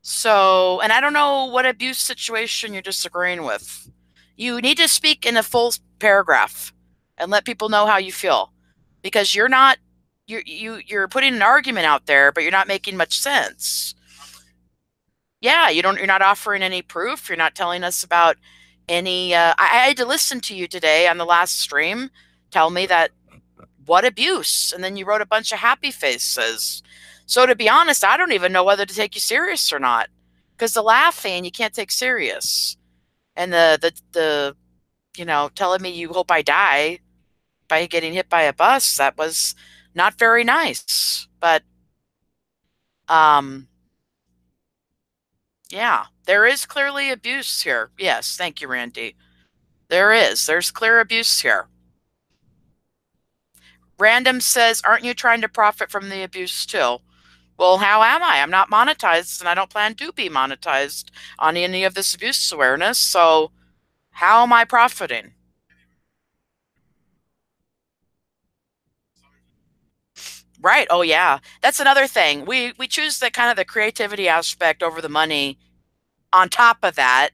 A: So, and I don't know what abuse situation you're disagreeing with. You need to speak in a full paragraph and let people know how you feel, because you're putting an argument out there, but you're not making much sense. Yeah, you're not offering any proof. You're not telling us about any I had to listen to you today on the last stream tell me that what abuse, and then you wrote a bunch of happy faces. So to be honest, I don't even know whether to take you serious or not, because the laughing you can't take serious, and the telling me you hope I die by getting hit by a bus, that was not very nice. But um yeah, there is clearly abuse here. Yes, thank you, Randy. There's clear abuse here. Random says, aren't you trying to profit from the abuse too? Well, how am I? I'm not monetized, and I don't plan to be monetized on any of this abuse awareness. So how am I profiting? Right. Oh yeah. That's another thing. We choose the kind of the creativity aspect over the money on top of that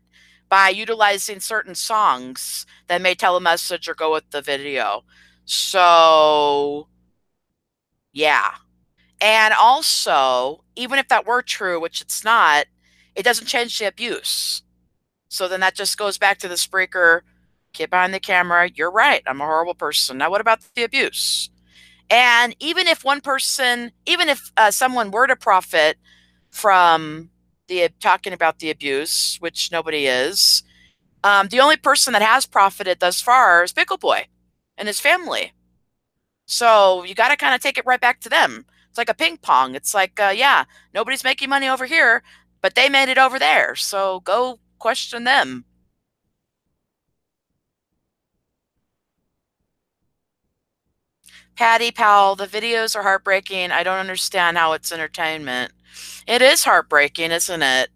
A: by utilizing certain songs that may tell a message or go with the video. So yeah. And also, even if that were true, which it's not, it doesn't change the abuse. So then that just goes back to the Spreaker, kid behind the camera. You're right. I'm a horrible person. Now, what about the abuse? And even if one person, even if someone were to profit from the talking about the abuse, which nobody is, the only person that has profited thus far is Pickle Boy and his family. So you got to kind of take it right back to them. It's like a ping pong. It's like, yeah, nobody's making money over here, but they made it over there. So go question them. Patty Powell, the videos are heartbreaking. I don't understand how it's entertainment. It is heartbreaking, isn't it?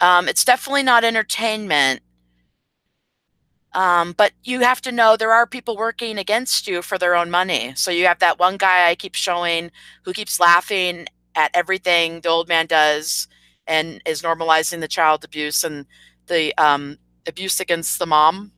A: It's definitely not entertainment. But you have to know there are people working against you for their own money. So you have that one guy I keep showing who keeps laughing at everything the old man does and is normalizing the child abuse and the abuse against the mom.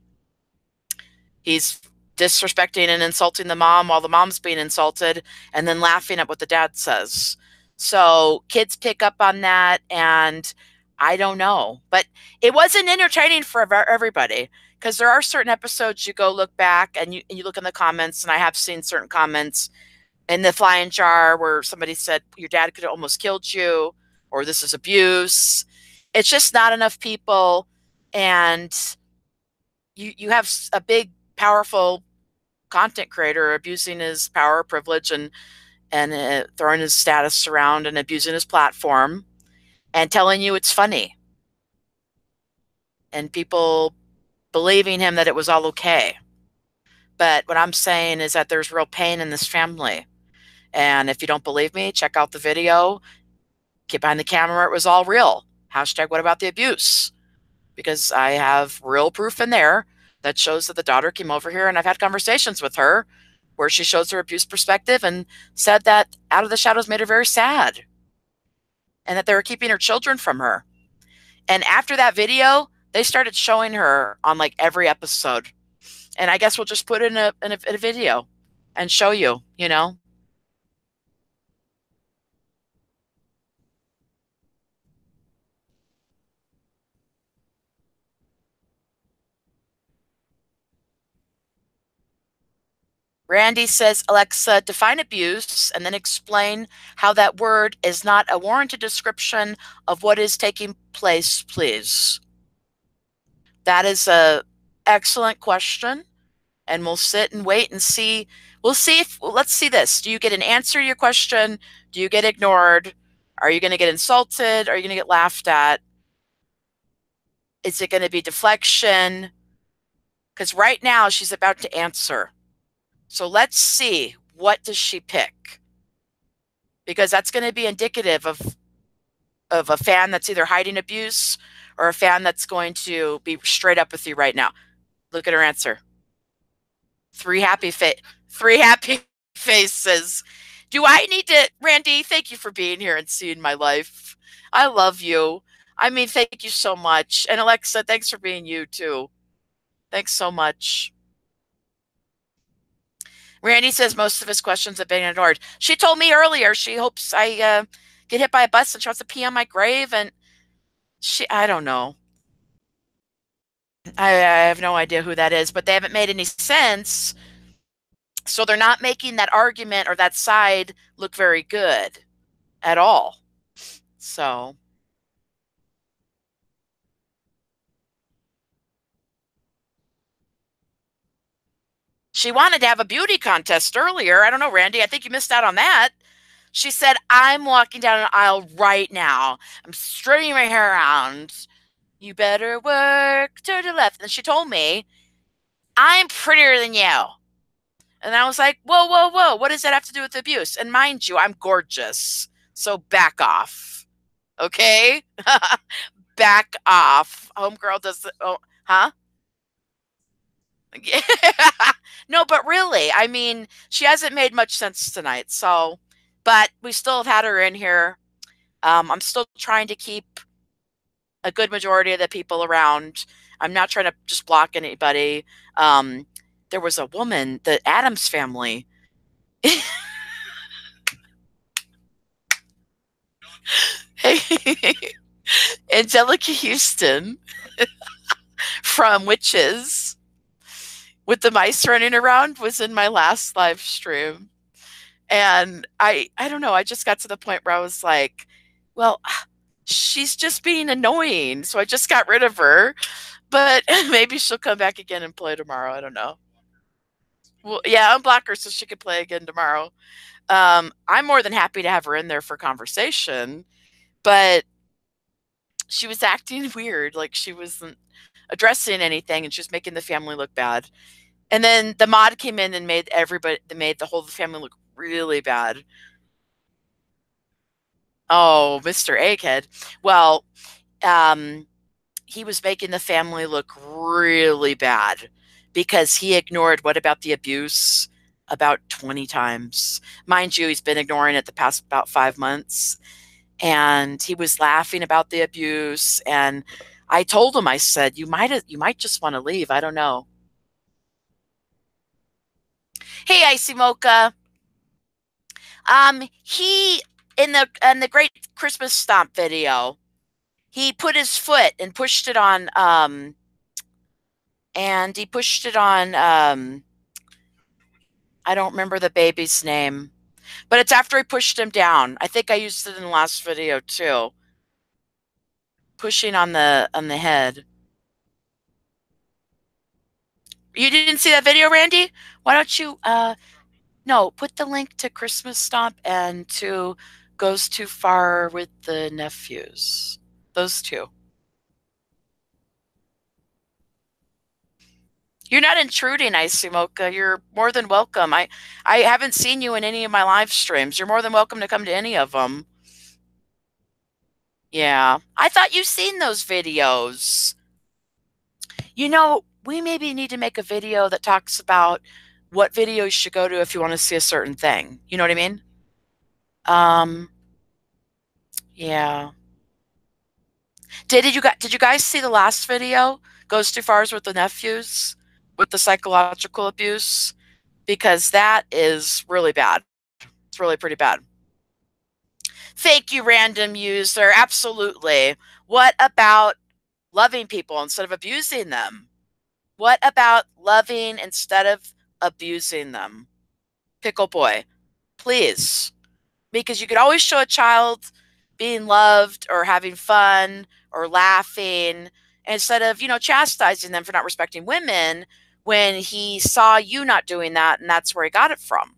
A: He's disrespecting and insulting the mom while the mom's being insulted and then laughing at what the dad says. So kids pick up on that, and I don't know. But it wasn't entertaining for everybody, because there are certain episodes you go look back and you look in the comments, and I have seen certain comments in the flying jar where somebody said your dad could have almost killed you, or this is abuse. It's just not enough people, and you have a big powerful content creator abusing his power, privilege, and throwing his status around and abusing his platform and telling you it's funny, and people believing him that it was all okay. But what I'm saying is that there's real pain in this family. And if you don't believe me, check out the video. Get behind the camera. It was all real. Hashtag what about the abuse? Because I have real proof in there that shows that the daughter came over here, and I've had conversations with her where she shows her abuse perspective and said that Out of the Shadows made her very sad and that they were keeping her children from her. And after that video, they started showing her on like every episode. And I guess we'll just put it in a video and show you, you know? Randy says, Alexa, define abuse and then explain how that word is not a warranted description of what is taking place, please. That is a excellent question, and we'll sit and wait and see. We'll see if, let's see this. Do you get an answer to your question? Do you get ignored? Are you going to get insulted? Are you going to get laughed at? Is it going to be deflection? Because right now she's about to answer. So let's see, what does she pick? Because that's going to be indicative of of a fan that's either hiding abuse or a fan that's going to be straight up with you right now? Look at her answer. Three happy fa- three happy faces. Do I need to, Randy? Thank you for being here and seeing my life. I love you. I mean, thank you so much. And Alexa, thanks for being you too. Thanks so much. Randy says most of his questions have been ignored. She told me earlier she hopes I get hit by a bus and she wants to pee on my grave. And I don't know. I have no idea who that is, but they haven't made any sense. So they're not making that argument or that side look very good at all. So she wanted to have a beauty contest earlier. I don't know, Randy. I think you missed out on that. She said, I'm walking down an aisle right now. I'm straightening my hair around. You better work to the left. And she told me, I'm prettier than you. And I was like, whoa, whoa, whoa. What does that have to do with abuse? And mind you, I'm gorgeous. So back off. Okay? Back off. Homegirl does the, oh, huh? Yeah. No, but really, I mean, she hasn't made much sense tonight. So, but we still have had her in here. I'm still trying to keep a good majority of the people around. I'm not trying to just block anybody. Um, there was a woman, the Adams family. Hey, Angelica Houston from Witches with the mice running around was in my last live stream. And I don't know, I just got to the point where I was like, well, she's just being annoying. So I just got rid of her. But maybe she'll come back again and play tomorrow. I don't know. Well, yeah, unblock her so she could play again tomorrow. I'm more than happy to have her in there for conversation, but she was acting weird, like she wasn't addressing anything, and she was making the family look bad. And then the mod came in and made the whole family look really bad. Oh, Mr. Egghead. Well, um, he was making the family look really bad because he ignored what about the abuse about 20 times. Mind you, he's been ignoring it the past about 5 months. And he was laughing about the abuse. And I told him, I said, you might just want to leave. I don't know. Hey, Icy Mocha. He in the Great Christmas Stomp video, he put his foot and he pushed it on I don't remember the baby's name, but it's after he pushed him down. I think I used it in the last video too. Pushing on the head. You didn't see that video, Randy? Why don't you no, put the link to Christmas Stomp and to Goes Too Far with the Nephews. Those two. You're not intruding, Isimoka. You're more than welcome. I haven't seen you in any of my live streams. You're more than welcome to come to any of them. Yeah. I thought you've seen those videos. You know, we maybe need to make a video that talks about what videos you should go to if you want to see a certain thing. You know what I mean? Um, yeah. Did you guys see the last video? Goes Too Far with the Nephews with the psychological abuse? Because that is really bad. It's really pretty bad. Thank you, random user. Absolutely. What about loving people instead of abusing them? What about loving instead of abusing them? Pickle boy, please. Because you could always show a child being loved or having fun or laughing instead of, chastising them for not respecting women when he saw you not doing that and that's where he got it from,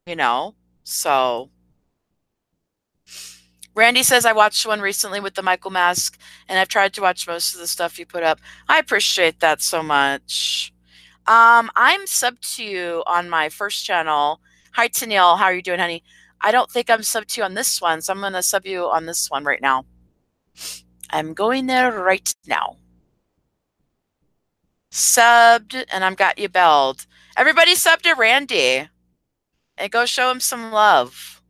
A: you know? So Randy says, I watched one recently with the Michael mask, and I've tried to watch most of the stuff you put up. I appreciate that so much. I'm sub to you on my first channel. Hi, Tennille. How are you doing, honey? I don't think I'm sub to you on this one, so I'm going to sub you on this one right now. I'm going there right now. Subbed, and I've got you belled. Everybody sub to Randy. And go show him some love.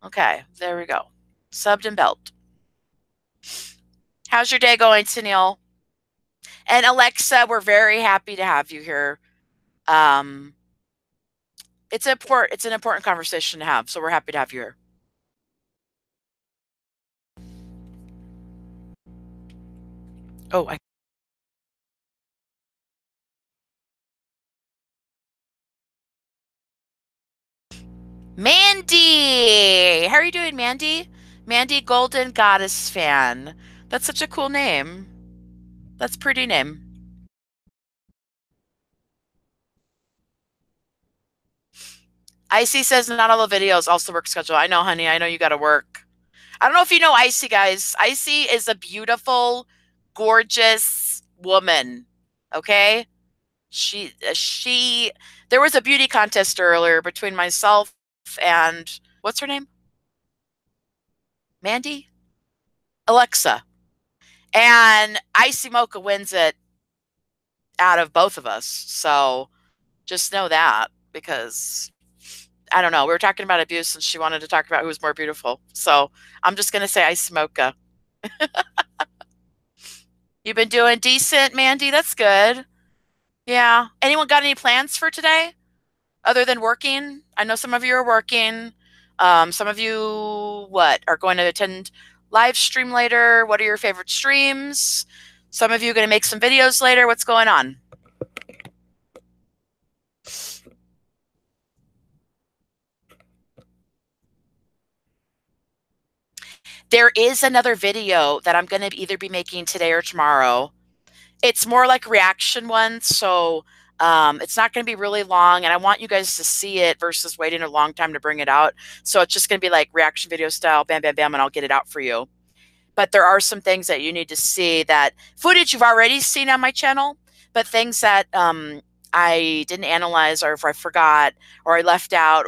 A: Okay, there we go. Subbed and belled. How's your day going, Tennille? And Alexa, we're very happy to have you here. It's an important conversation to have, so we're happy to have you here. Oh, Mandy! How are you doing, Mandy? Mandy Golden Goddess Fan. That's such a cool name. That's a pretty name. Icy says not all the videos also work schedule. I know, honey. I know you got to work. I don't know if you know Icy, guys. Icy is a beautiful, gorgeous woman. Okay? There was a beauty contest earlier between myself and what's her name? Mandy? Alexa. And Icy Mocha wins it out of both of us. So just know that because I don't know. We were talking about abuse and she wanted to talk about who was more beautiful. So I'm just going to say Icy Mocha. You've been doing decent, Mandy. That's good. Yeah. Anyone got any plans for today other than working? I know some of you are working. Some of you, what, are going to attend live stream later? What are your favorite streams? Some of you are going to make some videos later. What's going on? There is another video that I'm going to either be making today or tomorrow. It's more like a reaction one, so it's not going to be really long, and I want you guys to see it versus waiting a long time to bring it out. So it's just going to be like reaction video style, bam, bam, bam, and I'll get it out for you. But there are some things that you need to see, that footage you've already seen on my channel, but things that I didn't analyze, or if I forgot or I left out,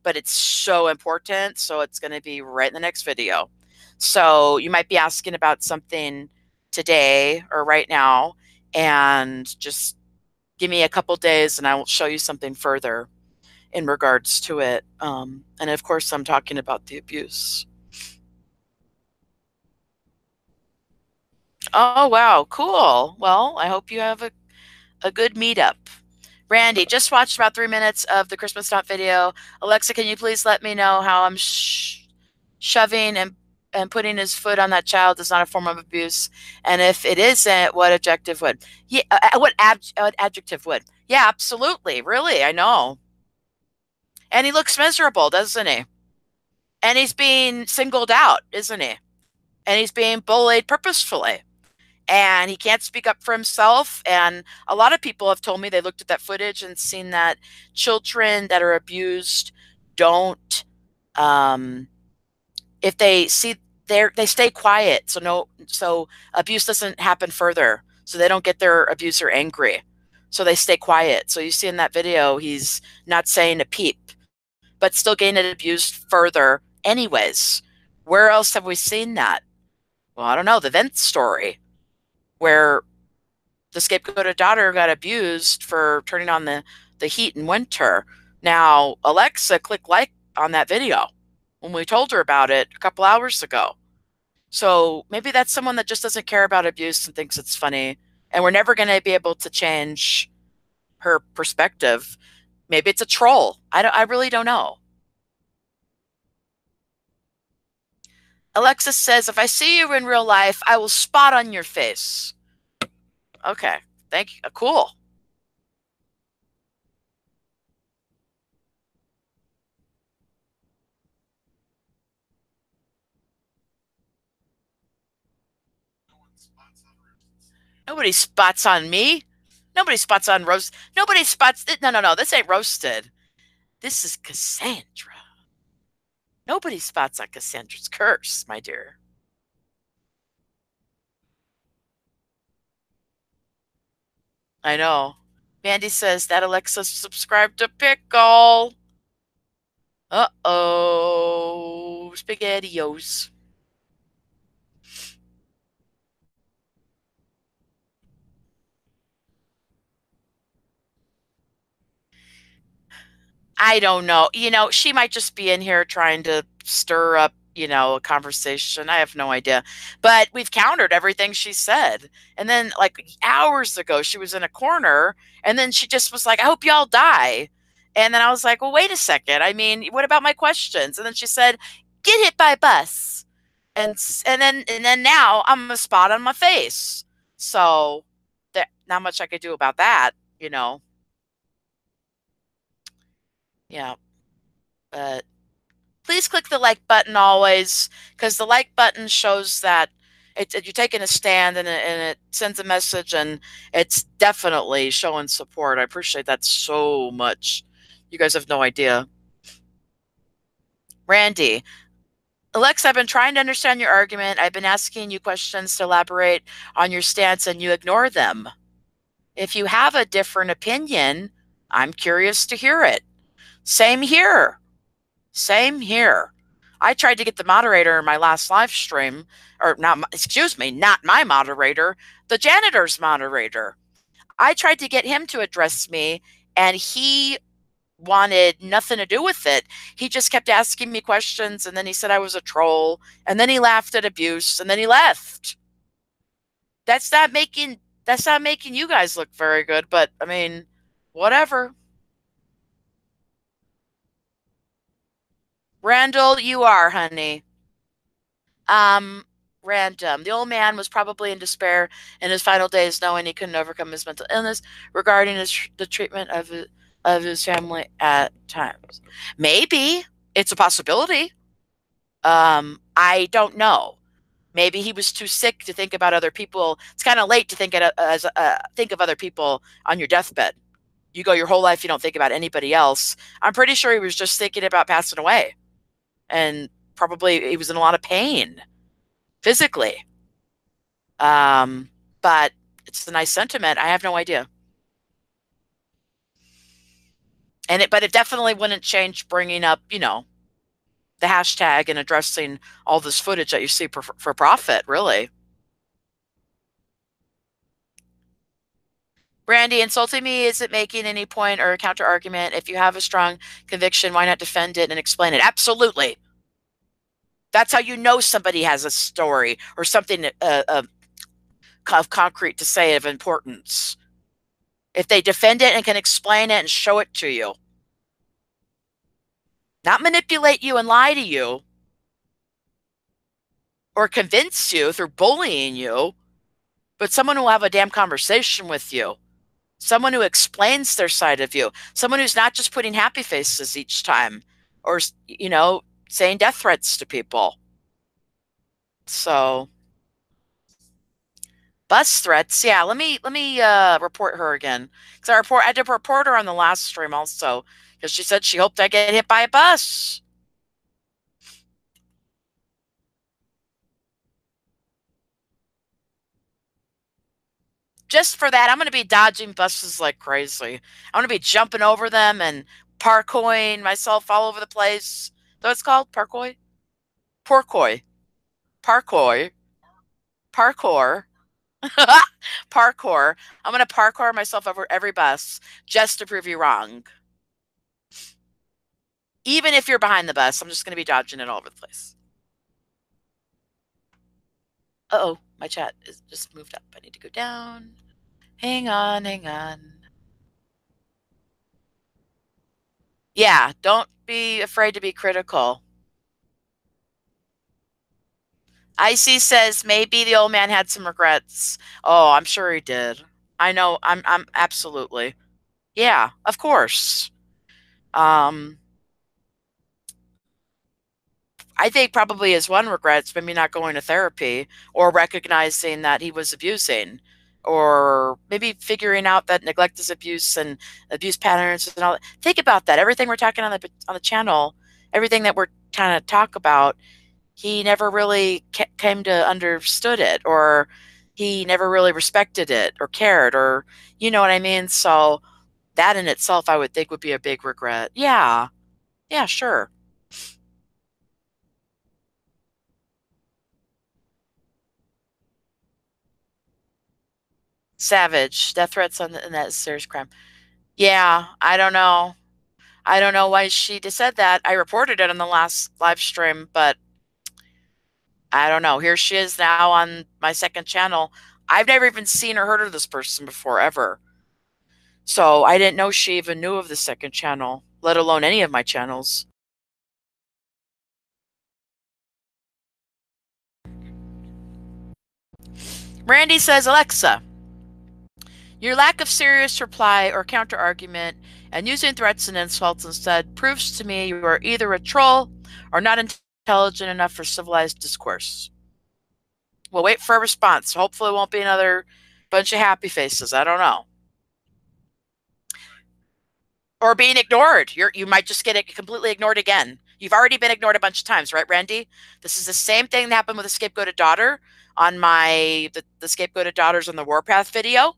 A: but it's so important. So it's going to be right in the next video. So you might be asking about something today or right now, and just give me a couple days and I will show you something further in regards to it. And of course, I'm talking about the abuse. Oh, wow. Cool. Well, I hope you have a good meetup. Randy, just watched about 3 minutes of the Christmas Stomp video. Alexa, can you please let me know how I'm shoving and putting his foot on that child is not a form of abuse? And if it isn't, what adjective would? Yeah, what adjective would? Yeah, absolutely. Really, I know. And he looks miserable, doesn't he? And he's being singled out, isn't he? And he's being bullied purposefully. And he can't speak up for himself. And a lot of people have told me they looked at that footage and seen that children that are abused don't, if they see, they stay quiet. So abuse doesn't happen further. So they don't get their abuser angry. So they stay quiet. So you see in that video, he's not saying a peep, but still getting abused further anyways. Where else have we seen that? Well, I don't know. The Vent story, where the scapegoated daughter got abused for turning on the heat in winter. Now, Alexa clicked like on that video when we told her about it a couple hours ago. So maybe that's someone that just doesn't care about abuse and thinks it's funny. And we're never going to be able to change her perspective. Maybe it's a troll. I really don't know. Alexa says, if I see you in real life, I will spot on your face. Okay. Thank you. Cool. Nobody spots on me. Nobody spots on roast. Nobody spots. No. This ain't roasted. This is Cassandra. Nobody spots on Cassandra's curse, my dear. I know. Mandy says that Alexa subscribed to Pickle. Uh-oh. SpaghettiOs. I don't know. She might just be in here trying to stir up, a conversation. I have no idea. But we've countered everything she said. And then, like, hours ago, she was in a corner and then she just was like, I hope y'all die. And then I was like, well, wait a second. I mean, what about my questions? And then she said, get hit by a bus. And then now I'm a spot on my face. So not much I could do about that, you know. Yeah. But please click the like button always, because the like button shows that you're taking a stand, and it sends a message, and it's definitely showing support. I appreciate that so much. You guys have no idea. Randy, Alexa, I've been trying to understand your argument. I've been asking you questions to elaborate on your stance, and you ignore them. If you have a different opinion, I'm curious to hear it. Same here. Same here. I tried to get the moderator in my last live stream, or not, excuse me, not my moderator, the janitor's moderator. I tried to get him to address me, and he wanted nothing to do with it. He just kept asking me questions, and then he said I was a troll, and then he laughed at abuse, and then he left. That's not making you guys look very good, but I mean, whatever. Randall, you are, honey. Um, Random. The old man was probably in despair in his final days, knowing he couldn't overcome his mental illness regarding the treatment of his family at times. Maybe it's a possibility. I don't know. Maybe he was too sick to think about other people. It's kind of late to think of other people on your deathbed. You go your whole life, you don't think about anybody else. I'm pretty sure he was just thinking about passing away, and probably he was in a lot of pain physically. But it's a nice sentiment. I have no idea. But it definitely wouldn't change bringing up, the hashtag and addressing all this footage that you see for profit, really. Brandy, insulting me isn't making any point or counter argument. If you have a strong conviction, why not defend it and explain it? Absolutely. That's how you know somebody has a story or something of concrete to say of importance. If they defend it and can explain it and show it to you. Not manipulate you and lie to you or convince you through bullying you, but someone who will have a damn conversation with you. Someone who explains their side of you. Someone who's not just putting happy faces each time or, saying death threats to people. So, bus threats. Yeah, let me report her again. Because I had to report her on the last stream also. Because she said she hoped I get hit by a bus. Just for that, I'm going to be dodging buses like crazy. I'm going to be jumping over them and parkouring myself all over the place. That's what it's called? Parkour? Porkoi. Parkour. Parkour. Parkour. I'm going to parkour myself over every bus just to prove you wrong. Even if you're behind the bus, I'm just going to be dodging it all over the place. Uh-oh, my chat is just moved up. I need to go down. Hang on, hang on. Yeah, don't be afraid to be critical. Icy says maybe the old man had some regrets. Oh, I'm sure he did. I know. I'm absolutely. Yeah, of course. I think probably his one regret's maybe not going to therapy or recognizing that he was abusing, or maybe figuring out that neglect is abuse and abuse patterns and all that. Think about that. Everything we're talking on the channel, everything that we're trying to talk about, he never really came to understood it, or he never really respected it or cared, or you know what I mean? So that in itself, I would think would be a big regret. Yeah. Yeah, sure. Savage. Death threats on the, that serious crime. Yeah, I don't know. I don't know why she just said that. I reported it on the last live stream, but I don't know. Here she is now on my second channel. I've never even seen or heard of this person before, ever. So I didn't know she even knew of the second channel, let alone any of my channels. Randy says, Alexa, your lack of serious reply or counter argument and using threats and insults instead proves to me you are either a troll or not intelligent enough for civilized discourse. We'll wait for a response. Hopefully it won't be another bunch of happy faces. I don't know. Or being ignored. You might just get it completely ignored again. You've already been ignored a bunch of times, right, Randy? This is the same thing that happened with the scapegoated daughter on my the scapegoated daughters on the Warpath video.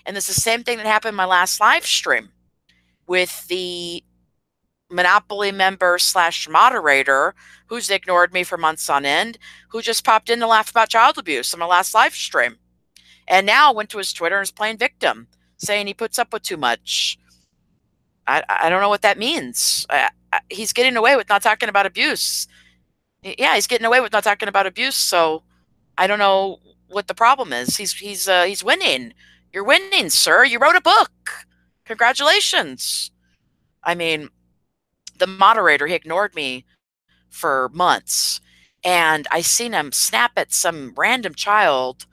A: And this is the same thing that happened in my last live stream with the Monopoly member / moderator who's ignored me for months on end, who just popped in to laugh about child abuse on my last live stream. And now went to his Twitter and is playing victim, saying he puts up with too much. I don't know what that means. He's getting away with not talking about abuse. Yeah, he's getting away with not talking about abuse. So I don't know what the problem is. He's winning. You're winning, sir. You wrote a book. Congratulations. I mean, the moderator, he ignored me for months, and I seen him snap at some random child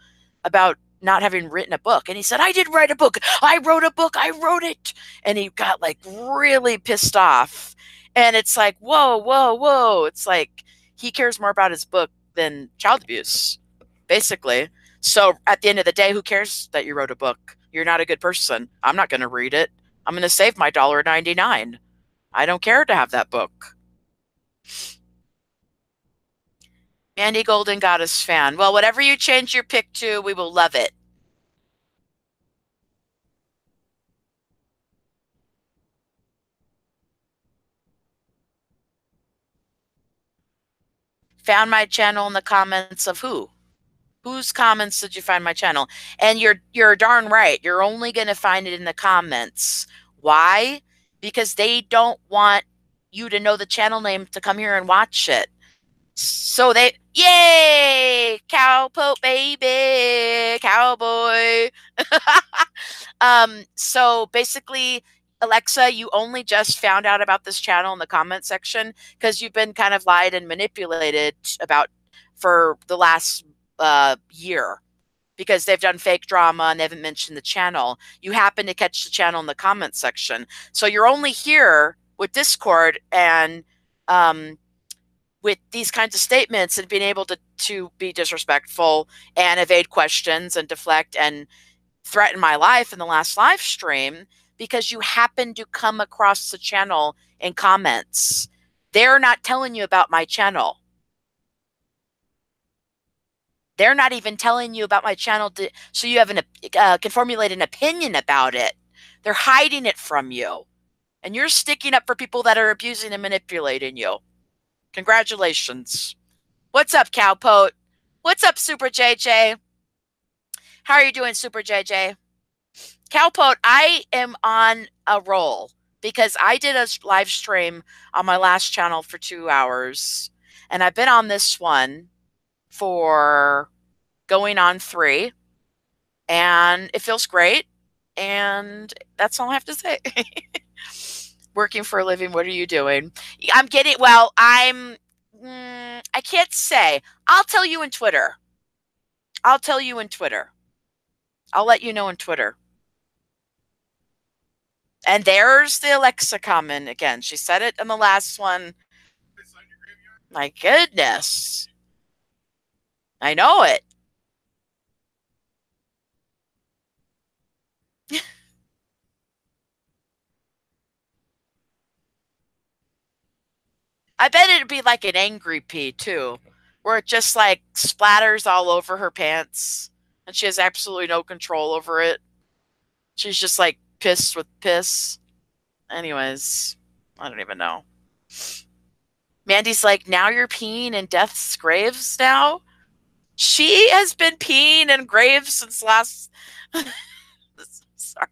A: about not having written a book. And he said, I did write a book. I wrote a book. I wrote it. And he got like really pissed off. And it's like, whoa, whoa, whoa. It's like he cares more about his book than child abuse, basically. So at the end of the day, who cares that you wrote a book? You're not a good person. I'm not going to read it. I'm going to save my $1.99. I don't care to have that book. Andy Golden Goddess fan. Well, whatever you change your pick to, we will love it. Found my channel in the comments of who? Whose comments did you find my channel? And you're darn right. You're only going to find it in the comments. Why? Because they don't want you to know the channel name to come here and watch it. So they, yay, cowpoke baby, cowboy. So basically, Alexa, you only just found out about this channel in the comment section because you've been kind of lied and manipulated about for the last year because they've done fake drama and they haven't mentioned the channel. You happen to catch the channel in the comment section. So you're only here with Discord and with these kinds of statements and being able to be disrespectful and evade questions and deflect and threaten my life in the last live stream because you happen to come across the channel in comments. They're not telling you about my channel. They're not even telling you about my channel so you have can formulate an opinion about it. They're hiding it from you. And you're sticking up for people that are abusing and manipulating you. Congratulations. What's up, Cowpote? What's up, Super JJ? How are you doing, Super JJ? Cowpote, I am on a roll because I did a live stream on my last channel for 2 hours. And I've been on this one for going on 3. And it feels great. And that's all I have to say. Working for a living, what are you doing? I'm getting, well, I can't say. I'll tell you in Twitter. I'll tell you in Twitter. I'll let you know in Twitter. And there's the Alexa comment again. She said it in the last one. My goodness. I know it. I bet it'd be like an angry pee too, where it just like splatters all over her pants and she has absolutely no control over it. She's just like pissed with piss. Anyways, I don't even know. Mandy's like, now you're peeing in death's graves now? She has been peeing in graves since last. Sorry.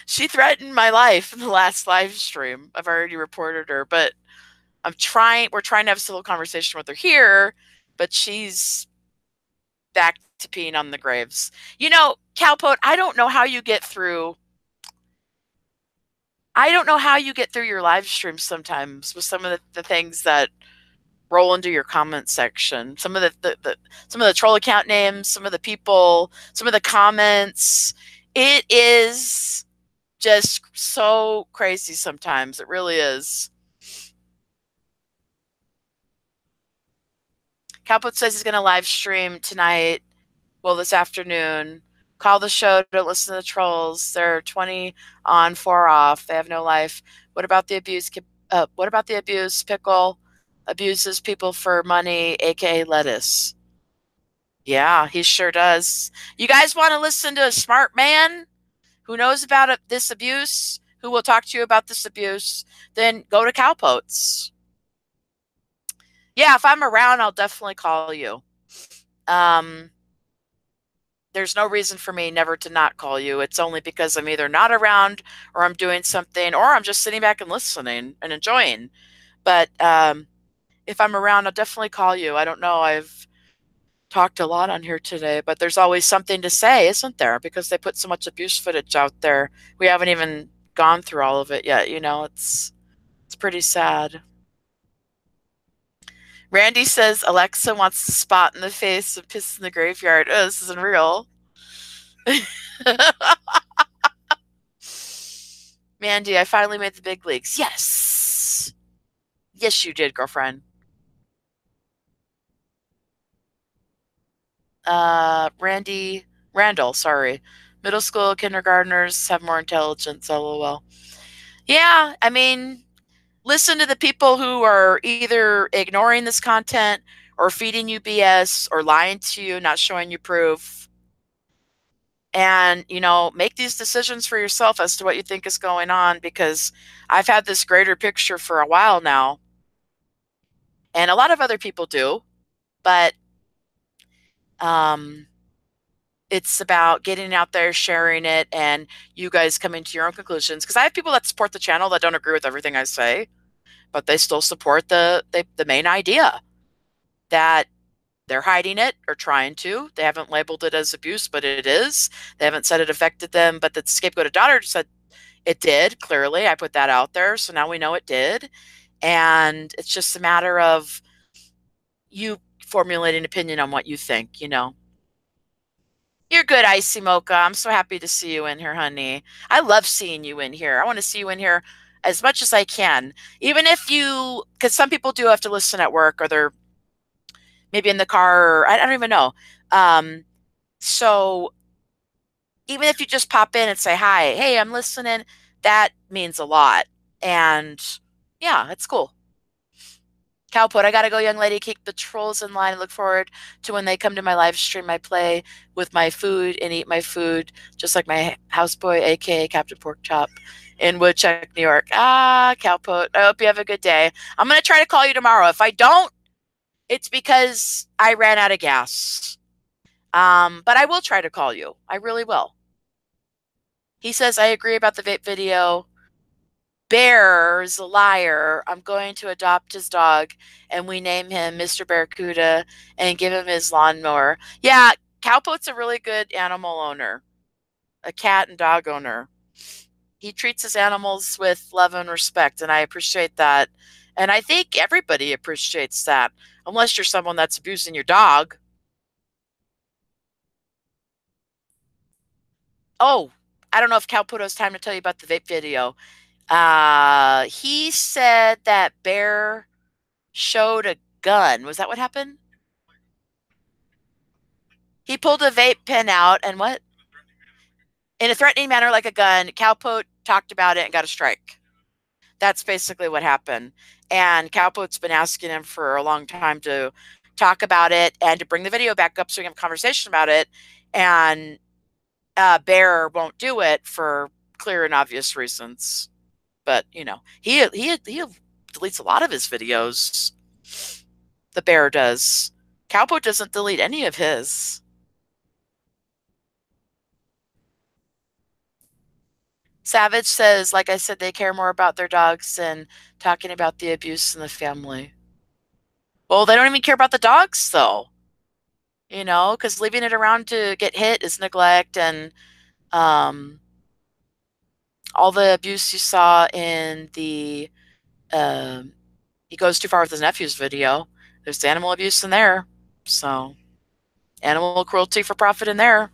A: She threatened my life in the last live stream. I've already reported her, but we're trying to have a civil conversation with her here, but she's back to peeing on the graves. You know, Calpote, I don't know how you get through your live streams sometimes with some of the things that roll into your comment section. Some of the troll account names, some of the people, some of the comments. It is just so crazy sometimes. It really is. Calpote says he's going to live stream tonight. Well, this afternoon. Call the show. Don't listen to the trolls. They're 20 on, 4 off. They have no life. What about the abuse? What about the abuse? Pickle abuses people for money, aka lettuce. Yeah, he sure does. You guys want to listen to a smart man who knows about this abuse, who will talk to you about this abuse? Then go to Calpotes. Yeah, if I'm around, I'll definitely call you. There's no reason for me never to not call you. It's only because I'm either not around or I'm doing something or I'm just sitting back and listening and enjoying. But if I'm around, I'll definitely call you. I don't know. I've talked a lot on here today, but there's always something to say, isn't there? Because they put so much abuse footage out there. We haven't even gone through all of it yet. You know, it's pretty sad. Randy says Alexa wants to spot in the face and piss in the graveyard. Oh, this isn't real. Mandy, I finally made the big leagues. Yes. Yes, you did, girlfriend. Randall, sorry. Middle school kindergartners have more intelligence, lol. Yeah, I mean, listen to the people who are either ignoring this content or feeding you BS or lying to you, not showing you proof. And, you know, make these decisions for yourself as to what you think is going on, because I've had this greater picture for a while now. And a lot of other people do, but um, it's about getting out there, sharing it, and you guys coming to your own conclusions. Because I have people that support the channel that don't agree with everything I say, but they still support the main idea that they're hiding it or trying to. They haven't labeled it as abuse, but it is. They haven't said it affected them, but the scapegoated daughter said it did. Clearly, I put that out there, so now we know it did. And it's just a matter of you formulating an opinion on what you think, you know. You're good, Icy Mocha. I'm so happy to see you in here, honey. I love seeing you in here. I want to see you in here as much as I can. Even if you, because some people do have to listen at work or they're maybe in the car, or I don't even know. So even if you just pop in and say, hi, hey, I'm listening, that means a lot. And yeah, it's cool. Cowput, I gotta go, young lady. Keep the trolls in line and look forward to when they come to my live stream. I play with my food and eat my food, just like my houseboy, aka Captain Pork Chop, in Woodchuck, New York. Ah, Cowput, I hope you have a good day. I'm gonna try to call you tomorrow. If I don't, it's because I ran out of gas. But I will try to call you. I really will. He says, I agree about the vape video. Bear's a liar. I'm going to adopt his dog and we name him Mr. Barracuda and give him his lawnmower. Yeah, Cowpote's a really good animal owner, a cat and dog owner. He treats his animals with love and respect, and I appreciate that. And I think everybody appreciates that, unless you're someone that's abusing your dog. Oh, I don't know if Cowpote has time to tell you about the vape video. He said that Bear showed a gun. Was that what happened? He pulled a vape pen out and what? In a threatening manner, like a gun. Cowpote talked about it and got a strike. That's basically what happened. And Cowpote's been asking him for a long time to talk about it and to bring the video back up so we can have a conversation about it. And Bear won't do it for clear and obvious reasons. But you know, he deletes a lot of his videos. The Bear does. Cowboy doesn't delete any of his. Savage says, like I said, they care more about their dogs than talking about the abuse in the family. Well, they don't even care about the dogs, though. You know, because leaving it around to get hit is neglect, and um, all the abuse you saw in the he goes too far with his nephew's video. There's animal abuse in there, so animal cruelty for profit in there.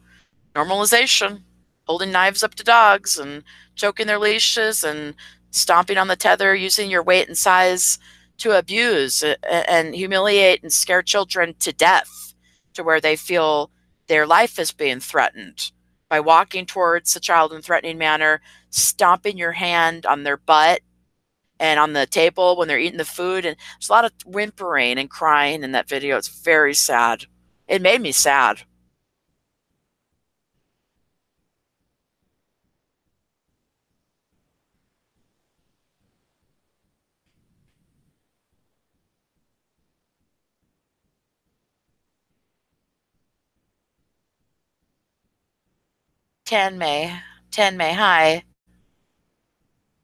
A: Normalization, holding knives up to dogs and choking their leashes and stomping on the tether, using your weight and size to abuse and humiliate and scare children to death to where they feel their life is being threatened by walking towards a child in a threatening manner, stomping your hand on their butt and on the table when they're eating the food. And there's a lot of whimpering and crying in that video. It's very sad. It made me sad. Tan May. Tan May, hi.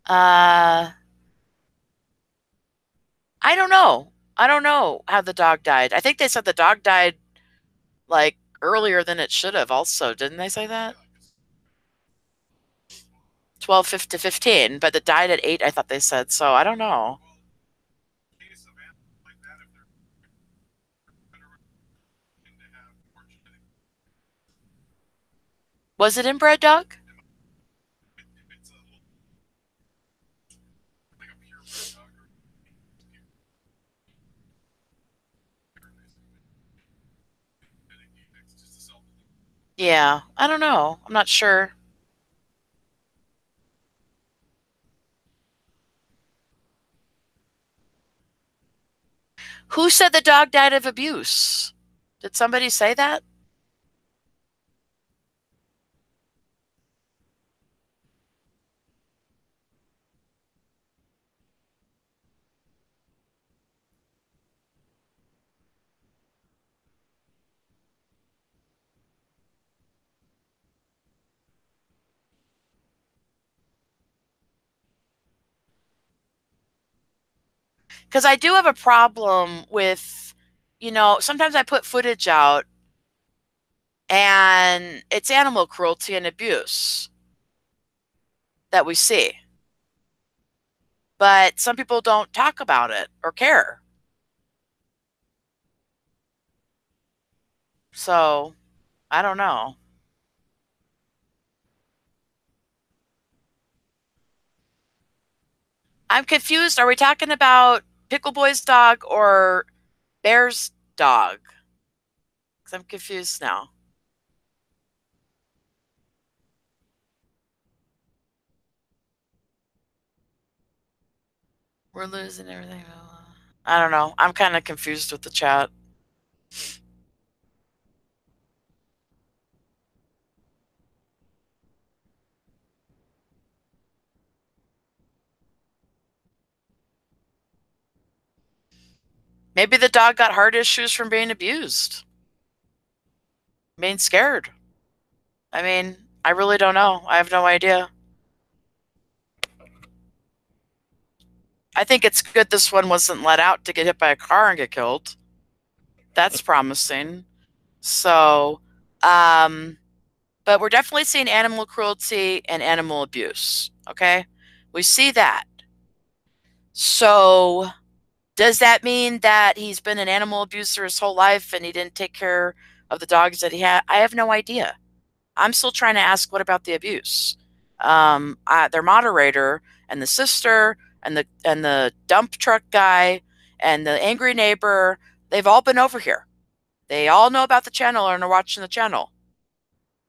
A: Uh, I don't know. I don't know how the dog died. I think they said the dog died like earlier than it should have also. Didn't they say that? 12 to 15, but it died at 8, I thought they said. So I don't know. Was it inbred dog? Yeah, I don't know. I'm not sure. Who said the dog died of abuse? Did somebody say that? Because I do have a problem with, sometimes I put footage out and it's animal cruelty and abuse that we see. But some people don't talk about it or care. So I don't know. I'm confused. Are we talking about Pickle Boy's dog or Bear's dog? Because I'm confused now. We're losing everything. I don't know. I'm kind of confused with the chat. Maybe the dog got heart issues from being abused, being scared. I mean, I really don't know. I have no idea. I think it's good this one wasn't let out to get hit by a car and get killed. That's promising. So, but we're definitely seeing animal cruelty and animal abuse. Okay. We see that. So, does that mean that he's been an animal abuser his whole life and he didn't take care of the dogs that he had? I have no idea. I'm still trying to ask, what about the abuse? Their moderator and the sister and the dump truck guy and the angry neighbor, they've all been over here. They all know about the channel and are watching the channel.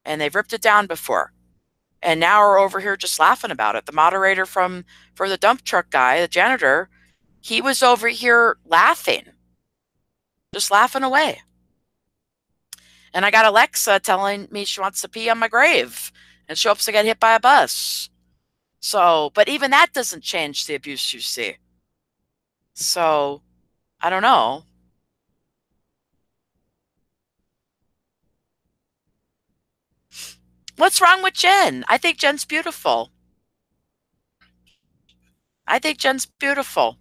A: And they've ripped it down before. And now are over here just laughing about it. The moderator for the dump truck guy, the janitor, he was over here laughing. Just laughing away. And I got Alexa telling me she wants to pee on my grave. And she hopes to get hit by a bus. So, but even that doesn't change the abuse you see. So, I don't know. What's wrong with Jen? I think Jen's beautiful. I think Jen's beautiful.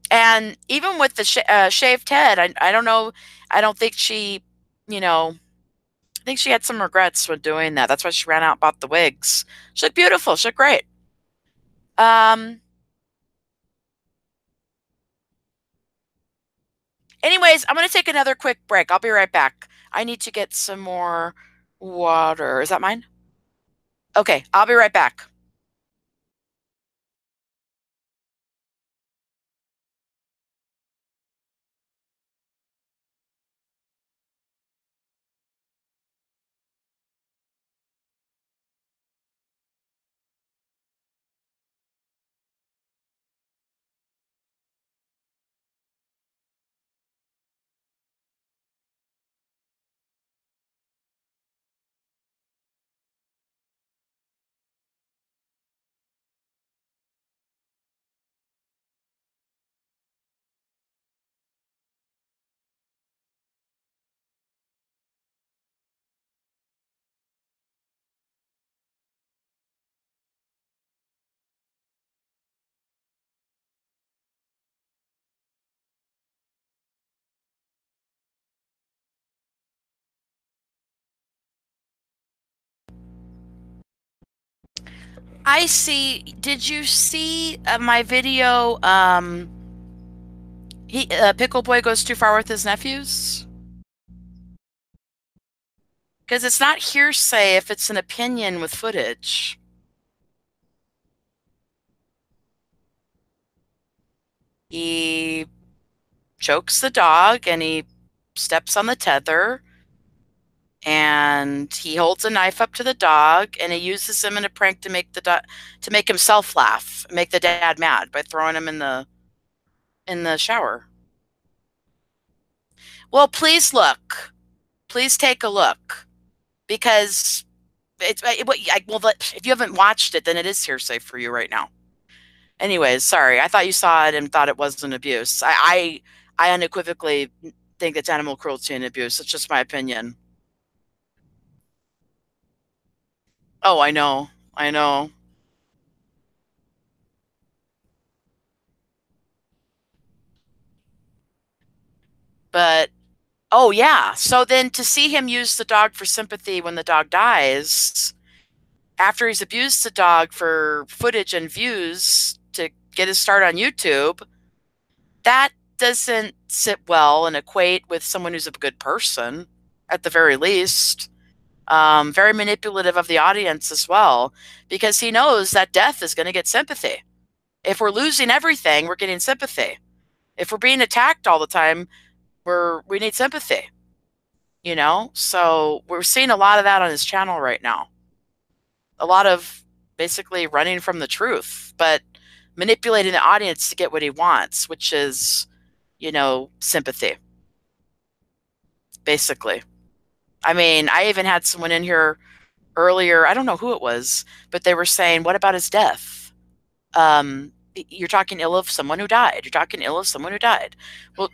A: And even with the shaved head, I don't know. I don't think she, you know, I think she had some regrets with doing that. That's why she ran out and bought the wigs. She looked beautiful. She looked great. Um, Anyways, I'm going to take another quick break. I'll be right back. I need to get some more water. Is that mine? Okay, I'll be right back. I see. Did you see my video? Pickle Boy goes too far with his nephews? Because it's not hearsay if it's an opinion with footage. He chokes the dog and he steps on the tether and he holds a knife up to the dog and he uses him in a prank to make to make himself laugh, make the dad mad by throwing him in the shower. Well, please look. Please take a look because well, if you haven't watched it, then it is hearsay for you right now. Anyways, sorry. I thought you saw it and thought it wasn't abuse. I unequivocally think it's animal cruelty and abuse. It's just my opinion. Oh, I know. I know. But oh yeah. So then to see him use the dog for sympathy when the dog dies, after he's abused the dog for footage and views to get his start on YouTube, that doesn't sit well and equate with someone who's a good person, at the very least. Very manipulative of the audience as well, because he knows that death is going to get sympathy. If we're losing everything, we're getting sympathy. If we're being attacked all the time, we need sympathy. So we're seeing a lot of that on his channel right now. A lot of basically running from the truth, but manipulating the audience to get what he wants, which is, sympathy, basically. I mean, I even had someone in here earlier, I don't know who it was, but they were saying, what about his death? You're talking ill of someone who died. You're talking ill of someone who died. Well,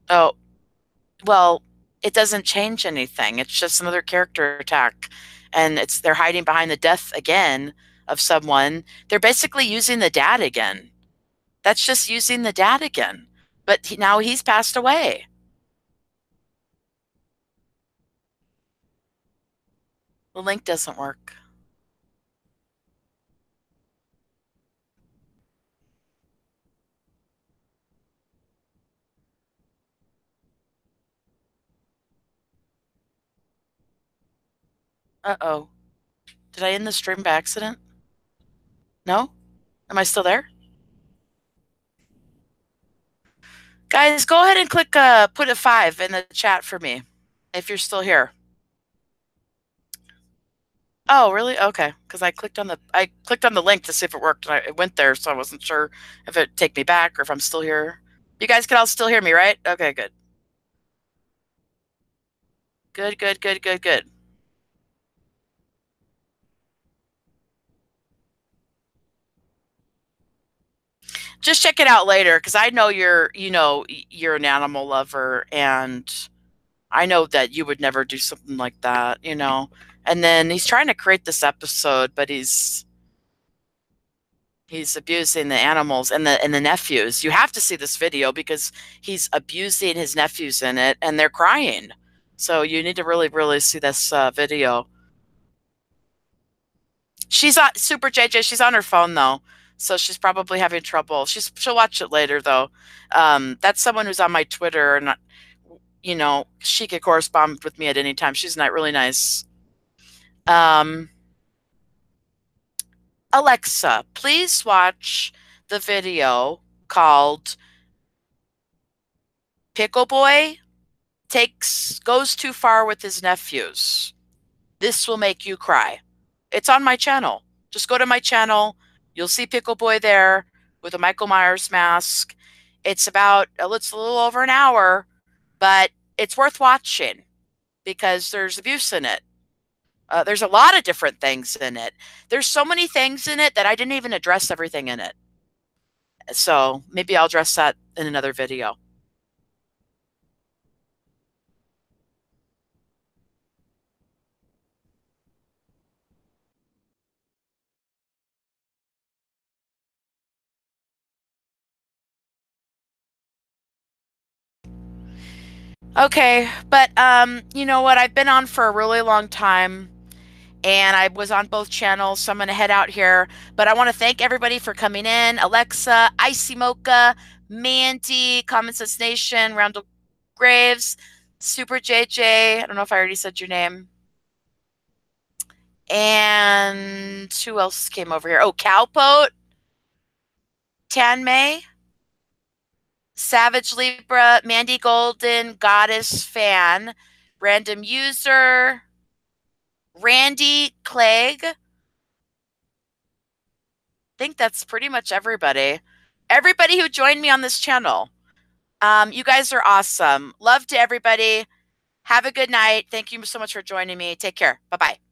A: oh, well, it doesn't change anything. It's just another character attack. And they're hiding behind the death again of someone. They're basically using the dad again. That's just using the dad again. But now he's passed away. The link doesn't work. Uh-oh. Did I end the stream by accident? No? Am I still there? Guys, go ahead and click put a 5 in the chat for me if you're still here. Oh, really? Okay. Because I clicked on the link to see if it worked, and it went there, so I wasn't sure if it'd take me back or if I'm still here. You guys can all still hear me, right? Okay, good. Good, good, good, good, good. Just check it out later, because I know you're an animal lover, and I know that you would never do something like that, you know. And then he's trying to create this episode, but he's abusing the animals and the nephews. You have to see this video because he's abusing his nephews in it, and they're crying. So you need to really, really see this video. She's on Super JJ. She's on her phone though, so she's probably having trouble. She'll watch it later though. That's someone who's on my Twitter, and you know, she could correspond with me at any time. She's not really nice. Alexa, please watch the video called Pickle Boy goes too far with his nephews. This will make you cry. It's on my channel. Just go to my channel. You'll see Pickle Boy there with a Michael Myers mask. It's a little over an hour, but it's worth watching because there's abuse in it. There's a lot of different things in it. There's so many things in it that I didn't even address everything in it. So maybe I'll address that in another video. Okay, but you know what? I've been on for a really long time, and I was on both channels, so I'm going to head out here. But I want to thank everybody for coming in. Alexa, Icy Mocha, Mandy, Common Sense Nation, Randall Graves, Super JJ. I don't know if I already said your name. And who else came over here? Oh, Cowpote, Tan May, Savage Libra, Mandy Golden, Goddess Fan, Random User, Randy Clegg. I think that's pretty much everybody. Everybody who joined me on this channel. You guys are awesome. Love to everybody. Have a good night. Thank you so much for joining me. Take care. Bye-bye.